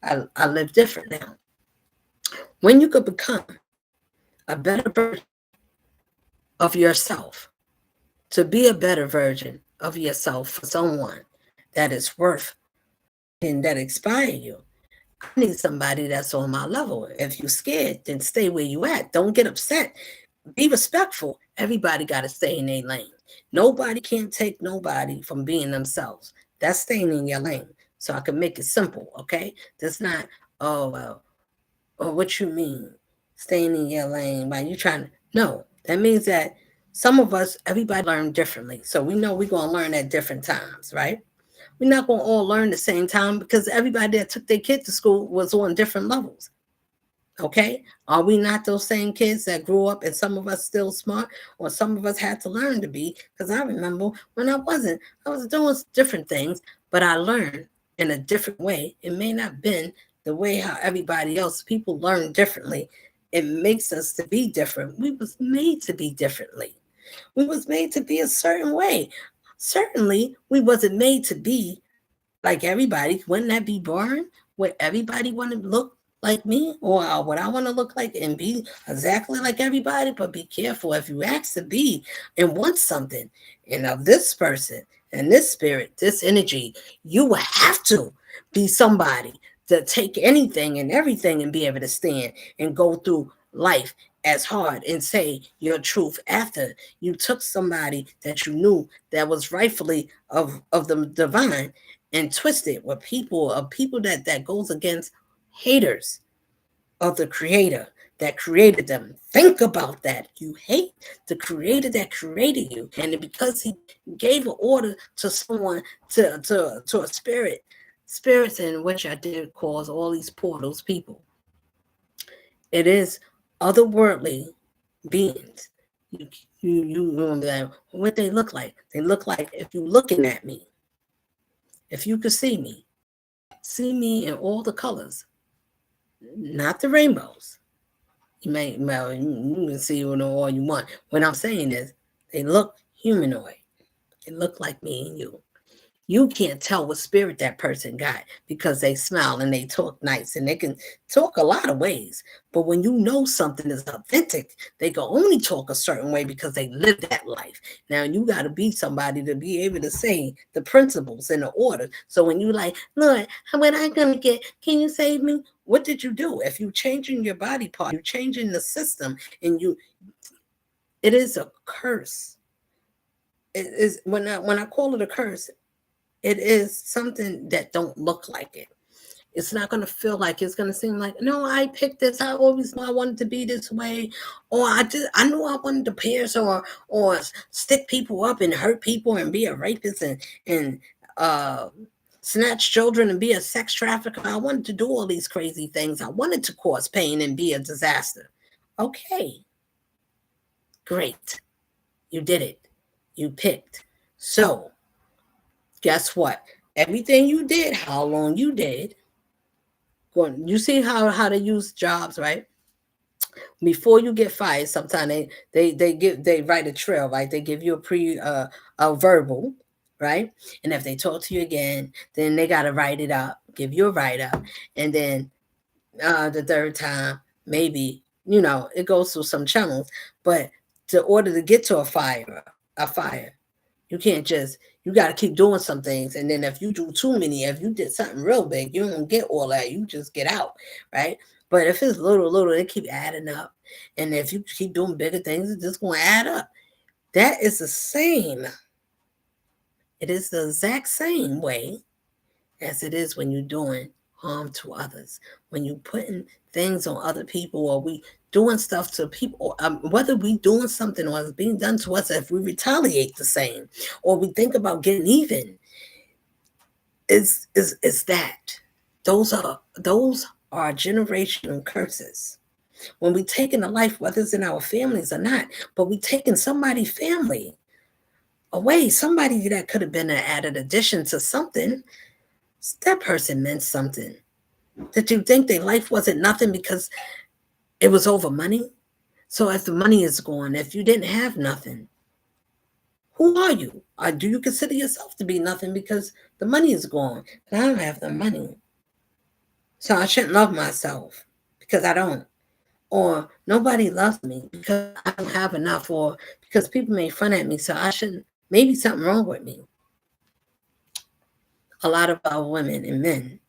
I live different now. When you could become a better version of yourself, to be a better version of yourself for someone that is worth and that inspire you, I need somebody that's on my level. If you're scared, then stay where you at. Don't get upset. Be respectful. Everybody got to stay in their lane. Nobody can't take nobody from being themselves. That's staying in your lane. So I can make it simple, okay? That's not, oh, well, what you mean? Staying in your lane while you trying to, no. That means that some of us, everybody learn differently. So we know we're going to learn at different times, right? We're not going to all learn the same time because everybody that took their kid to school was on different levels. Okay? Are we not those same kids that grew up and some of us still smart, or some of us had to learn to be? Because I remember when I was doing different things, but I learned in a different way. It may not have been the way how everybody else, people learn differently. It makes us to be different. We was made to be differently. We was made to be a certain way. Certainly, we wasn't made to be like everybody. Wouldn't that be boring? Would everybody want to look like me, or would I want to look like and be exactly like everybody? But be careful. If you ask to be and want something and of this person and this spirit, this energy, you will have to be somebody to take anything and everything and be able to stand and go through life as hard and say your truth after you took somebody that you knew that was rightfully of the divine and twisted with people that goes against haters of the creator that created them. Think about that. You hate the creator that created you. And because he gave an order to someone, to a spirit, spirits in which I did cause all these portals, people. It is otherworldly beings. You you gonna be like, what they look like? They look like if you looking at me, if you could see me in all the colors, not the rainbows. You may, well, you can see all you want. What I'm saying is, they look humanoid. They look like me and you. You can't tell what spirit that person got because they smile and they talk nice and they can talk a lot of ways. But when you know something is authentic, they can only talk a certain way because they live that life. Now you got to be somebody to be able to say the principles and the order. So when you like, Lord, what I gonna get? Can you save me? What did you do? If you changing your body part, you changing the system, and it is a curse. It is when I call it a curse, it is something that don't look like it. It's not going to feel like it's going to seem like, no, I picked this. I always knew I wanted to be this way. Or I knew I wanted to pierce or stick people up and hurt people and be a rapist and uh, snatch children and be a sex trafficker. I wanted to do all these crazy things. I wanted to cause pain and be a disaster. Okay, great. You did it. You picked. So guess what? Everything you did, how long you did, you see how they use jobs, right? Before you get fired, sometimes they write a trail, right? They give you a verbal, right? And if they talk to you again, then they gotta write it up, give you a write up, and then the third time, maybe it goes through some channels, but to order to get to a fire, you can't just you got to keep doing some things, and then if you do too many, if you did something real big, you don't get all that. You just get out, right? But if it's little, they keep adding up, and if you keep doing bigger things, it's just going to add up. That is the same. It is the exact same way as it is when you're doing harm to others. When you putting things on other people, or we doing stuff to people, whether we doing something or it's being done to us, if we retaliate the same, or we think about getting even, is that those are generational curses. When we taking a life, whether it's in our families or not, but we taking somebody's family away, somebody that could have been an added addition to something. That person meant something. Did you think their life wasn't nothing because it was over money? So if the money is gone, if you didn't have nothing, who are you? Or do you consider yourself to be nothing because the money is gone? But I don't have the money. So I shouldn't love myself because I don't. Or nobody loves me because I don't have enough, or because people made fun at me. So I shouldn't, maybe something wrong with me. A lot of our women and men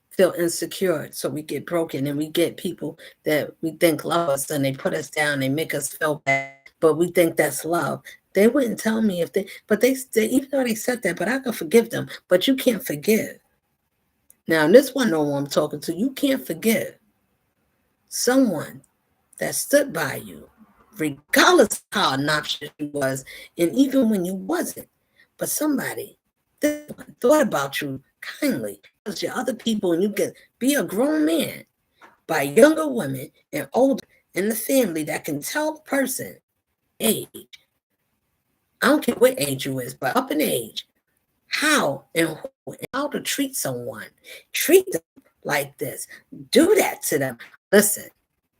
feel insecure, so we get broken and we get people that we think love us and they put us down, they make us feel bad, but we think that's love. They wouldn't tell me if but they even though they said that, but I can forgive them. But you can't forgive. Now, this one know who I'm talking to. You can't forgive someone that stood by you, regardless of how obnoxious you was, and even when you wasn't. But somebody thought about you kindly because you're other people, and you can be a grown man by younger women and older in the family that can tell the person age. I don't care what age you is, but up in age, how and who and how to treat someone. Treat them like this. Do that to them. Listen,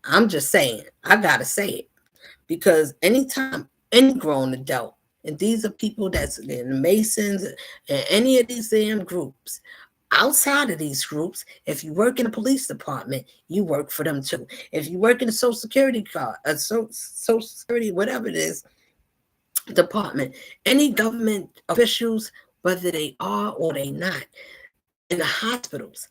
I'm just saying, I gotta say it. Because anytime any grown adult, and these are people that's in the Masons and any of these damn groups, outside of these groups, if you work in a police department, you work for them too. If you work in a social security card, a social security, whatever it is, department, any government officials, whether they are or they not, in the hospitals,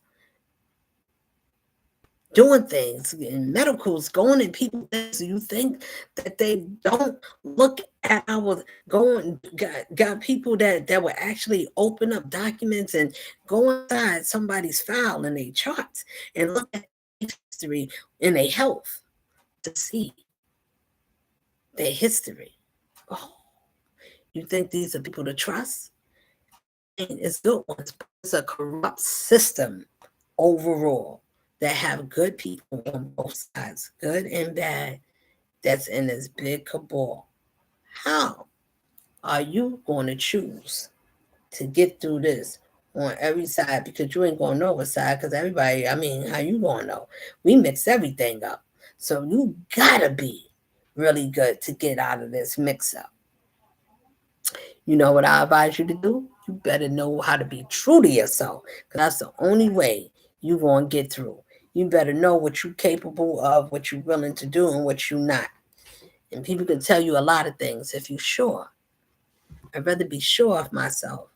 doing things in medicals, going in people's things. You think that they don't look at our going got people that will actually open up documents and go inside somebody's file in their charts and look at history in their health to see their history. Oh, you think these are people to trust? And it's good ones, but it's a corrupt system overall that have good people on both sides, good and bad, that's in this big cabal. How are you going to choose to get through this on every side? Because you ain't going to know what side, because everybody, I mean, how you going to know? We mix everything up. So you got to be really good to get out of this mix up. You know what I advise you to do? You better know how to be true to yourself, because that's the only way you're going to get through. You better know what you're capable of, what you're willing to do, and what you're not. And people can tell you a lot of things if you're sure. I'd rather be sure of myself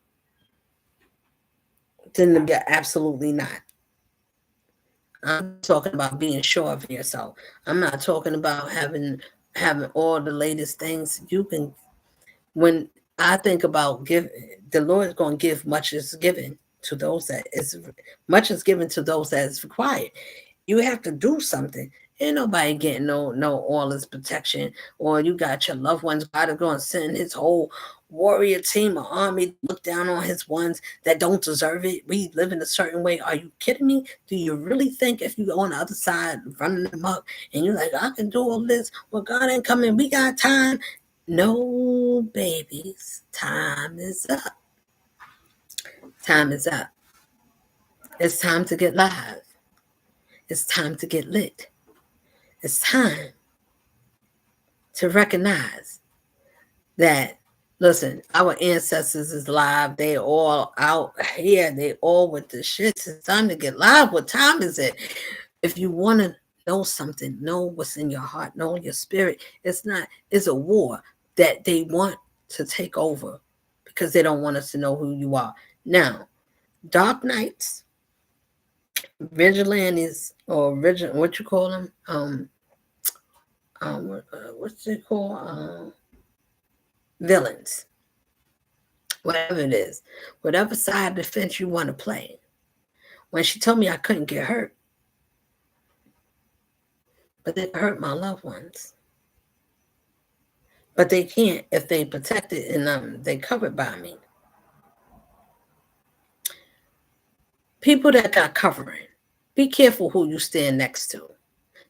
than to be absolutely not. I'm talking about being sure of yourself. I'm not talking about having all the latest things. You can, when I think about give, the Lord is going to give much is given to those that is much is given to those that is required. You have to do something. Ain't nobody getting no all this protection, or you got your loved ones. God is going to send His whole warrior team, or army, to look down on His ones that don't deserve it. We live in a certain way. Are you kidding me? Do you really think if you go on the other side running them up and you're like, I can do all this? Well, God ain't coming. We got time. No, babies. Time is up. Time is up. It's time to get live. It's time to get lit. It's time to recognize that, listen, our ancestors is live. They all out here. They all with the shits. It's time to get live. What time is it? If you want to know something, know what's in your heart, know your spirit. It's a war that they want to take over because they don't want us to know who you are. Now, dark nights, vigilantes, or what you call them? What's it called? Villains, whatever it is, whatever side of the fence you want to play. When she told me I couldn't get hurt, but they hurt my loved ones. But they can't if they protected and they covered by me. People that got covering, be careful who you stand next to.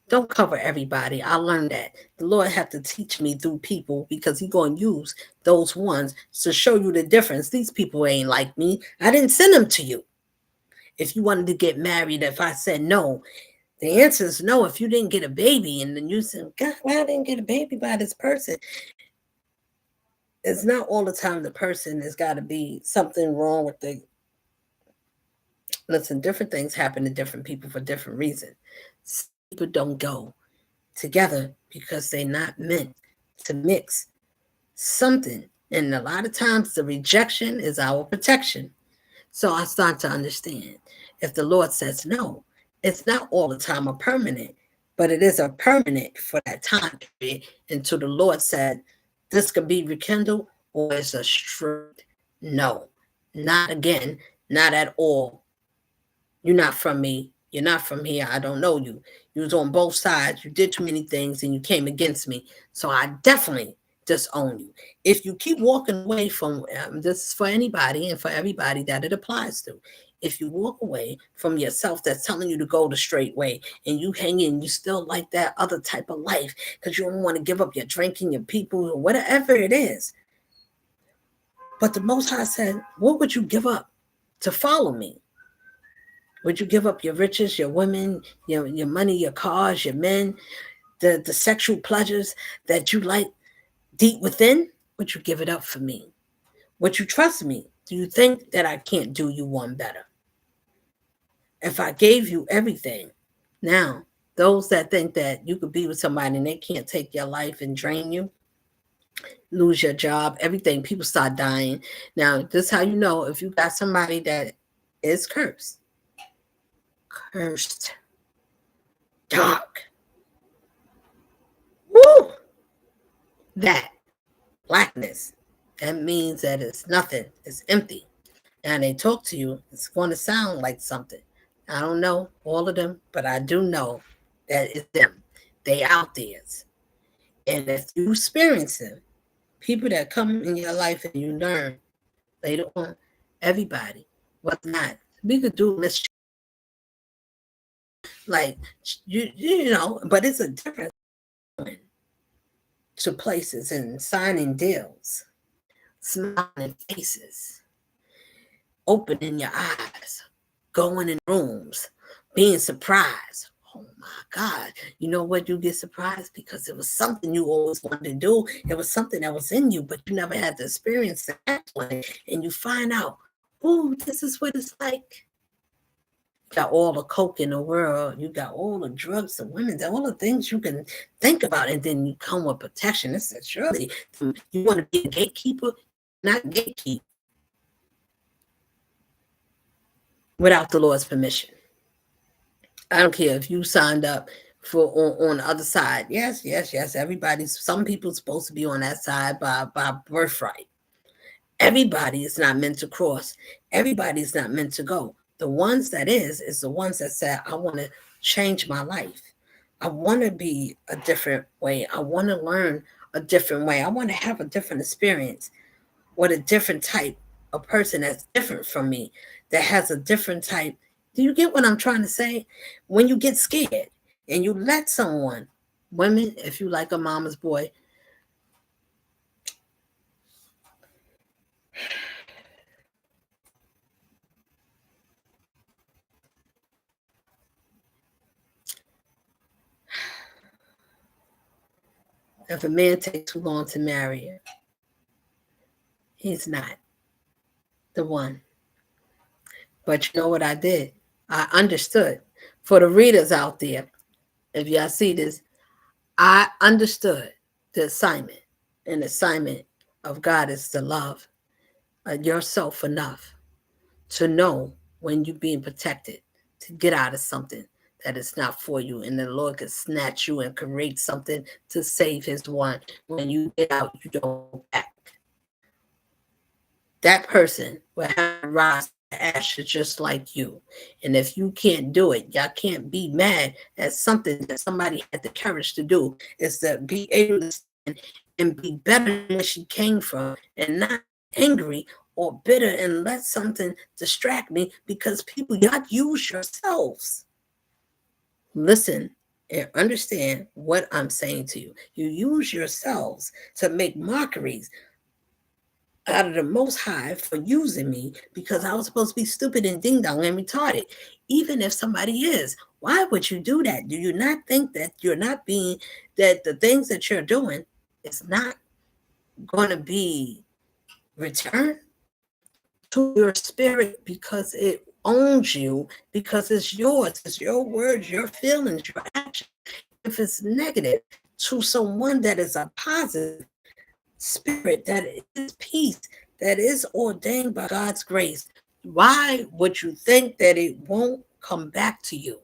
Don't cover everybody. I learned that. The Lord had to teach me through people, because He's going to use those ones to show you the difference. These people ain't like me. I didn't send them to you. If you wanted to get married, if I said no, the answer is no. If you didn't get a baby and then you said, God, why I didn't get a baby by this person? It's not all the time the person has got to be something wrong with the. Listen, different things happen to different people for different reasons. People don't go together because they're not meant to mix something. And a lot of times the rejection is our protection. So I start to understand, if the Lord says no, it's not all the time a permanent, but it is a permanent for that time period until the Lord said this could be rekindled, or it's a straight no. Not again, not at all. You're not from me. You're not from here. I don't know you. You was on both sides. You did too many things and you came against me. So I definitely disown you. If you keep walking away from, this is for anybody and for everybody that it applies to. If you walk away from yourself that's telling you to go the straight way, and you hang in, you still like that other type of life because you don't want to give up your drinking, your people, or whatever it is. But the Most High said, what would you give up to follow me? Would you give up your riches, your women, your money, your cars, your men, the sexual pleasures that you like deep within? Would you give it up for me? Would you trust me? Do you think that I can't do you one better? If I gave you everything, now, those that think that you could be with somebody and they can't take your life and drain you, lose your job, everything, people start dying. Now, this is how you know if you got somebody that is cursed. that blackness, that means that it's nothing, it's empty. And they talk to you, it's going to sound like something. I don't know all of them, but I do know that it's them. They out there. And if you experience them, people that come in your life and you learn later on, everybody, what's not, we could do mischief. Like but it's a difference to places and signing deals, smiling faces, opening your eyes, going in rooms, being surprised. Oh my God. You know what? You get surprised because it was something you always wanted to do. It was something that was in you, but you never had the experience to act on it. And you find out, oh, this is what it's like. You got all the coke in the world. You got all the drugs, the women, all the things you can think about. And then you come with protection. It says, surely you want to be a gatekeeper, not gatekeep without the Lord's permission. I don't care if you signed up for on the other side. Yes. Some people's supposed to be on that side by birthright. Everybody is not meant to cross. Everybody's not meant to go. The ones that is the ones that said, I want to change my life. I want to be a different way. I want to learn a different way. I want to have a different experience with a different type of person that's different from me, that has a different type. Do you get what I'm trying to say? When you get scared and you let someone, women, if you like a mama's boy, if a man takes too long to marry you, he's not the one. But you know what I did? I understood. For the readers out there, if y'all see this, I understood the assignment. And the assignment of God is to love yourself enough to know when you're being protected, to get out of something that is not for you. And the Lord can snatch you and create something to save his one. When you get out, you don't go back. That person will have to rise to ashes just like you. And if you can't do it, y'all can't be mad at something that somebody had the courage to do, is to be able to stand and be better than where she came from and not angry or bitter and let something distract me, because people, y'all use yourselves. Listen and understand what I'm saying to you. You use yourselves to make mockeries out of the Most High for using me because I was supposed to be stupid and ding dong and retarded. Even if somebody is, why would you do that? Do you not think that you're not being, that the things that you're doing is not going to be returned to your spirit because it owns you, because it's yours, it's your words, your feelings, your action. If it's negative to someone that is a positive spirit, that is peace, that is ordained by God's grace, why would you think that it won't come back to you?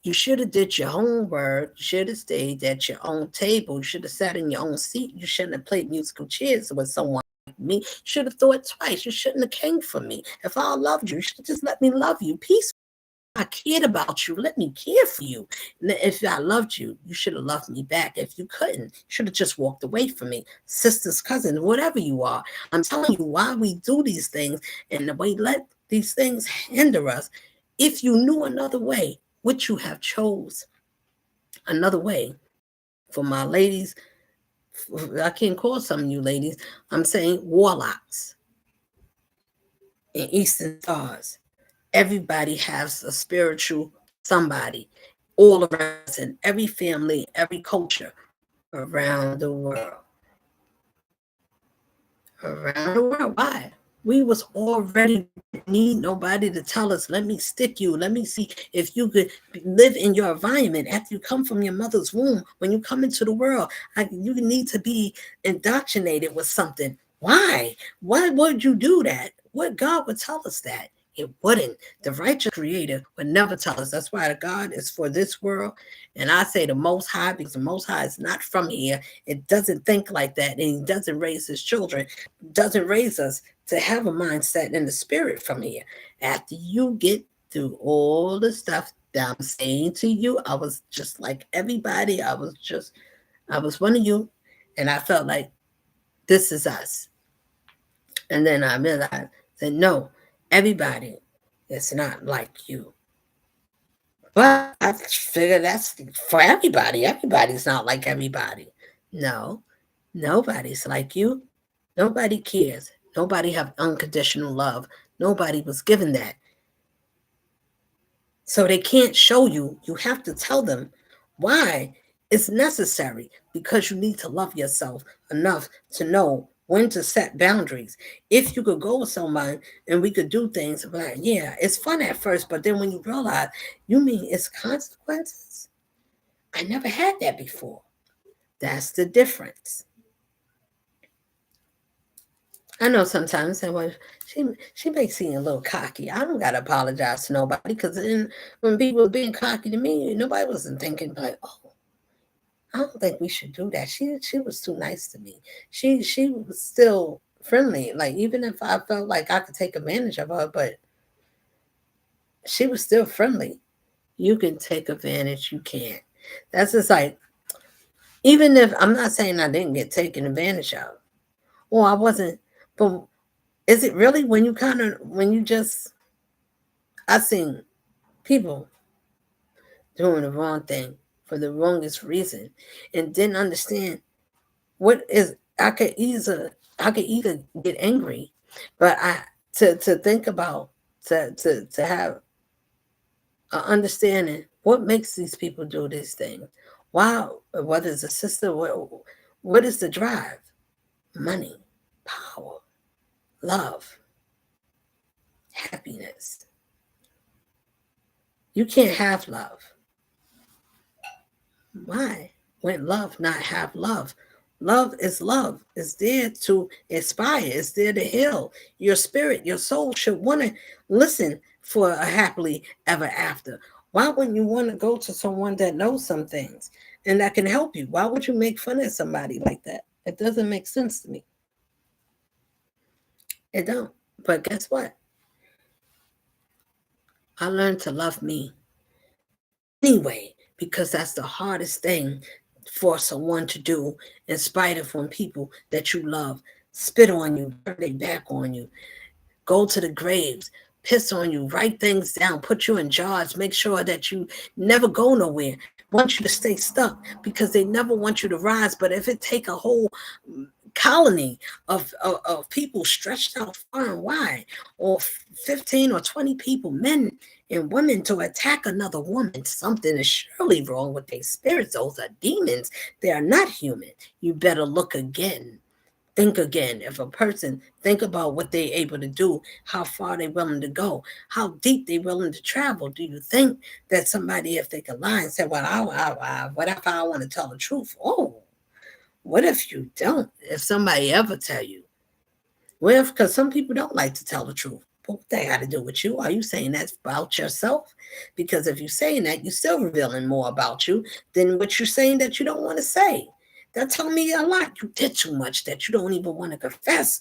You should have did your homework. You should have stayed at your own table. You should have sat in your own seat. You shouldn't have played musical chairs with someone like me. You should have thought twice. You shouldn't have came for me. If I loved you, you should just let me love you. Peace. I cared about you. Let me care for you. And if I loved you, you should have loved me back. If you couldn't, you should have just walked away from me. Sisters, cousins, whatever you are. I'm telling you why we do these things and the way let these things hinder us. If you knew another way, would you have chose another way? For my ladies, I can't call some of you ladies, I'm saying warlocks and Eastern stars. Everybody has a spiritual somebody all around us, in every family, every culture around the world. Around the world. Why? We was already need nobody to tell us, let me stick you. Let me see if you could live in your environment after you come from your mother's womb. When you come into the world, you need to be indoctrinated with something. Why? Why would you do that? What God would tell us that? It wouldn't. The righteous creator would never tell us. That's why the God is for this world. And I say the Most High, because the Most High is not from here. It doesn't think like that. And he doesn't raise his children, doesn't raise us to have a mindset in the spirit from here. After you get through all the stuff that I'm saying to you, I was just like everybody. I was one of you. And I felt like this is us. And then I realized that no, everybody is not like you. But I figure that's for everybody. Everybody's not like everybody. No, nobody's like you. Nobody cares. Nobody have unconditional love. Nobody was given that. So they can't show you. You have to tell them why it's necessary, because you need to love yourself enough to know when to set boundaries. If you could go with someone and we could do things like, yeah, it's fun at first, but then when you realize, you mean it's consequences? I never had that before. That's the difference. I know sometimes she may seem a little cocky. I don't gotta apologize to nobody, because when people were being cocky to me, nobody wasn't thinking like, oh, I don't think we should do that. She was too nice to me. She was still friendly. Like, even if I felt like I could take advantage of her, but she was still friendly. You can take advantage, you can't. That's just like, even if I'm not saying I didn't get taken advantage of, or I wasn't, but is it really when you just, I seen people doing the wrong thing for the wrongest reason and didn't understand what is, I could either get angry, but I to think about, to have an understanding what makes these people do these things. Why, whether it's a sister, what is the drive? Money, power, love, happiness. You can't have love. Why? When love not have love? Love is love. It's there to inspire. It's there to heal. Your spirit, your soul should want to listen for a happily ever after. Why wouldn't you want to go to someone that knows some things and that can help you? Why would you make fun of somebody like that? It doesn't make sense to me. It don't. But guess what? I learned to love me anyway, because that's the hardest thing for someone to do, in spite of when people that you love spit on you, turn their back on you, go to the graves, piss on you, write things down, put you in jars, make sure that you never go nowhere, want you to stay stuck because they never want you to rise. But if it take a whole colony of people stretched out far and wide, or 15 or 20 people, men and women, to attack another woman, something is surely wrong with their spirits. Those are demons. They are not human. You better look again. Think again. If a person think about what they're able to do, how far they're willing to go, how deep they're willing to travel. Do you think that somebody, if they could lie and say, well, what if I want to tell the truth? Oh, what if you don't? If somebody ever tell you, well, because some people don't like to tell the truth. But what they got to do with you? Are you saying that's about yourself? Because if you're saying that, you're still revealing more about you than what you're saying that you don't want to say. That tell me a lot. You did too much that you don't even want to confess.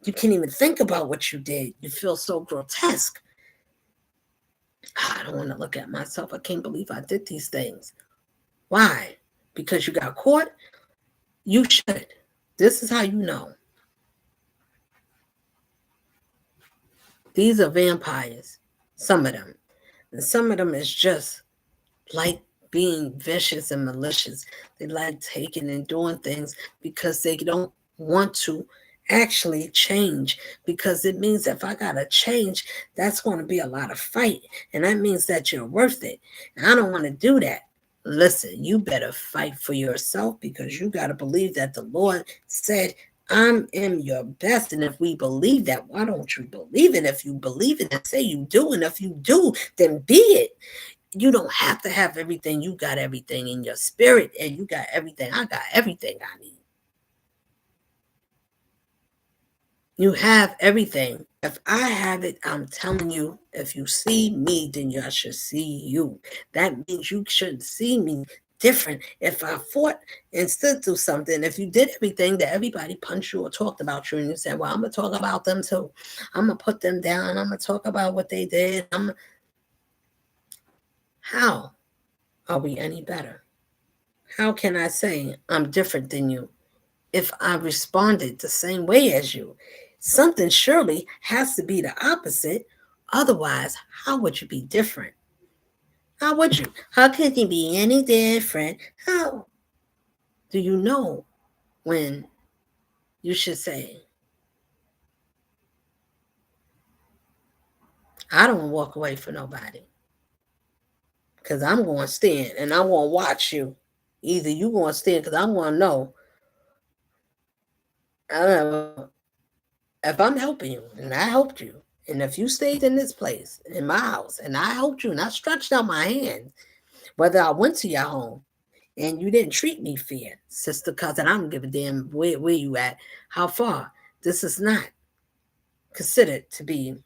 You can't even think about what you did. You feel so grotesque. I don't want to look at myself. I can't believe I did these things. Why? Because you got caught? You should. This is how you know. These are vampires, some of them. And some of them is just like being vicious and malicious. They like taking and doing things because they don't want to actually change, because it means if I gotta change, that's going to be a lot of fight, and that means that you're worth it, and I don't want to do that. Listen, you better fight for yourself, because you got to believe that the Lord said, I am your best. And if we believe that, why don't you believe it? If you believe it and say you do, and if you do, then be it. You don't have to have everything. You got everything in your spirit, and you got everything. I got everything I need. You have everything. If I have it, I'm telling you, if you see me, then you should see you. That means you should see me different. If I fought and stood through something, if you did everything that everybody punched you or talked about you, and you said, well, I'm going to talk about them too. I'm going to put them down. I'm going to talk about what they did. How are we any better? How can I say I'm different than you if I responded the same way as you? Something surely has to be the opposite. Otherwise, how would you be different? How would you? How could you be any different? How do you know when you should say, I don't walk away for nobody because I'm going to stand and I'm going to watch you. Either you going to stand because I'm going to know, I don't know, if I'm helping you and I helped you, and if you stayed in this place, in my house, and I helped you and I stretched out my hand, whether I went to your home and you didn't treat me fair, sister, cousin, I don't give a damn where you at, how far. This is not considered to be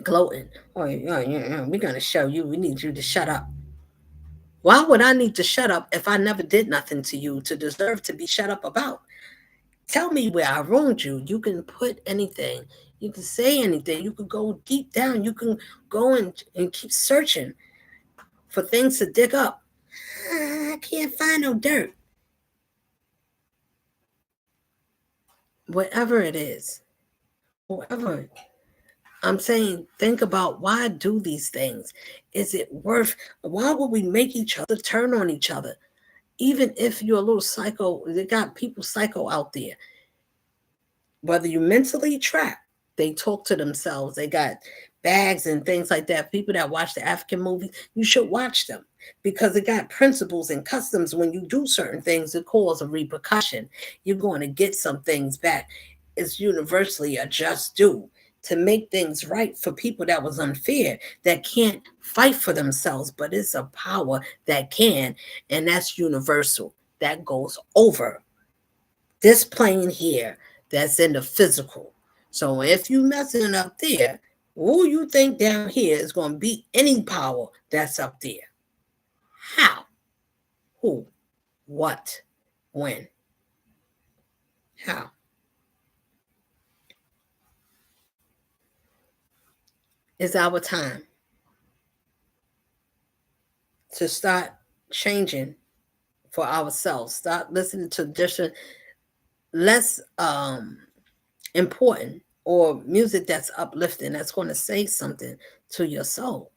gloating. Oh, yeah, we're going to show you. We need you to shut up. Why would I need to shut up if I never did nothing to you to deserve to be shut up about? Tell me where I wronged you. You can put anything. You can say anything. You can go deep down. You can go and keep searching for things to dig up. I can't find no dirt. Whatever it is, whatever. I'm saying, think about why do these things? Is it worth? Why would we make each other turn on each other? Even if you're a little psycho, they got people psycho out there. Whether you're mentally trapped, they talk to themselves. They got bags and things like that. People that watch the African movies, you should watch them because it got principles and customs. When you do certain things, it cause a repercussion. You're going to get some things back. It's universally a just due to make things right for people that was unfair, that can't fight for themselves, but it's a power that can, and that's universal. That goes over this plane here that's in the physical. So if you messing up there, who you think down here is going to beat any power that's up there? How? Who? What? When? How? It's our time to start changing for ourselves. Start listening to different, less important or music that's uplifting, that's going to say something to your soul.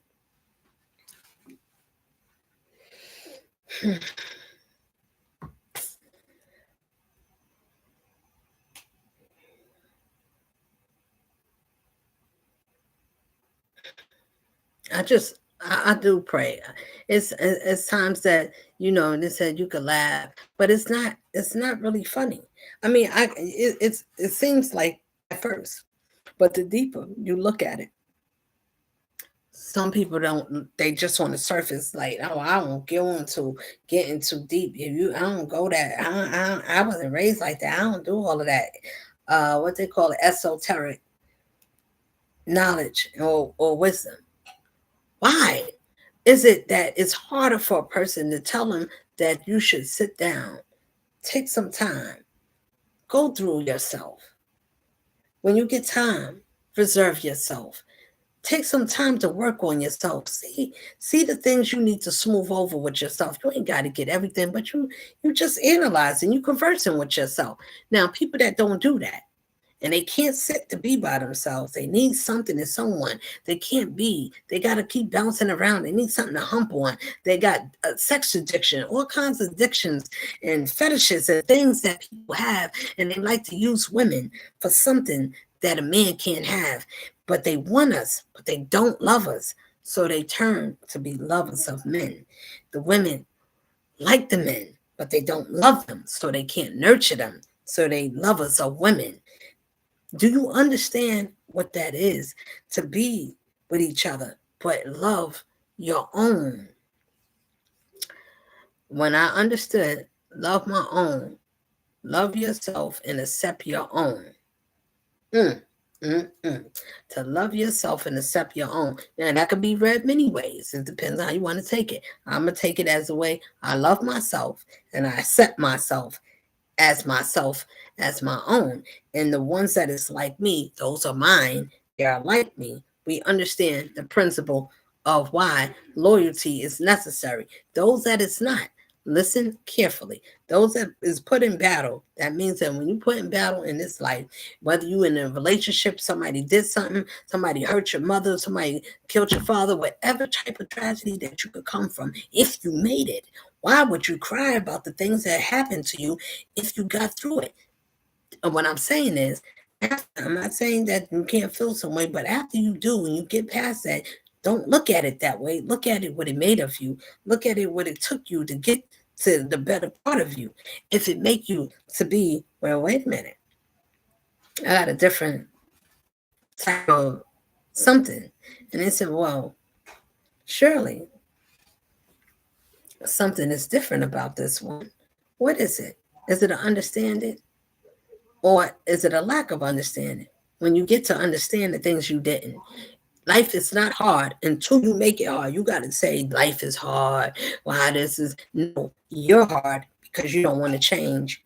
I do pray. It's times that they said you could laugh, but it's not really funny. I mean, it seems like at first, but the deeper you look at it, some people don't. They just on the surface, like, oh, I don't get into getting too deep. If you, I don't go that. I wasn't raised like that. I don't do all of that. What they call it, esoteric knowledge or wisdom. Why is it that it's harder for a person to tell them that you should sit down, take some time, go through yourself? When you get time, preserve yourself. Take some time to work on yourself. See the things you need to smooth over with yourself. You ain't got to get everything, but you just analyze and you conversing with yourself. Now, people that don't do that, and they can't sit to be by themselves. They need something and someone. They can't be. They got to keep bouncing around. They need something to hump on. They got sex addiction, all kinds of addictions and fetishes and things that people have, and they like to use women for something that a man can't have. But they want us, but they don't love us. So they turn to be lovers of men. The women like the men, but they don't love them, so they can't nurture them. So they lovers of women. Do you understand what that is? To be with each other, but love your own. When I understood love my own, love yourself and accept your own. Mm, mm. To love yourself and accept your own. Now, that could be read many ways. It depends how you want to take it. I'm going to take it as a way I love myself and I accept myself as my own. And the ones that is like me, those are mine. They are like me. We understand the principle of why loyalty is necessary. Those that it's not, listen carefully. Those that is put in battle, that means that when you put in battle in this life, whether you in a relationship, somebody did something, somebody hurt your mother, somebody killed your father, whatever type of tragedy that you could come from, if you made it, why would you cry about the things that happened to you if you got through it? And what I'm saying is, I'm not saying that you can't feel some way, but after you do and you get past that, don't look at it that way. Look at it what it made of you. Look at it what it took you to get to the better part of you. If it make you to be, well, wait a minute, I got a different type of something. And they said, well, surely something is different about this one. What is it? Is it an understanding? Or is it a lack of understanding? When you get to understand the things you didn't. Life is not hard until you make it hard. You got to say life is hard. Why this is no, you're hard because you don't want to change.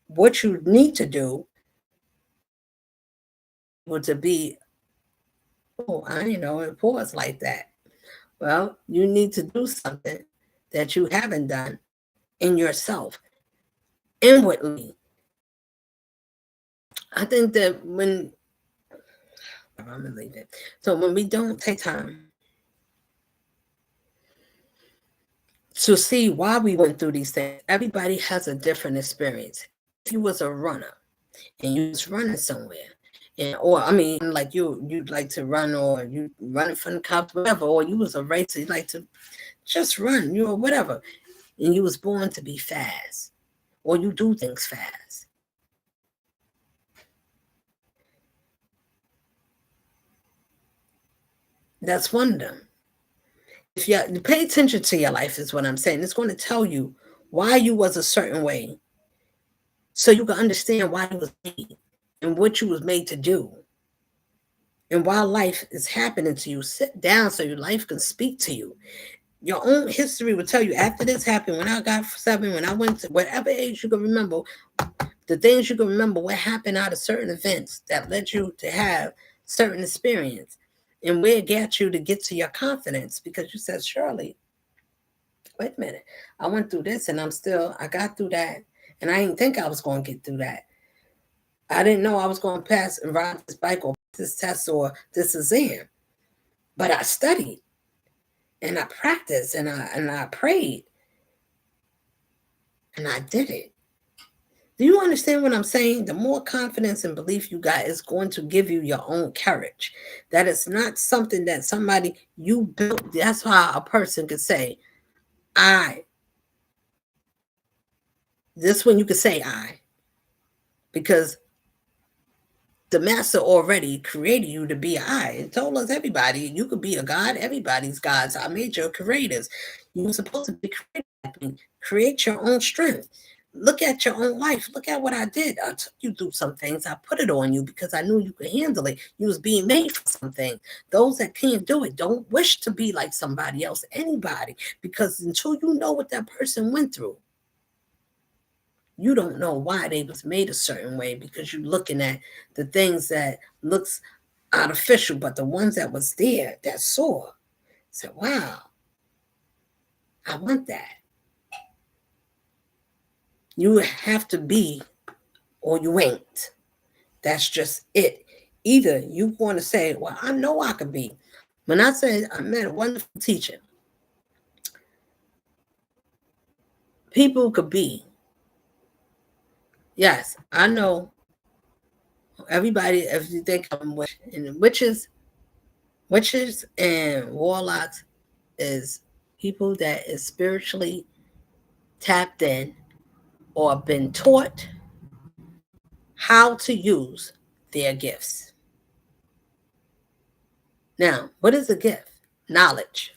What you need to do was to be, oh, I didn't know it was like that. Well, you need to do something that you haven't done in yourself inwardly. I think that when I'm gonna leave it. So when we don't take time to see why we went through these things, everybody has a different experience. If you was a runner and you was running somewhere, and or I mean, like you'd like to run, or you running from the cops, whatever, or you was a racer, you like to just run, you know, whatever, and you was born to be fast, or you do things fast. That's one of them. If you pay attention to your life, is what I'm saying. It's going to tell you why you was a certain way, so you can understand why you was made and what you was made to do. And while life is happening to you, sit down so your life can speak to you. Your own history will tell you after this happened, when I got 7, when I went to whatever age you can remember, the things you can remember, what happened out of certain events that led you to have certain experience and where it got you to get to your confidence, because you said, Shirley, wait a minute, I went through this and I got through that. And I didn't think I was going to get through that. I didn't know I was going to pass and ride this bike or this test or this exam. But I studied and I practiced and I prayed and I did it. Do you understand what I'm saying? The more confidence and belief you got is going to give you your own courage. That is not something that somebody you built. That's how a person could say, I. This one you could say I. Because the master already created you to be I. It told us everybody, you could be a God. Everybody's gods. I made your creators. You're supposed to be created. Create your own strength. Look at your own life. Look at what I did. I took you through some things. I put it on you because I knew you could handle it. You was being made for something. Those that can't do it don't wish to be like somebody else, anybody, because until you know what that person went through, you don't know why they was made a certain way, because you're looking at the things that looks artificial, but the ones that was there that saw said, wow, I want that. You have to be or you ain't. That's just it. Either you want to say, well, I know I could be. When I said I met a wonderful teacher, people could be. Yes, I know everybody. If you think I'm witch, and witches and warlocks is people that is spiritually tapped in or been taught how to use their gifts. Now, what is a gift? Knowledge.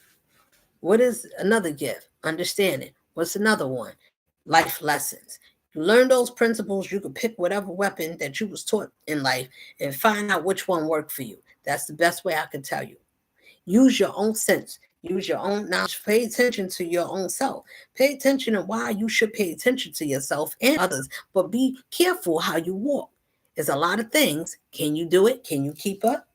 What is another gift? Understanding. What's another one? Life lessons. You learn those principles, you can pick whatever weapon that you was taught in life and find out which one worked for you. That's the best way I can tell you. Use your own sense. Use your own knowledge. Pay attention to your own self. Pay attention to why you should pay attention to yourself and others, but be careful how you walk. There's a lot of things. Can you do it? Can you keep up?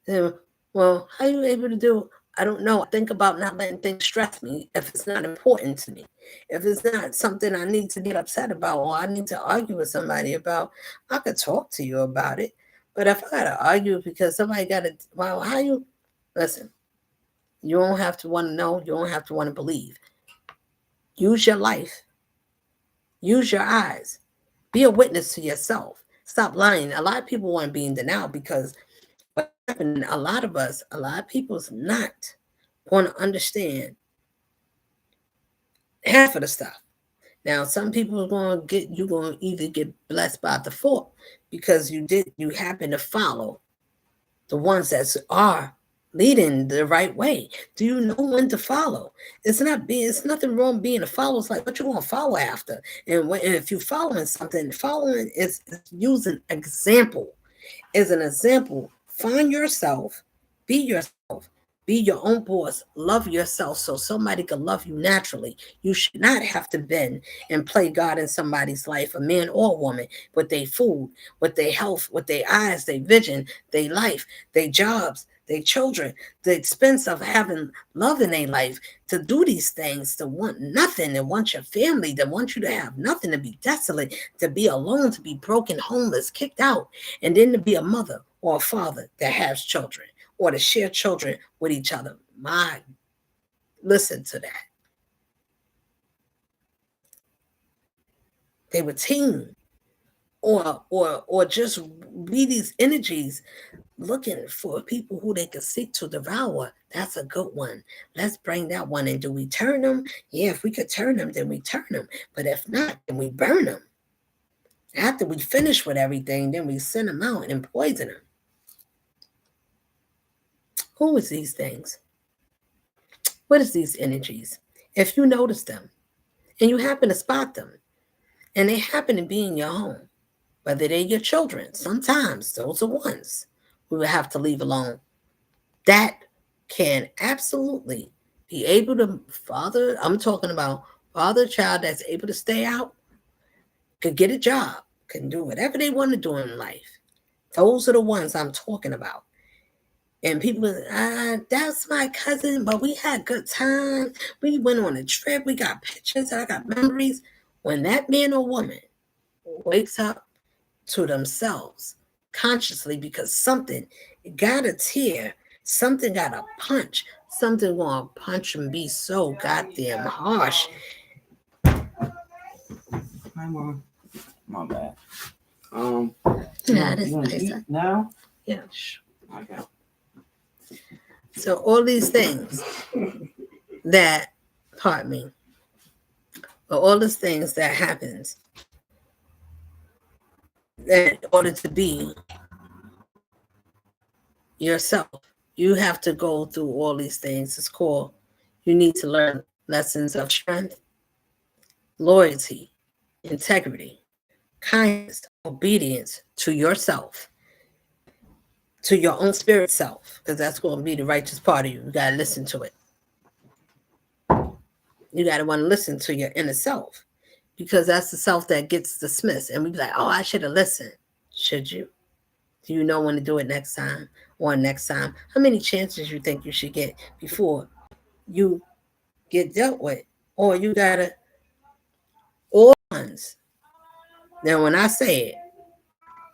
Well, how are you able to do? I don't know. I think about not letting things stress me if it's not important to me. If it's not something I need to get upset about or I need to argue with somebody about, I could talk to you about it. But if I gotta argue because somebody gotta, well, how you listen? You don't have to want to know. You don't have to want to believe. Use your life. Use your eyes. Be a witness to yourself. Stop lying. A lot of people want to be in denial because what happened, a lot of people's not going to understand half of the stuff. Now, some people are going to get, you're going to either get blessed by default because you happen to follow the ones that are leading the right way. Do you know when to follow? It's nothing wrong being a follower. It's like what you want to follow after. And if you're following something, following is using example. Is an example. Find yourself, be yourself, be your own boss, love yourself so somebody can love you naturally. You should not have to bend and play God in somebody's life, a man or a woman, with their food, with their health, with their eyes, their vision, their life, their jobs, their children, the expense of having love in their life, to do these things, to want nothing, to want your family, to want you to have nothing, to be desolate, to be alone, to be broken, homeless, kicked out, and then to be a mother or a father that has children or to share children with each other. Listen to that. They were team or just be these energies looking for people who they can seek to devour. That's a good one. Let's bring that one. And do we turn them? Yeah, if we could turn them, then we turn them. But if not, then we burn them. After we finish with everything, then we send them out and poison them. Who is these things? What is these energies? If you notice them and you happen to spot them and they happen to be in your home, whether they're your children, sometimes those are ones we will have to leave alone. That can absolutely be able to father. I'm talking about father child that's able to stay out, could get a job, can do whatever they want to do in life. Those are the ones I'm talking about. And people, that's my cousin, but we had good times. We went on a trip. We got pictures. I got memories. When that man or woman wakes up to themselves consciously because something got a tear, something got a punch, something gonna punch and be so goddamn harsh. My bad. Yeah, you nice. Now? Yeah. Okay. So all these things that, pardon me, but all these things that happens that in order to be yourself, you have to go through all these things. It's called, you need to learn lessons of strength, loyalty, integrity, kindness, obedience to yourself, to your own spirit self, because that's going to be the righteous part of you. You got to listen to it. You got to want to listen to your inner self, because that's the self that gets dismissed. And we be like, oh, I should have listened. Should you? Do you know when to do it next time or next time? How many chances you think you should get before you get dealt with? Or you got to, all ones. Now, when I say it,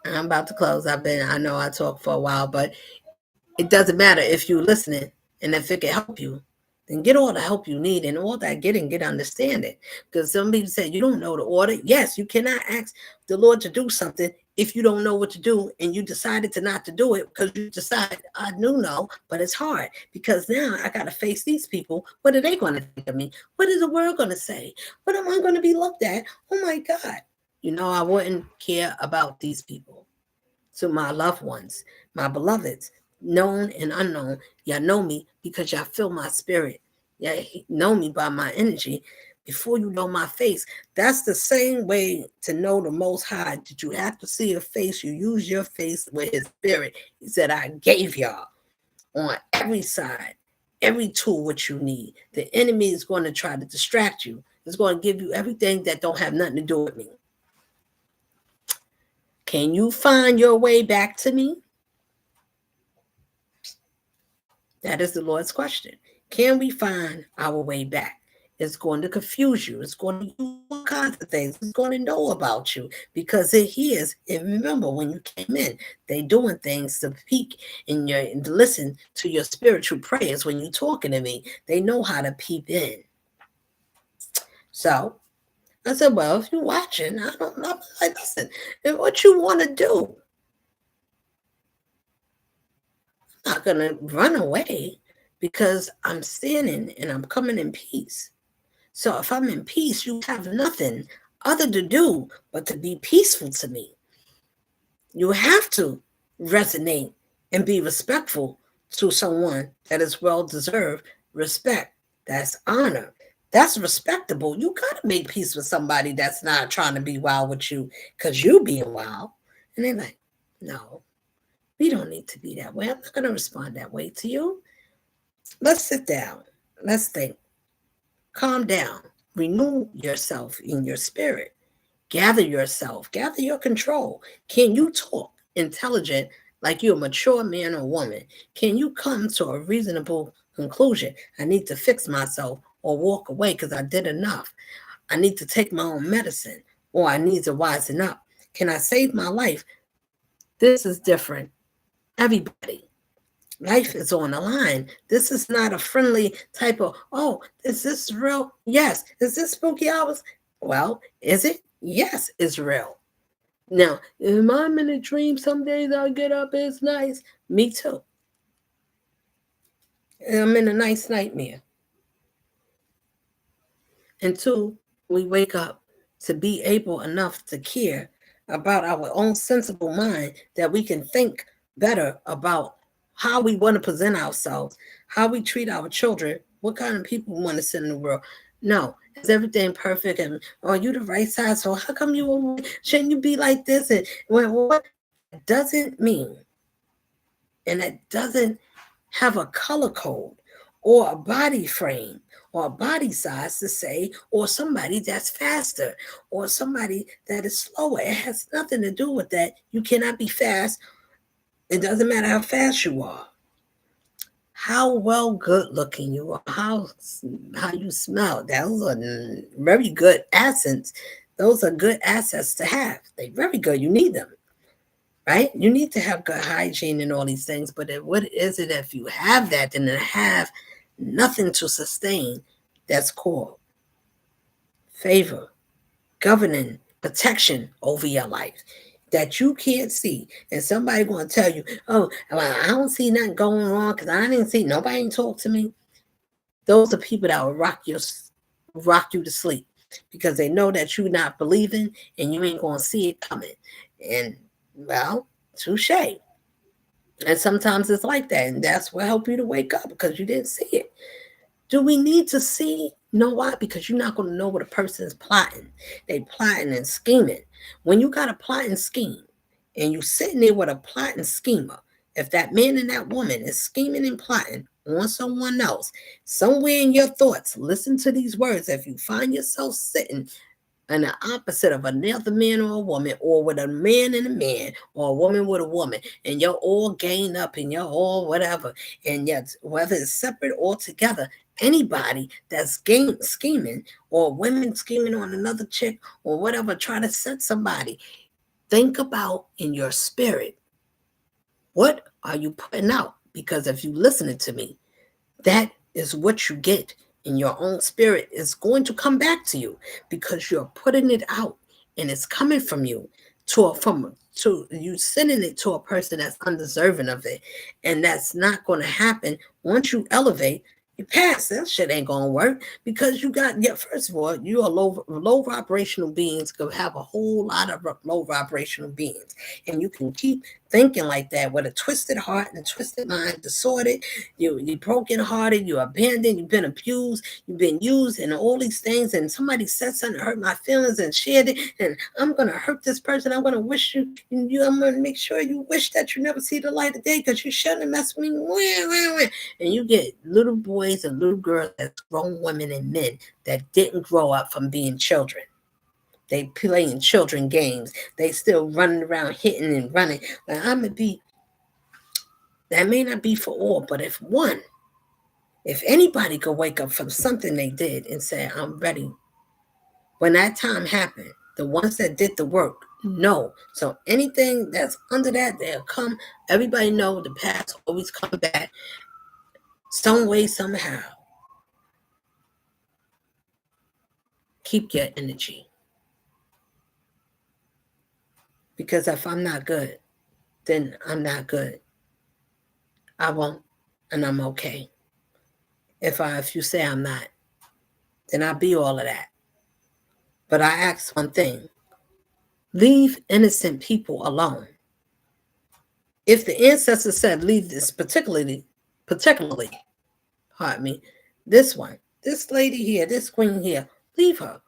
I'm about to close. I know I talked for a while, but it doesn't matter if you're listening and if it can help you, then get all the help you need, and all that get understanding. Because some people say you don't know the order. Yes, you cannot ask the Lord to do something if you don't know what to do and you decided to not to do it because you decide, I do know, but it's hard because now I got to face these people. What are they going to think of me? What is the world going to say? What am I going to be looked at? Oh my God. You know, I wouldn't care about these people. So my loved ones, my beloveds, known and unknown, y'all know me because y'all feel my spirit. Y'all know me by my energy. before you know my face. That's the same way to know the Most High. Did you have to see a face? You use your face with his spirit. He said, I gave y'all on every side, every tool what you need. The enemy is going to try to distract you. It's going to give you everything that don't have nothing to do with me. Can you find your way back to me? That is the Lord's question. Can we find our way back? It's going to confuse you. It's going to do all kinds of things. It's going to know about you because it hears. And remember, when you came in, they doing things to peek in your and to listen to your spiritual prayers when you're talking to me. They know how to peep in. So I said, well, if you're watching, I don't know. Like, listen, what you want to do. I'm not going to run away because I'm standing and I'm coming in peace. So if I'm in peace, you have nothing other to do but to be peaceful to me. You have to resonate and be respectful to someone that is well-deserved respect. That's honor. That's respectable. You got to make peace with somebody that's not trying to be wild with you because you being wild. And they're like, no, we don't need to be that way. I'm not going to respond that way to you. Let's sit down. Let's think. Calm down. Renew yourself in your spirit. Gather yourself. Gather your control. Can you talk intelligent like you're a mature man or woman? Can you come to a reasonable conclusion? I need to fix myself or walk away because I did enough. I need to take my own medicine or I need to wisen up. Can I save my life? This is different. Everybody. Life is on the line. This is not a friendly type of, oh, is this real? Yes. Is this spooky hours? Well, is it? Yes, it's real. Now, if I'm in a dream, some days I'll get up, it's nice. Me too. I'm in a nice nightmare. Until we wake up to be able enough to care about our own sensible mind that we can think better about how we want to present ourselves, how we treat our children, what kind of people we want to send in the world. No, is everything perfect? And are you the right size? So how come shouldn't you be like this? And what it doesn't mean, and it doesn't have a color code or a body frame or a body size to say, or somebody that's faster or somebody that is slower. It has nothing to do with that. You cannot be fast. It doesn't matter how fast you are, how well good looking you are, how you smell. Those are very good assets. Those are good assets to have. They're very good. You need them, right? You need to have good hygiene and all these things. But what is it if you have that and then have nothing to sustain? That's called favor, governing, protection over your life that you can't see. And somebody going to tell you, oh, well, I don't see nothing going on because I didn't see, nobody ain't talk to me. Those are people that will rock you to sleep because they know that you're not believing and you ain't going to see it coming. And, well, touche. And sometimes it's like that. And that's what help you to wake up because you didn't see it. Do we need to see? Know why? Because you're not going to know what a person is plotting. They plotting and scheming. When you got a plotting scheme and you sitting there with a plotting schemer, if that man and that woman is scheming and plotting on someone else, somewhere in your thoughts, listen to these words. If you find yourself sitting on the opposite of another man or a woman, or with a man and a man, or a woman with a woman, and you're all gained up and you're all whatever, and yet whether it's separate or together, anybody that's scheming or women scheming on another chick or whatever, trying to set somebody, think about in your spirit, what are you putting out? Because if you listening to me, that is what you get in your own spirit is going to come back to you because you're putting it out and it's coming from you to you sending it to a person that's undeserving of it. And that's not going to happen once you elevate. You pass, that shit ain't gonna work because you got, yeah, first of all, you are low vibrational beings, could have a whole lot of low vibrational beings, and you can keep thinking like that with a twisted heart and twisted mind, disordered, you broken hearted, you're abandoned, you've been abused, you've been used, and all these things, and somebody said something that hurt my feelings and shared it, and I'm gonna hurt this person. I'm gonna wish I'm gonna make sure you wish that you never see the light of day because you shouldn't mess with me. And you get little boys and little girls that's grown women and men that didn't grow up from being children. They playing children games. They still running around hitting and running. But I'm gonna be, that may not be for all, but if anybody could wake up from something they did and say, I'm ready. When that time happened, the ones that did the work know. So anything that's under that, they'll come. Everybody know the past always come back some way, somehow. Keep your energy. Because if I'm not good, then I'm not good. I won't, and I'm okay. If you say I'm not, then I'll be all of that. But I ask one thing: leave innocent people alone. If the ancestors said leave this particularly, pardon me, this lady here, this queen here, leave her.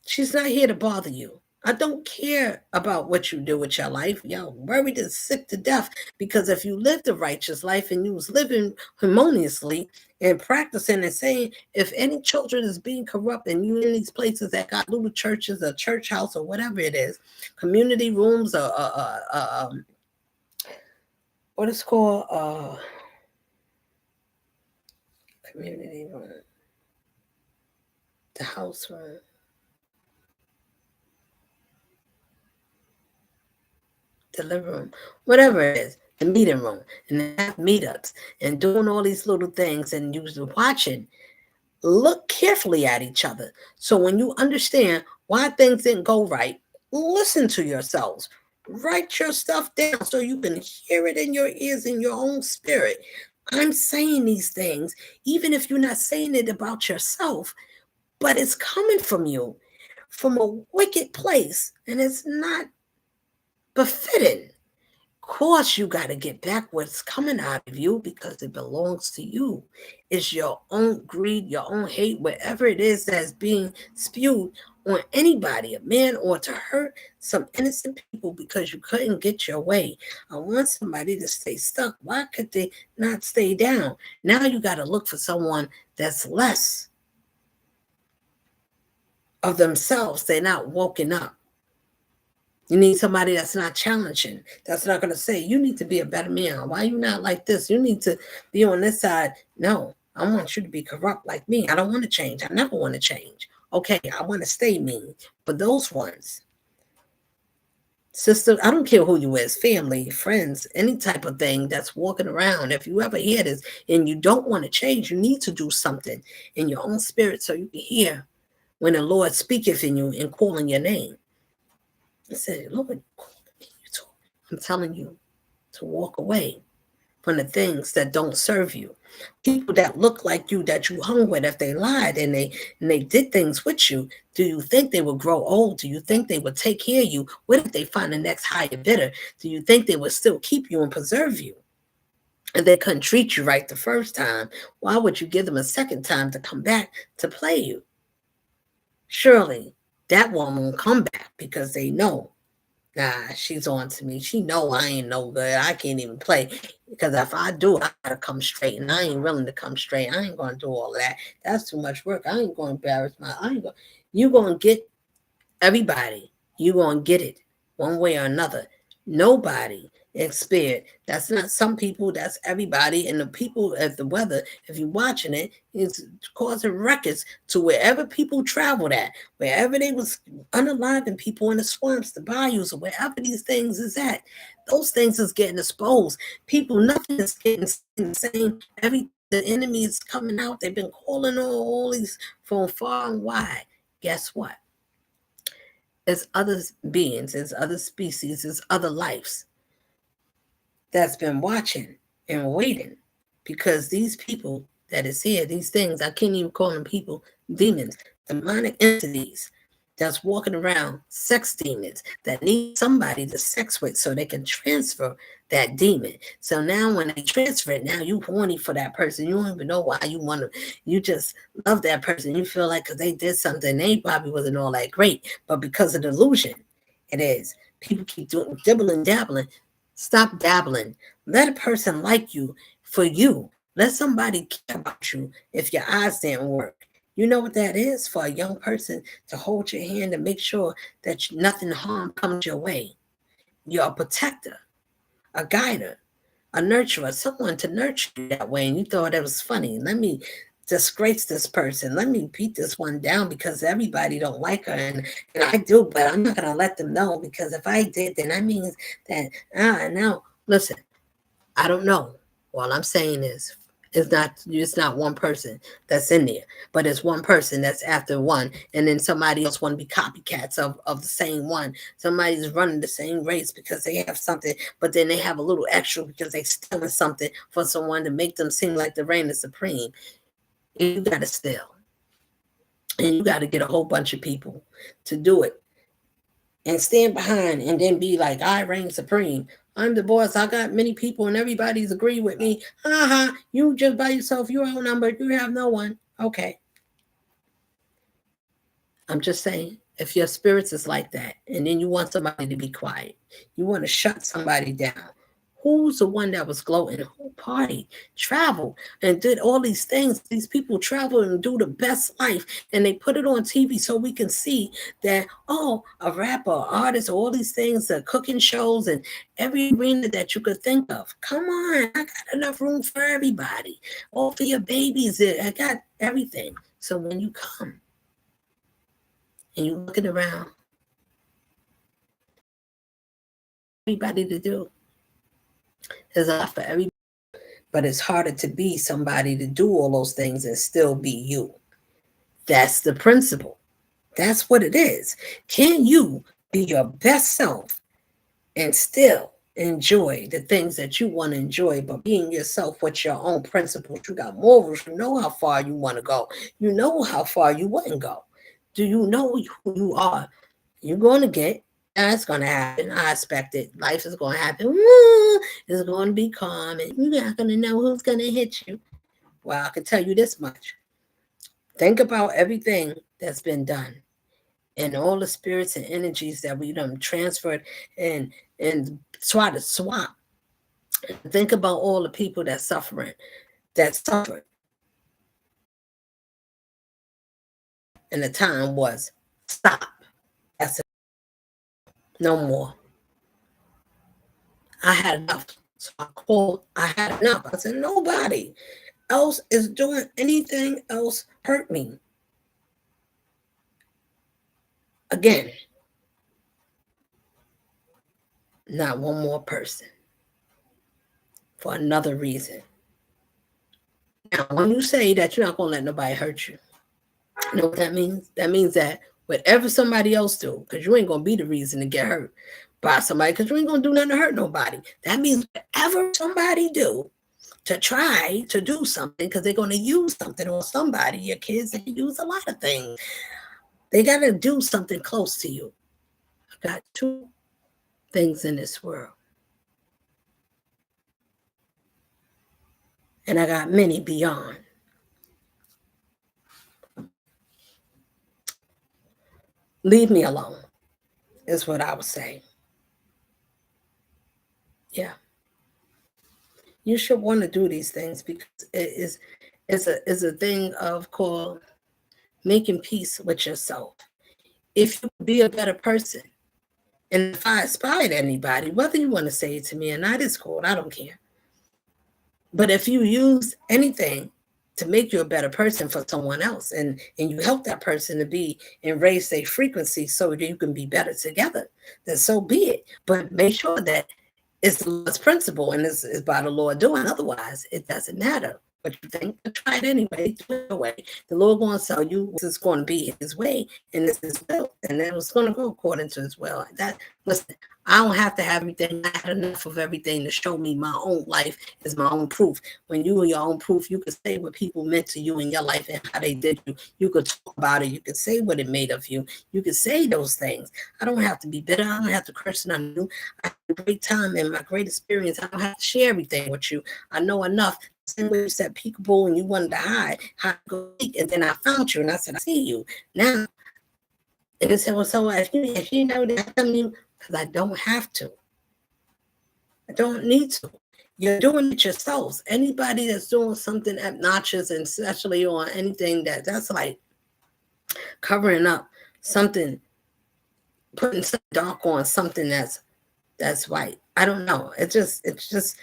She's not here to bother you. I don't care about what you do with your life. Y'all worried and sick to death because if you lived a righteous life and you was living harmoniously and practicing and saying, if any children is being corrupt and you in these places that got little churches or church house or whatever it is, community rooms or what is called community room, the house room. The living room, whatever it is, the meeting room, and they have meetups and doing all these little things, and you watching, look carefully at each other. So when you understand why things didn't go right, listen to yourselves. Write your stuff down so you can hear it in your ears, in your own spirit. I'm saying these things, even if you're not saying it about yourself, but it's coming from you, from a wicked place, and it's not befitting. Of course, you got to get back what's coming out of you because it belongs to you. It's your own greed, your own hate, whatever it is that's being spewed on anybody, a man, or to hurt some innocent people because you couldn't get your way. I want somebody to stay stuck. Why could they not stay down? Now you got to look for someone that's less of themselves. They're not woken up. You need somebody that's not challenging, that's not going to say, you need to be a better man. Why are you not like this? You need to be on this side. No, I want you to be corrupt like me. I don't want to change. I never want to change. Okay, I want to stay mean. But those ones, sister, I don't care who you is, family, friends, any type of thing that's walking around. If you ever hear this and you don't want to change, you need to do something in your own spirit so you can hear when the Lord speaketh in you and calling your name. I said, Lord, I'm telling you to walk away from the things that don't serve you. People that look like you, that you hung with, if they lied and they did things with you, do you think they would grow old? Do you think they would take care of you? What if they find the next higher bidder? Do you think they would still keep you and preserve you? And they couldn't treat you right the first time. Why would you give them a second time to come back to play you? Surely that one won't come back because they know, nah, she's on to me. She know I ain't no good. I can't even play. Because if I do, I gotta come straight. And I ain't willing to come straight. I ain't gonna do all that. That's too much work. I ain't gonna embarrass you gonna get everybody. You gonna get it one way or another. Nobody spared. That's not some people, that's everybody. And the people at the weather, if you're watching it, is causing records to wherever people traveled at, wherever they was unaliving people in the swamps, the bayous, or wherever these things is at. Those things is getting exposed. People, nothing is getting insane. The enemy is coming out. They've been calling all these from far and wide. Guess what? There's other beings, there's other species, there's other lives that's been watching and waiting, because these people that is here, these things, I can't even call them people, demons, demonic entities that's walking around sex demons that need somebody to sex with so they can transfer that demon. So now when they transfer it, now you horny for that person. You don't even know why you want to. You just love that person. You feel like because they did something, they probably wasn't all that great, but because of the illusion, it is. People keep doing dibbling, dabbling. Stop dabbling. Let a person like you for you. Let somebody care about you if your eyes didn't work. You know what that is for a young person to hold your hand and make sure that nothing harm comes your way. You're a protector, a guider, a nurturer, someone to nurture you that way. And you thought it was funny. Let me disgrace this person. Let me beat this one down because everybody don't like her. And I do, but I'm not going to let them know because if I did, then that means that, no. Listen, I don't know. All I'm saying is it's not one person that's in there, but it's one person that's after one, and then somebody else want to be copycats of the same one. Somebody's running the same race because they have something, but then they have a little extra because they stealing something for someone to make them seem like the reign is supreme. And you got to steal, and you got to get a whole bunch of people to do it and stand behind and then be like, I reign supreme. I'm the boss. I got many people and everybody's agree with me. You just by yourself. You outnumbered. You have no one. Okay. I'm just saying, if your spirits is like that, and then you want somebody to be quiet, you want to shut somebody down. Who's the one that was gloating? Who partied, traveled, and did all these things? These people travel and do the best life, and they put it on TV so we can see that, a rapper, artist, all these things, the cooking shows, and every arena that you could think of. Come on, I got enough room for everybody. All for your babies. I got everything. So when you come and you're looking around, everybody to do. There's a lot for everybody, but it's harder to be somebody to do all those things and still be you. That's the principle. That's what it is. Can you be your best self and still enjoy the things that you want to enjoy, but being yourself with your own principles? You got morals. You know how far you want to go. You know how far you wouldn't go. Do you know who you are? You're going to get. That's going to happen. I expect it. Life is going to happen. It's going to be calm, and you're not going to know who's going to hit you. Well, I can tell you this much. Think about everything that's been done and all the spirits and energies that we done transferred and try to swap. Think about all the people that suffered. And the time was stop. That's it. No more. I had enough. So I called, I had enough. I said, nobody else is doing anything else hurt me. Again, not one more person for another reason. Now, when you say that you're not going to let nobody hurt you, you know what that means? That means that whatever somebody else do, because you ain't going to be the reason to get hurt by somebody, because you ain't going to do nothing to hurt nobody. That means whatever somebody do to try to do something, because they're going to use something on somebody. Your kids, they use a lot of things. They got to do something close to you. I got two things in this world. And I got many beyond. Leave me alone, is what I would say. Yeah. You should want to do these things because it is a thing of called making peace with yourself. If you be a better person, and if I inspired anybody, whether you want to say it to me or not, it's cool. I don't care. But if you use anything to make you a better person for someone else, and you help that person to be and raise their frequency so that you can be better together, then so be it. But make sure that it's the Lord's principle and it's by the Lord doing. Otherwise, it doesn't matter what you think. But try it anyway. Do it away. The Lord going to tell you this is going to be His way and this is His will, and then it's going to go according to His will. Listen, I don't have to have everything. I had enough of everything to show me my own life is my own proof. When you are your own proof, you can say what people meant to you in your life and how they did you. You could talk talk about it. You could say what it made of you. You could say those things. I don't have to be bitter. I don't have to curse on you. I had a great time and my great experience. I don't have to share everything with you. I know enough. Same way you said peekaboo and you wanted to hide, and then I found you and I said, I see you now. And they said, well, so if you know that, I mean, because I don't have to. I don't need to. You're doing it yourselves. Anybody that's doing something obnoxious, and especially on anything that's like covering up something, putting some dark on something that's white. I don't know. It's just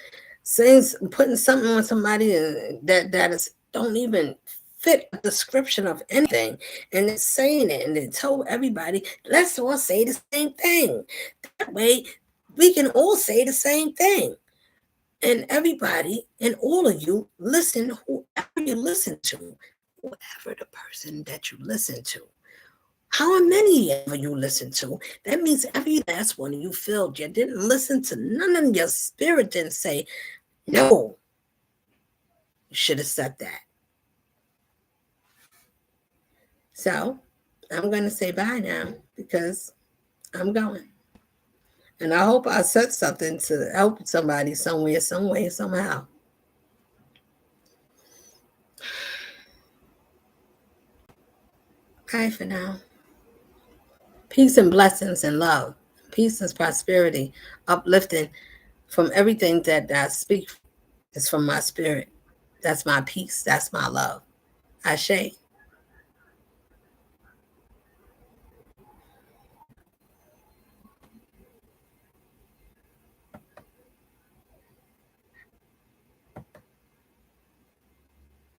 saying, putting something on somebody that is don't even fit a description of anything, and it's saying it, and it told everybody, let's all say the same thing. That way, we can all say the same thing. And everybody and all of you listen, whoever you listen to, whoever the person that you listen to, how many ever you listen to, that means every last one of you felt you didn't listen to none of your spirit didn't say, no, you should have said that. So I'm going to say bye now because I'm going. And I hope I said something to help somebody somewhere, some way, somehow. Bye for now. Peace and blessings and love. Peace and prosperity. Uplifting from everything that I speak is from my spirit. That's my peace. That's my love. Ashe.